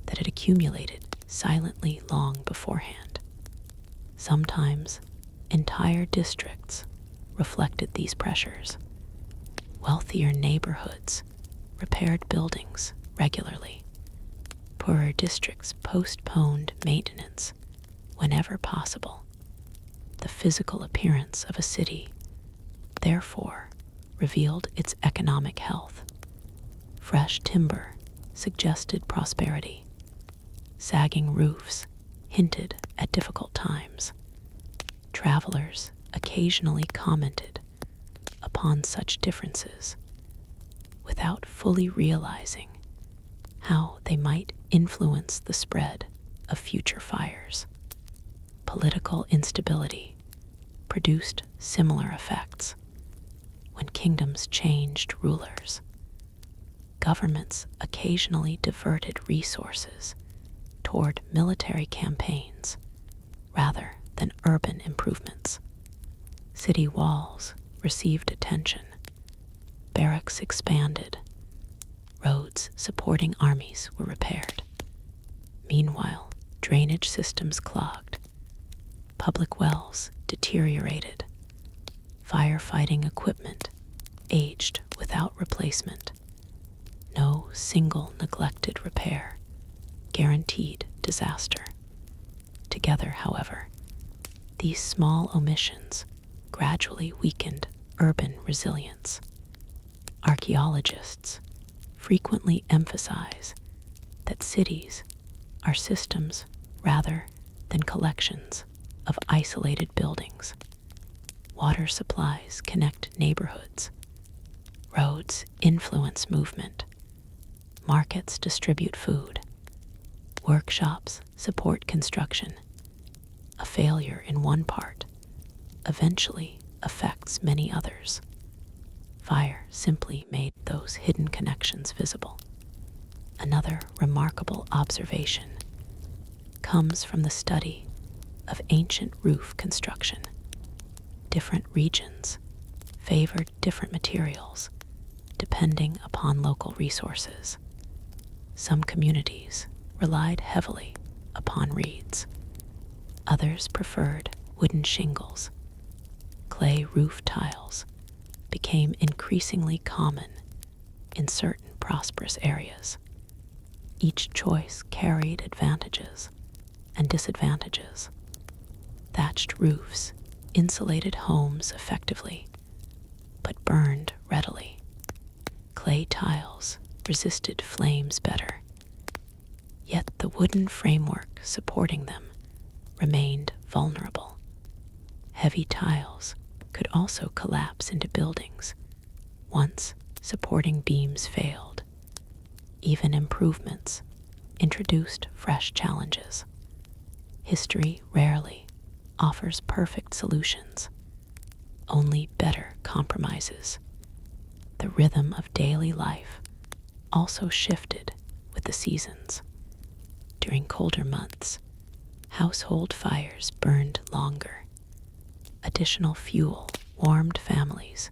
that had accumulated silently long beforehand. Sometimes entire districts reflected these pressures. Wealthier neighborhoods repaired buildings regularly. Poorer districts postponed maintenance whenever possible. The physical appearance of a city, therefore, revealed its economic health. Fresh timber suggested prosperity. Sagging roofs hinted at difficult times. Travelers occasionally commented upon such differences without fully realizing how they might influence the spread of future fires. Political instability produced similar effects. When kingdoms changed rulers, governments occasionally diverted resources toward military campaigns rather than urban improvements. City walls received attention. Barracks expanded. Roads supporting armies were repaired. Meanwhile, drainage systems clogged. Public wells deteriorated. Firefighting equipment aged without replacement. No single neglected repair guaranteed disaster. Together, however, these small omissions gradually weakened urban resilience. Archaeologists frequently emphasize that cities are systems rather than collections of isolated buildings. Water supplies connect neighborhoods. Roads influence movement. Markets distribute food. Workshops support construction. A failure in one part eventually affects many others. Fire simply made those hidden connections visible. Another remarkable observation comes from the study of ancient roof construction. Different regions favored different materials depending upon local resources. Some communities relied heavily upon reeds. Others preferred wooden shingles. Clay roof tiles became increasingly common in certain prosperous areas. Each choice carried advantages and disadvantages. Thatched roofs insulated homes effectively, but burned readily. Clay tiles resisted flames better, yet the wooden framework supporting them remained vulnerable. Heavy tiles could also collapse into buildings once supporting beams failed. Even improvements introduced fresh challenges. History rarely offers perfect solutions, only better compromises. The rhythm of daily life also shifted with the seasons. During colder months, household fires burned longer. Additional fuel warmed families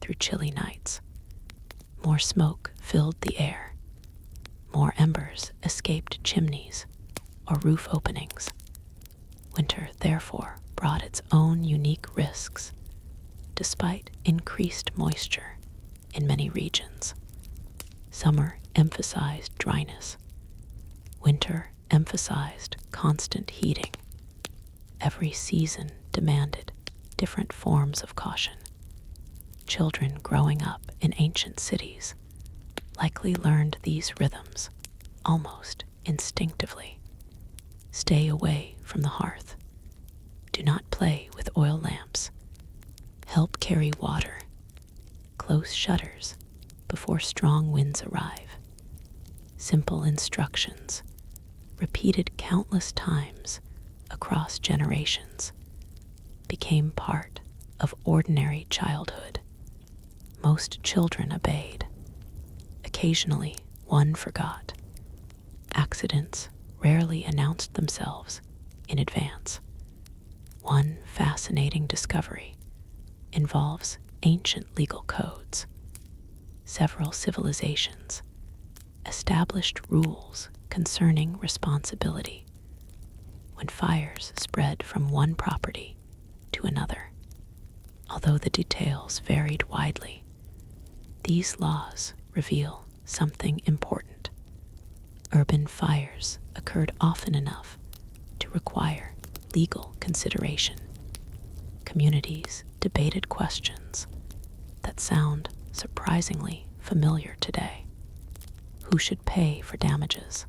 through chilly nights. More smoke filled the air. More embers escaped chimneys or roof openings. Winter, therefore, brought its own unique risks, despite increased moisture in many regions. Summer emphasized dryness. Winter emphasized constant heating. Every season demanded different forms of caution. Children growing up in ancient cities likely learned these rhythms almost instinctively. Stay away from the hearth. Do not play with oil lamps. Help carry water. Close shutters before strong winds arrive. Simple instructions, repeated countless times across generations, became part of ordinary childhood. Most children obeyed. Occasionally, one forgot. Accidents rarely announced themselves in advance. One fascinating discovery involves ancient legal codes. Several civilizations established rules concerning responsibility when fires spread from one property to another. Although the details varied widely, these laws reveal something important. Urban fires occurred often enough to require legal consideration. Communities debated questions that sound surprisingly familiar today. Who should pay for damages?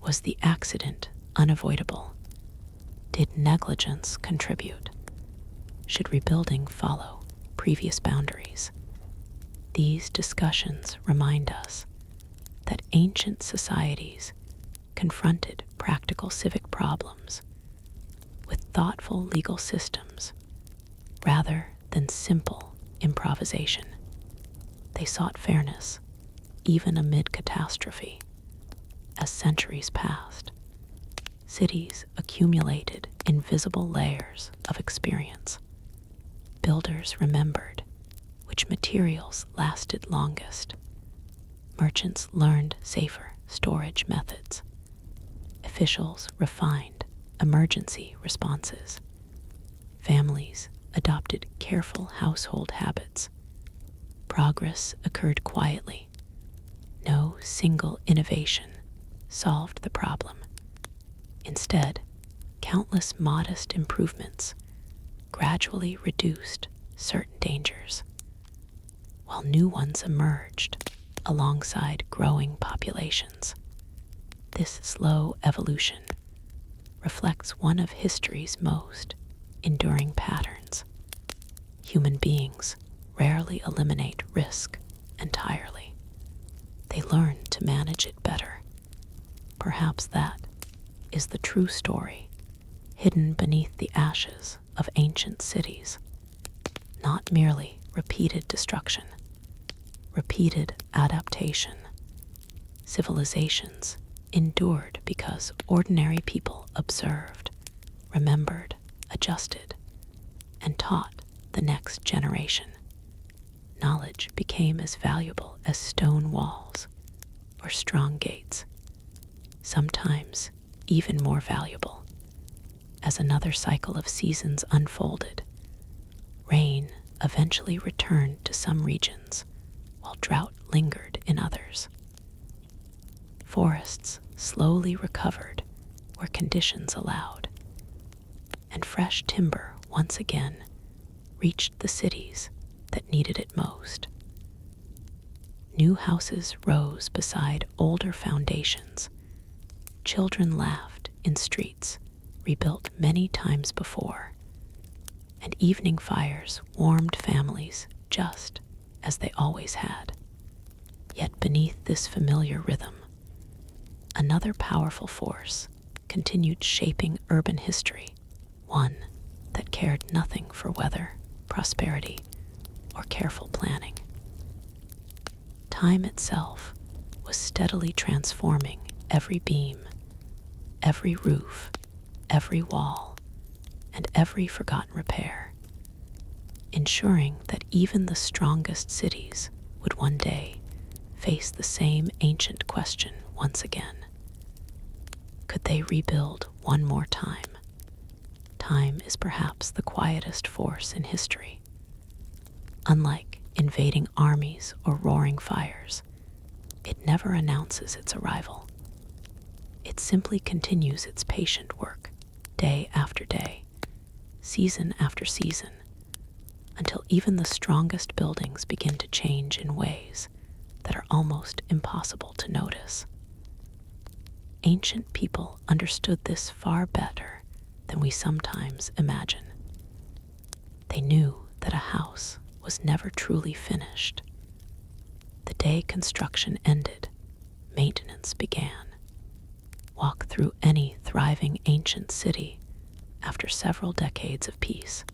Was the accident unavoidable? Did negligence contribute? Should rebuilding follow previous boundaries? These discussions remind us that ancient societies confronted practical civic problems with thoughtful legal systems rather than simple improvisation. They sought fairness, even amid catastrophe. As centuries passed, cities accumulated invisible layers of experience. Builders remembered which materials lasted longest. Merchants learned safer storage methods. Officials refined emergency responses. Families adopted careful household habits. Progress occurred quietly. No single innovation solved the problem. Instead, countless modest improvements gradually reduced certain dangers, while new ones emerged alongside growing populations. This slow evolution reflects one of history's most enduring patterns. Human beings rarely eliminate risk entirely. They learn to manage it better. Perhaps that is the true story hidden beneath the ashes of ancient cities. Not merely repeated destruction, repeated adaptation. Civilizations endured because ordinary people observed, remembered, adjusted, and taught the next generation. Knowledge became as valuable as stone walls or strong gates, sometimes even more valuable. As another cycle of seasons unfolded, rain eventually returned to some regions, while drought lingered in others. Forests slowly recovered where conditions allowed, and fresh timber once again reached the cities that needed it most. New houses rose beside older foundations. Children laughed in streets rebuilt many times before, and evening fires warmed families just as they always had. Yet beneath this familiar rhythm, another powerful force continued shaping urban history, one that cared nothing for weather, prosperity, or careful planning. Time itself was steadily transforming every beam, every roof, every wall, and every forgotten repair, ensuring that even the strongest cities would one day face the same ancient question once again. Could they rebuild one more time? Time is perhaps the quietest force in history. Unlike invading armies or roaring fires, it never announces its arrival. It simply continues its patient work, day after day, season after season, until even the strongest buildings begin to change in ways that are almost impossible to notice. Ancient people understood this far better than we sometimes imagine. They knew that a house was never truly finished. The day construction ended, maintenance began. Walk through any thriving ancient city after several decades of peace,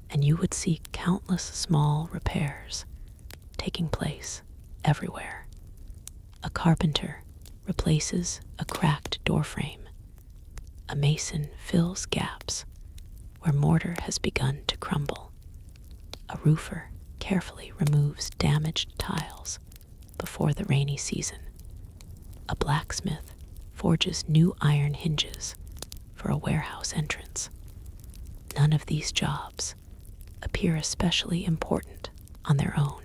and you would see countless small repairs taking place everywhere. A carpenter replaces a cracked doorframe. A mason fills gaps where mortar has begun to crumble. A roofer carefully removes damaged tiles before the rainy season. A blacksmith forges new iron hinges for a warehouse entrance. None of these jobs appear especially important on their own.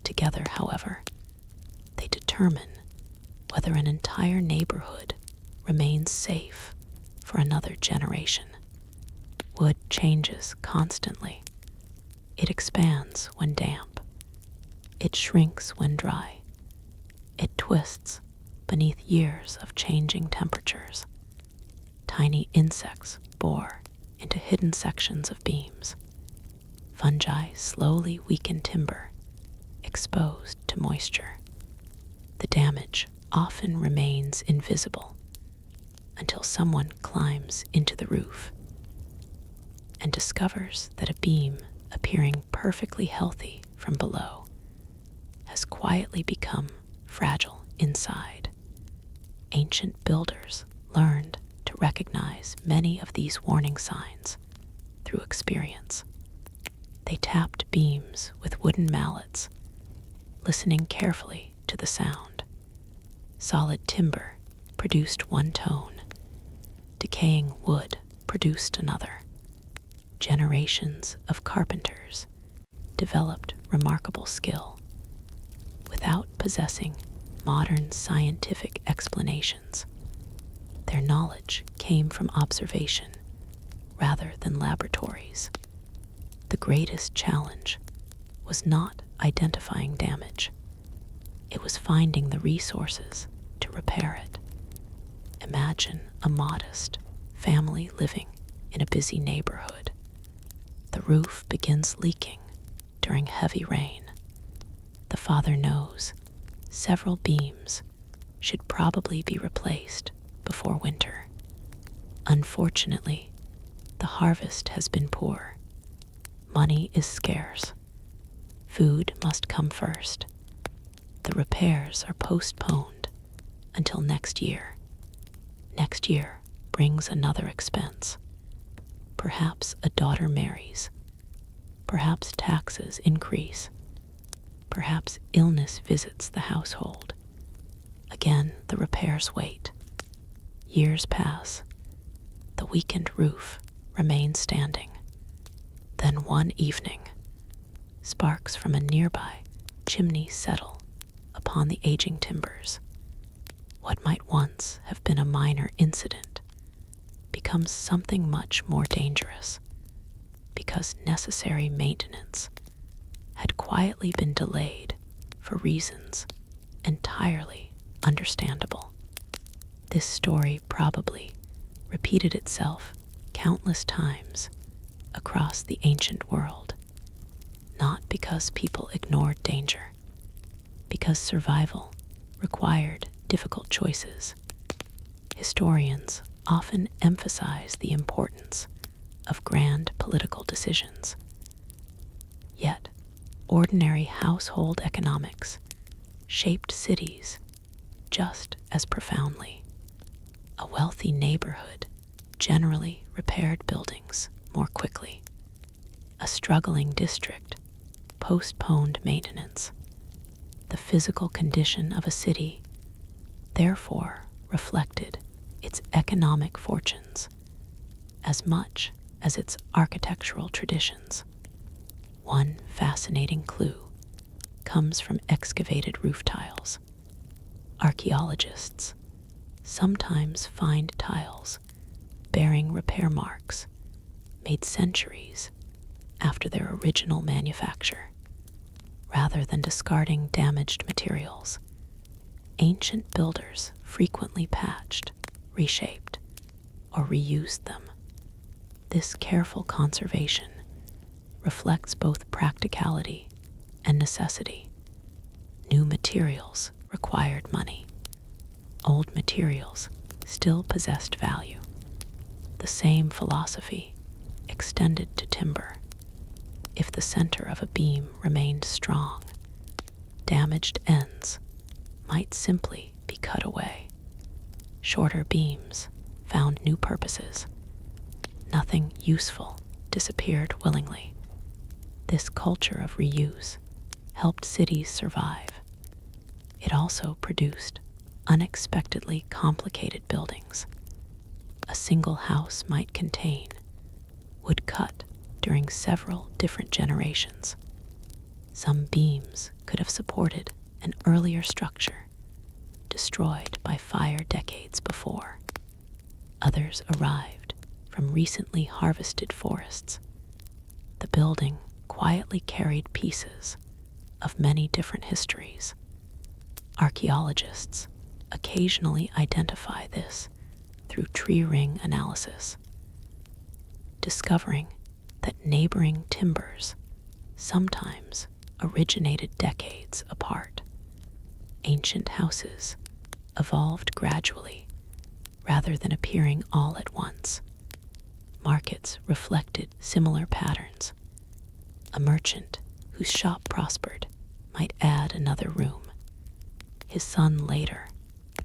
Together, however, they determine whether an entire neighborhood remains safe for another generation. Wood changes constantly. It expands when damp. It shrinks when dry. It twists beneath years of changing temperatures. Tiny insects bore into hidden sections of beams. Fungi slowly weaken timber, exposed to moisture. The damage often remains invisible until someone climbs into the roof and discovers that a beam appearing perfectly healthy from below has quietly become fragile inside. Ancient builders learned to recognize many of these warning signs through experience. They tapped beams with wooden mallets, listening carefully to the sound. Solid timber produced one tone. Decaying wood produced another. Generations of carpenters developed remarkable skill without possessing modern scientific explanations. Their knowledge came from observation rather than laboratories. The greatest challenge was not identifying damage. It was finding the resources to repair it. Imagine a modest family living in a busy neighborhood. The roof begins leaking during heavy rain. The father knows several beams should probably be replaced before winter. Unfortunately, the harvest has been poor. Money is scarce. Food must come first. The repairs are postponed until next year. Next year brings another expense. Perhaps a daughter marries. Perhaps taxes increase. Perhaps illness visits the household. Again, the repairs wait. Years pass. The weakened roof remains standing. Then one evening, sparks from a nearby chimney settle upon the aging timbers. What might once have been a minor incident becomes something much more dangerous because necessary maintenance had quietly been delayed for reasons entirely understandable. This story probably repeated itself countless times across the ancient world, not because people ignored danger, because survival required difficult choices. Historians often emphasize the importance of grand political decisions. Yet, ordinary household economics shaped cities just as profoundly. A wealthy neighborhood generally repaired buildings more quickly. A struggling district postponed maintenance. The physical condition of a city, therefore, reflected its economic fortunes as much as its architectural traditions. One fascinating clue comes from excavated roof tiles. Archaeologists sometimes find tiles bearing repair marks made centuries after their original manufacture. Rather than discarding damaged materials, ancient builders frequently patched, reshaped, or reused them. This careful conservation reflects both practicality and necessity. New materials required money. Old materials still possessed value. The same philosophy extended to timber. If the center of a beam remained strong, damaged ends might simply be cut away. Shorter beams found new purposes. Nothing useful disappeared willingly. This culture of reuse helped cities survive. It also produced unexpectedly complicated buildings. A single house might contain wood cut during several different generations. Some beams could have supported an earlier structure, destroyed by fire decades before. Others arrived from recently harvested forests. The building quietly carried pieces of many different histories. Archaeologists occasionally identify this through tree ring analysis, discovering that neighboring timbers sometimes originated decades apart. Ancient houses evolved gradually rather than appearing all at once. Markets reflected similar patterns. A merchant whose shop prospered might add another room. His son later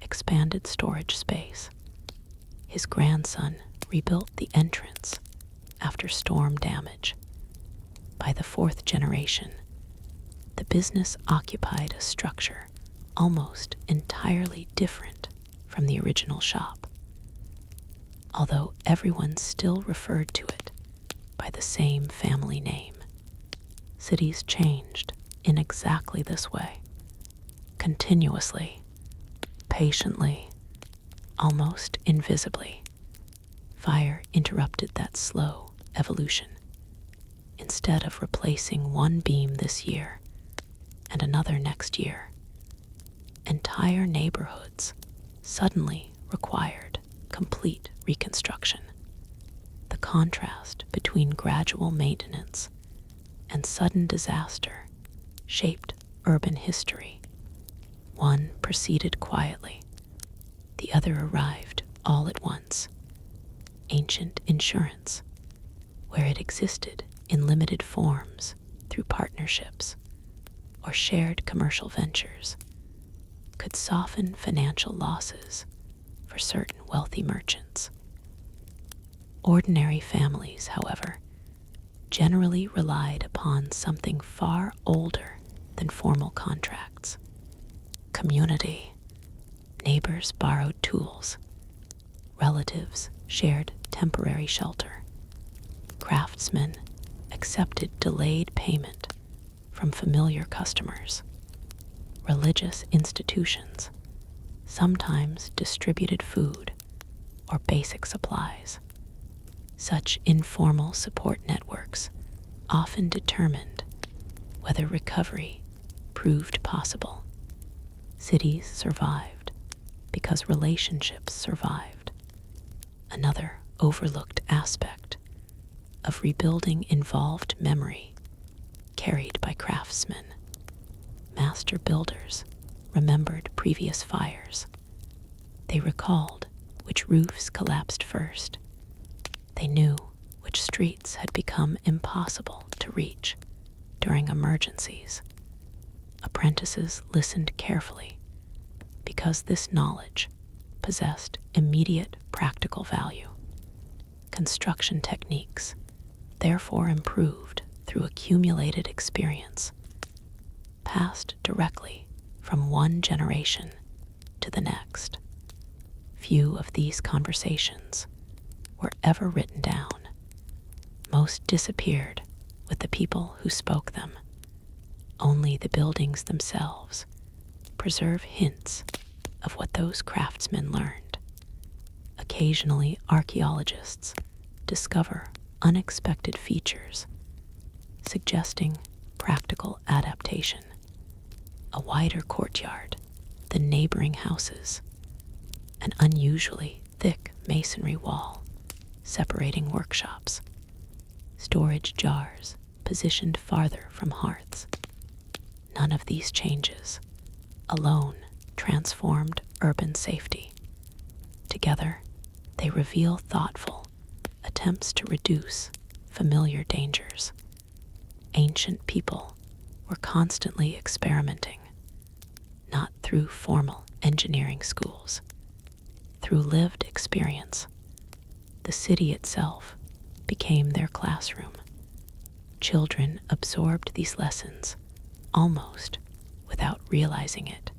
expanded storage space. His grandson rebuilt the entrance after storm damage. By the fourth generation, the business occupied a structure almost entirely different from the original shop. Although everyone still referred to it by the same family name, cities changed in exactly this way, continuously, patiently, almost invisibly. Fire interrupted that slow evolution. Instead of replacing one beam this year and another next year, entire neighborhoods suddenly required complete reconstruction. The contrast between gradual maintenance and sudden disaster shaped urban history. One proceeded quietly, the other arrived all at once. Ancient insurance, where it existed in limited forms through partnerships or shared commercial ventures, could soften financial losses for certain wealthy merchants. Ordinary families, however, generally relied upon something far older than formal contracts. Community. Neighbors borrowed tools. Relatives shared temporary shelter. Craftsmen accepted delayed payment from familiar customers. Religious institutions sometimes distributed food or basic supplies. Such informal support networks often determined whether recovery proved possible. Cities survived because relationships survived. Another overlooked aspect of rebuilding involved memory carried by craftsmen. Master builders remembered previous fires. They recalled which roofs collapsed first. They knew which streets had become impossible to reach during emergencies. Apprentices listened carefully because this knowledge possessed immediate practical value. Construction techniques therefore improved through accumulated experience, passed directly from one generation to the next. Few of these conversations were ever written down. Most disappeared with the people who spoke them. Only the buildings themselves preserve hints of what those craftsmen learned. Occasionally, archaeologists discover unexpected features, suggesting practical adaptation. A wider courtyard than neighboring houses, an unusually thick masonry wall separating workshops, storage jars positioned farther from hearths. None of these changes alone transformed urban safety. Together, they reveal thoughtful attempts to reduce familiar dangers. Ancient people were constantly experimenting, not through formal engineering schools, through lived experience. The city itself became their classroom. Children absorbed these lessons almost without realizing it.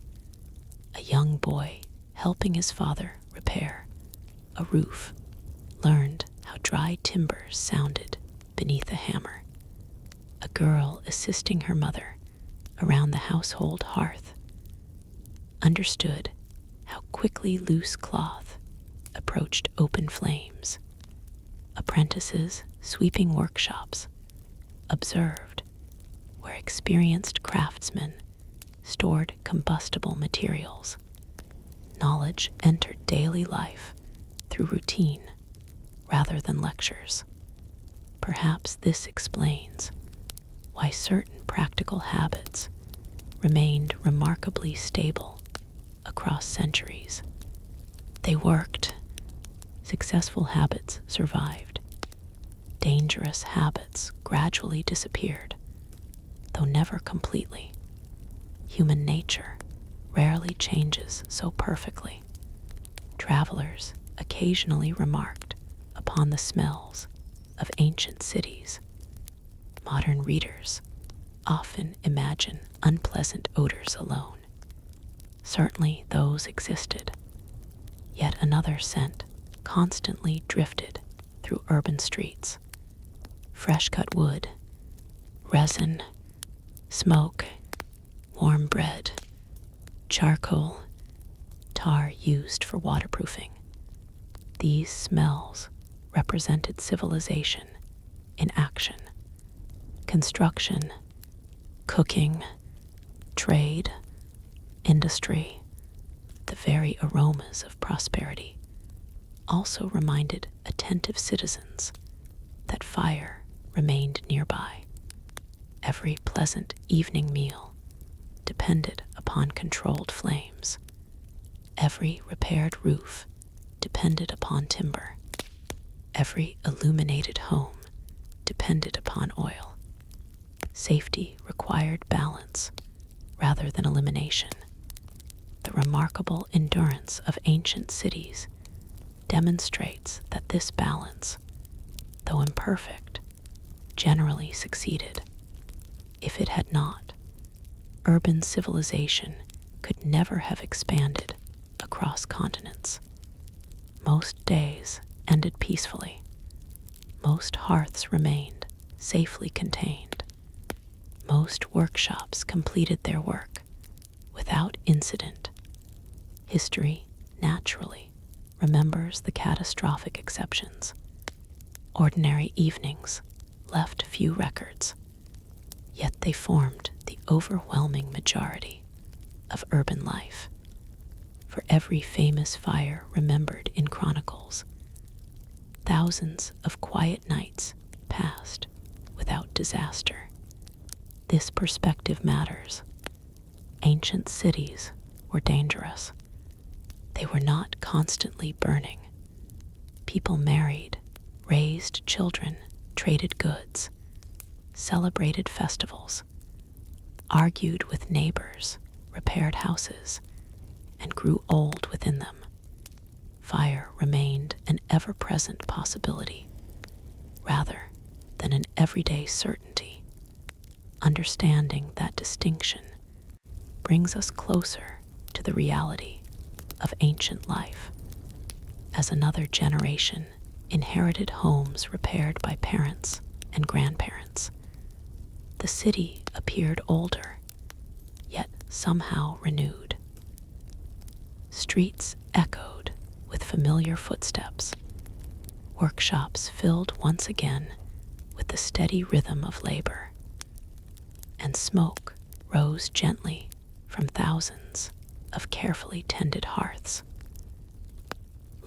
A young boy helping his father repair a roof learned how dry timber sounded beneath a hammer. A girl assisting her mother around the household hearth understood how quickly loose cloth approached open flames. Apprentices sweeping workshops observed where experienced craftsmen stored combustible materials. Knowledge entered daily life through routine rather than lectures. Perhaps this explains why certain practical habits remained remarkably stable across centuries. They worked. Successful habits survived. Dangerous habits gradually disappeared, though never completely. Human nature rarely changes so perfectly. Travelers occasionally remarked upon the smells of ancient cities. Modern readers often imagine unpleasant odors alone. Certainly those existed. Yet another scent constantly drifted through urban streets. Fresh-cut wood, resin, smoke, warm bread, charcoal, tar used for waterproofing. These smells represented civilization in action. Construction, cooking, trade, industry, the very aromas of prosperity also reminded attentive citizens that fire remained nearby. Every pleasant evening meal depended upon controlled flames. Every repaired roof depended upon timber. Every illuminated home depended upon oil. Safety required balance rather than elimination. The remarkable endurance of ancient cities demonstrates that this balance, though imperfect, generally succeeded. If it had not, urban civilization could never have expanded across continents. Most days ended peacefully. Most hearths remained safely contained. Most workshops completed their work without incident. History, naturally, remembers the catastrophic exceptions. Ordinary evenings left few records, yet they formed the overwhelming majority of urban life. For every famous fire remembered in chronicles, thousands of quiet nights passed without disaster. This perspective matters. Ancient cities were dangerous. They were not constantly burning. People married, raised children, traded goods, celebrated festivals, argued with neighbors, repaired houses, and grew old within them. Fire remained an ever-present possibility, rather than an everyday certainty. Understanding that distinction brings us closer to the reality of ancient life. As another generation inherited homes repaired by parents and grandparents, the city appeared older, yet somehow renewed. Streets echoed with familiar footsteps. Workshops filled once again with the steady rhythm of labor, and smoke rose gently from thousands of carefully tended hearths.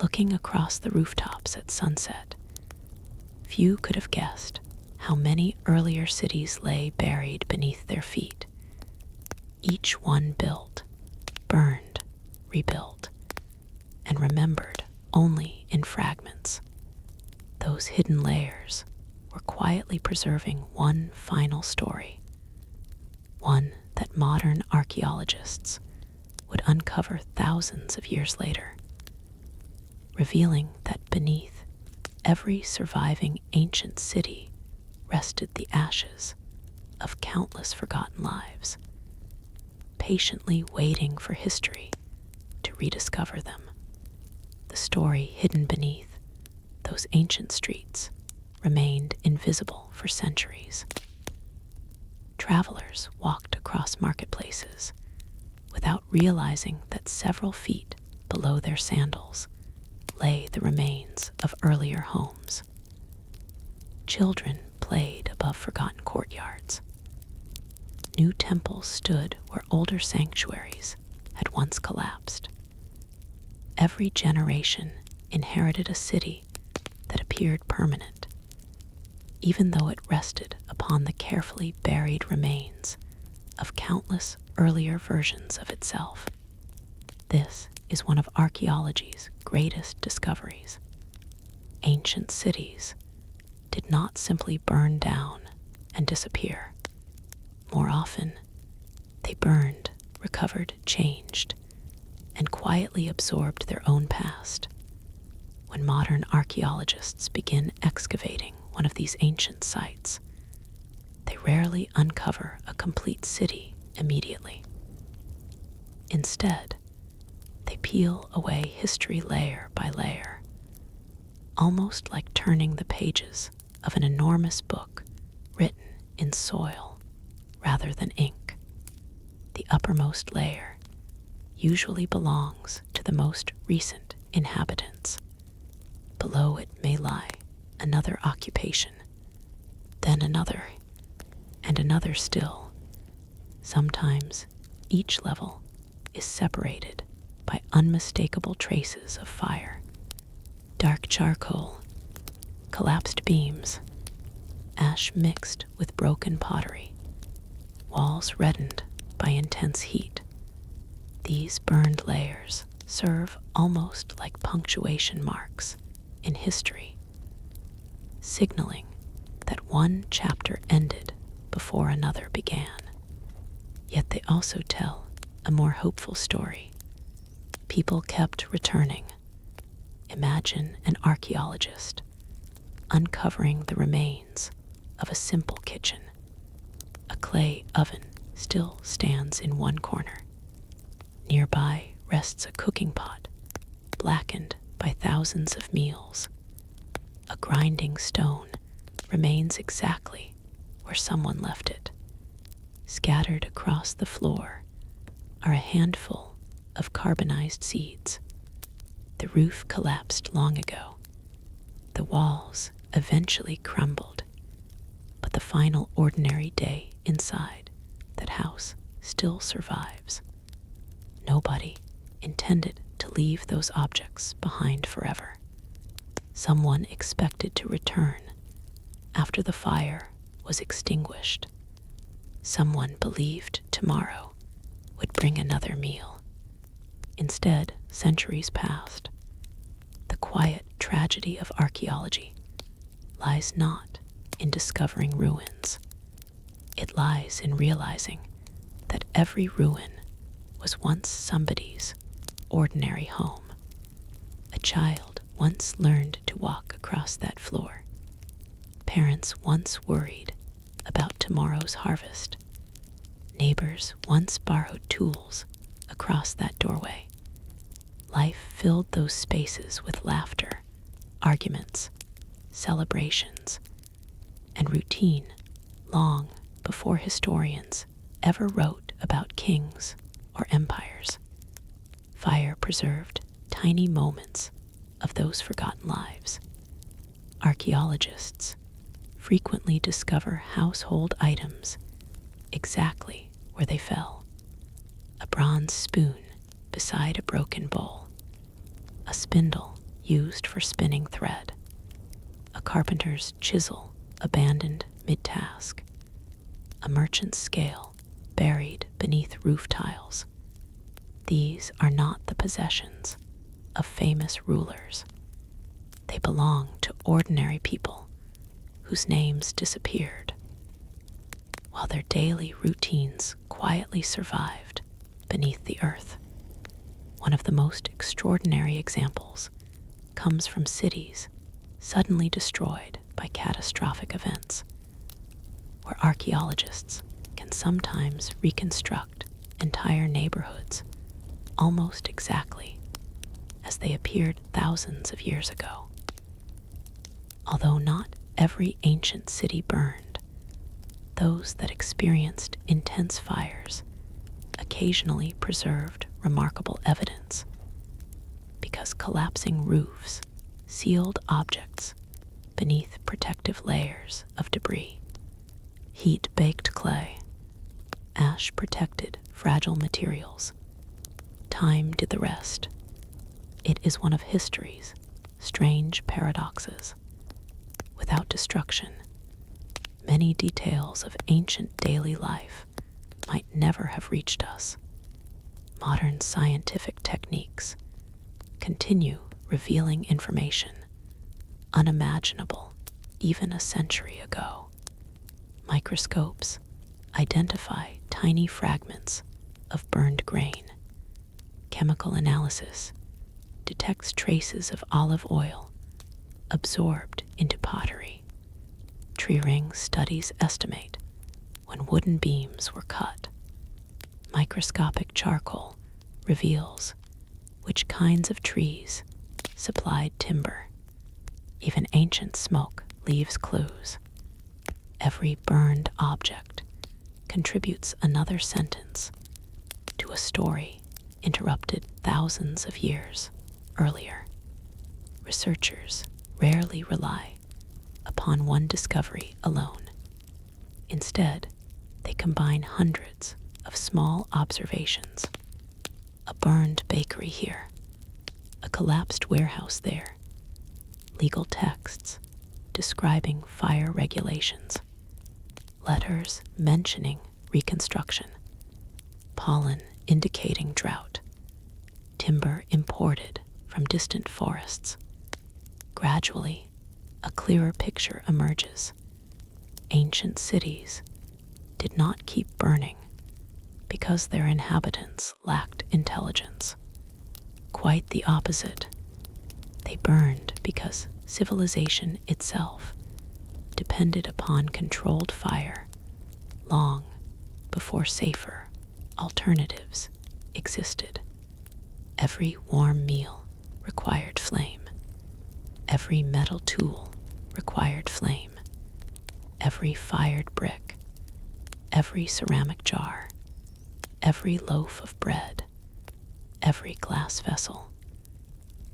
Looking across the rooftops at sunset, few could have guessed how many earlier cities lay buried beneath their feet. Each one built, burned, rebuilt, and remembered only in fragments. Those hidden layers were quietly preserving one final story, one that modern archaeologists would uncover thousands of years later, revealing that beneath every surviving ancient city rested the ashes of countless forgotten lives, patiently waiting for history to rediscover them. The story hidden beneath those ancient streets remained invisible for centuries. Travelers walked across marketplaces without realizing that several feet below their sandals lay the remains of earlier homes. Children played above forgotten courtyards. New temples stood where older sanctuaries had once collapsed. Every generation inherited a city that appeared permanent, even though it rested upon the carefully buried remains of countless earlier versions of itself. This is one of archaeology's greatest discoveries. Ancient cities did not simply burn down and disappear. More often, they burned, recovered, changed, and quietly absorbed their own past. When modern archaeologists begin excavating one of these ancient sites, they rarely uncover a complete city immediately. Instead, they peel away history layer by layer, almost like turning the pages of an enormous book written in soil rather than ink. The uppermost layer usually belongs to the most recent inhabitants. Below it may lie another occupation, then another, and another still. Sometimes each level is separated by unmistakable traces of fire. Dark charcoal, collapsed beams, ash mixed with broken pottery. walls reddened by intense heat. These burned layers serve almost like punctuation marks in history, signaling that one chapter ended before another began. Yet they also tell a more hopeful story. People kept returning. Imagine an archaeologist uncovering the remains of a simple kitchen. A clay oven still stands in one corner. Nearby rests a cooking pot, blackened by thousands of meals. A grinding stone remains exactly where someone left it. Scattered across the floor are a handful of carbonized seeds. The roof collapsed long ago. The walls eventually crumbled, but the final ordinary day inside that house still survives. Nobody intended to leave those objects behind forever. Someone expected to return after the fire was extinguished. Someone believed tomorrow would bring another meal. Instead, centuries passed. The quiet tragedy of archaeology lies not in discovering ruins. It lies in realizing that every ruin was once somebody's ordinary home. A child once learned to walk across that floor. Parents once worried about tomorrow's harvest. Neighbors once borrowed tools across that doorway. Life filled those spaces with laughter, arguments, celebrations, and routine long before historians ever wrote about kings or empires. Fire preserved tiny moments of those forgotten lives. Archaeologists frequently discover household items exactly where they fell. A bronze spoon beside a broken bowl. A spindle used for spinning thread. A carpenter's chisel abandoned mid-task. A merchant's scale buried beneath roof tiles. These are not the possessions of famous rulers. They belong to ordinary people whose names disappeared, while their daily routines quietly survived beneath the earth. One of the most extraordinary examples comes from cities suddenly destroyed by catastrophic events, where archaeologists can sometimes reconstruct entire neighborhoods almost exactly as they appeared thousands of years ago. Although not every ancient city burned, those that experienced intense fires occasionally preserved remarkable evidence, because collapsing roofs sealed objects beneath protective layers of debris. Heat-baked clay, ash-protected fragile materials. Time did the rest. It is one of history's strange paradoxes. Without destruction, many details of ancient daily life might never have reached us. Modern scientific techniques continue revealing information unimaginable even a century ago. Microscopes identify tiny fragments of burned grain. Chemical analysis detects traces of olive oil absorbed into pottery. Tree ring studies estimate when wooden beams were cut. Microscopic charcoal reveals which kinds of trees supplied timber. Even ancient smoke leaves clues. Every burned object contributes another sentence to a story interrupted thousands of years earlier. Researchers rarely rely upon one discovery alone. Instead, they combine hundreds of small observations. A burned bakery here, a collapsed warehouse there, legal texts describing fire regulations, letters mentioning reconstruction, pollen indicating drought, timber imported from distant forests. Gradually, a clearer picture emerges. Ancient cities did not keep burning because their inhabitants lacked intelligence. Quite the opposite. They burned because civilization itself depended upon controlled fire long before safer alternatives existed. Every warm meal required flame. Every metal tool required flame. Every fired brick, every ceramic jar, every loaf of bread, every glass vessel,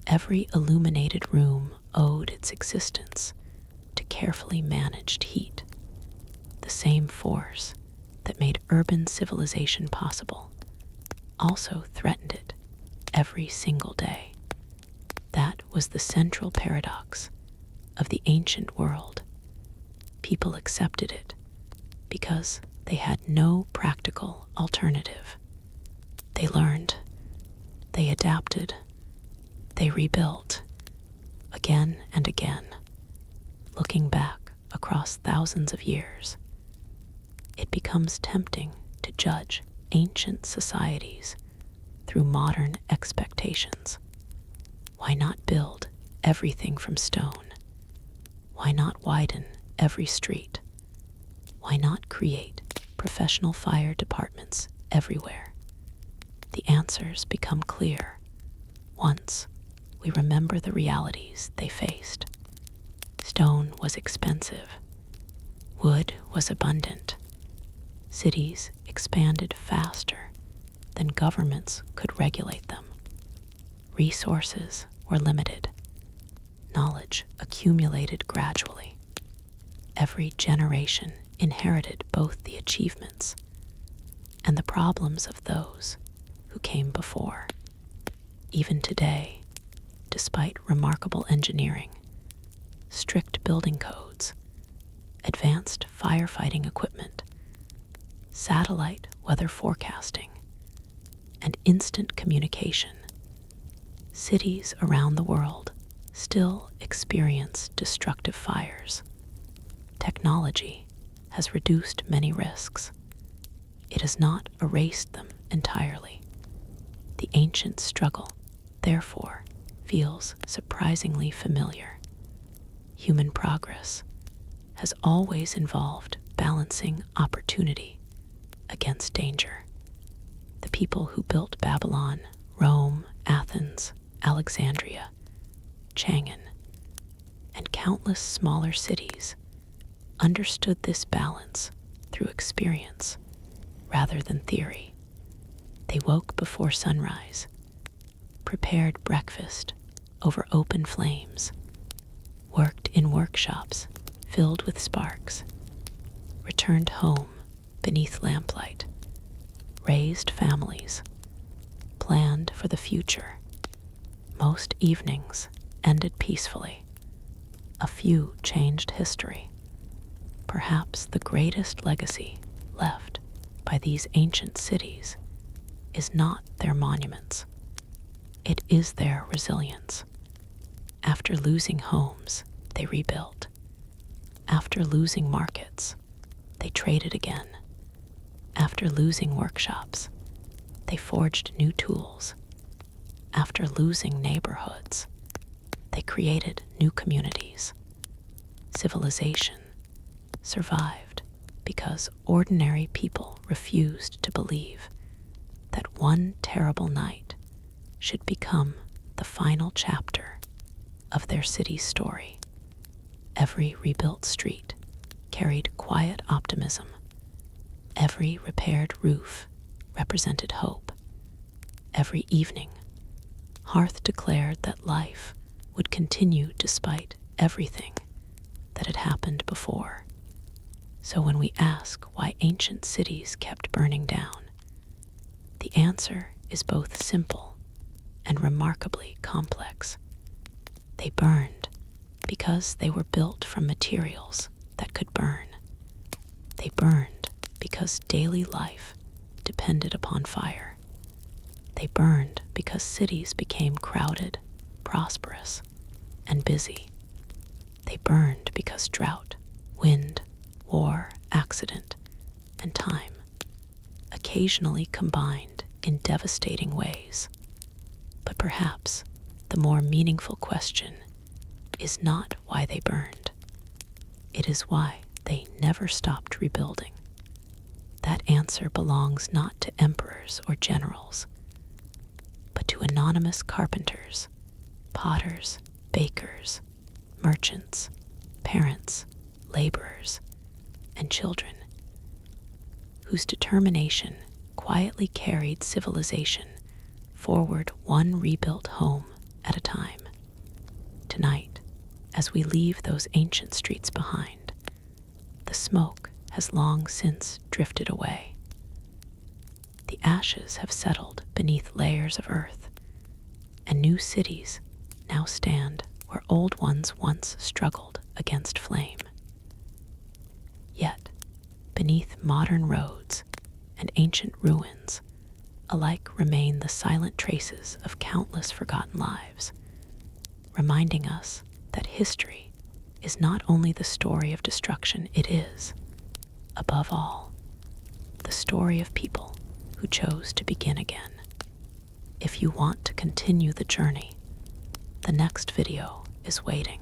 every illuminated room owed its existence to carefully managed heat. The same force that made urban civilization possible also threatened it every single day. That was the central paradox of the ancient world. People accepted it because they had no practical alternative. They learned, they adapted, they rebuilt again and again. Looking back across thousands of years, it becomes tempting to judge ancient societies through modern expectations. Why not build everything from stone? Why not widen every street? Why not create professional fire departments everywhere? The answers become clear once we remember the realities they faced. Stone was expensive. Wood was abundant. Cities expanded faster than governments could regulate them. Resources were limited. Knowledge accumulated gradually. Every generation inherited both the achievements and the problems of those who came before. Even today, despite remarkable engineering, strict building codes, advanced firefighting equipment, satellite weather forecasting, and instant communication, cities around the world still experience destructive fires. Technology has reduced many risks. It has not erased them entirely. The ancient struggle, therefore, feels surprisingly familiar. Human progress has always involved balancing opportunity against danger. The people who built Babylon, Rome, Athens, Alexandria, Chang'an, and countless smaller cities understood this balance through experience rather than theory. They woke before sunrise, prepared breakfast over open flames, worked in workshops filled with sparks, returned home beneath lamplight, raised families, planned for the future. Most evenings ended peacefully. A few changed history. Perhaps the greatest legacy left by these ancient cities is not their monuments. It is their resilience. After losing homes, they rebuilt. After losing markets, they traded again. After losing workshops, they forged new tools. After losing neighborhoods, they created new communities. Civilization survived because ordinary people refused to believe that one terrible night should become the final chapter of their city's story. Every rebuilt street carried quiet optimism. Every repaired roof represented hope. Every evening, hearth declared that life would continue despite everything that had happened before. So when we ask why ancient cities kept burning down, the answer is both simple and remarkably complex. They burned because they were built from materials that could burn. They burned because daily life depended upon fire. They burned because cities became crowded, prosperous, and busy. They burned because drought, wind, war, accident, and time occasionally combined in devastating ways. But perhaps the more meaningful question is not why they burned. It is why they never stopped rebuilding. That answer belongs not to emperors or generals, but to anonymous carpenters, potters, bakers, merchants, parents, laborers, and children, whose determination quietly carried civilization forward one rebuilt home at a time. Tonight, as we leave those ancient streets behind, the smoke has long since drifted away. The ashes have settled beneath layers of earth, and new cities now stand where old ones once struggled against flame. Yet, beneath modern roads and ancient ruins, alike remain the silent traces of countless forgotten lives, reminding us that history is not only the story of destruction, it is, above all, the story of people who chose to begin again. If you want to continue the journey, the next video is waiting.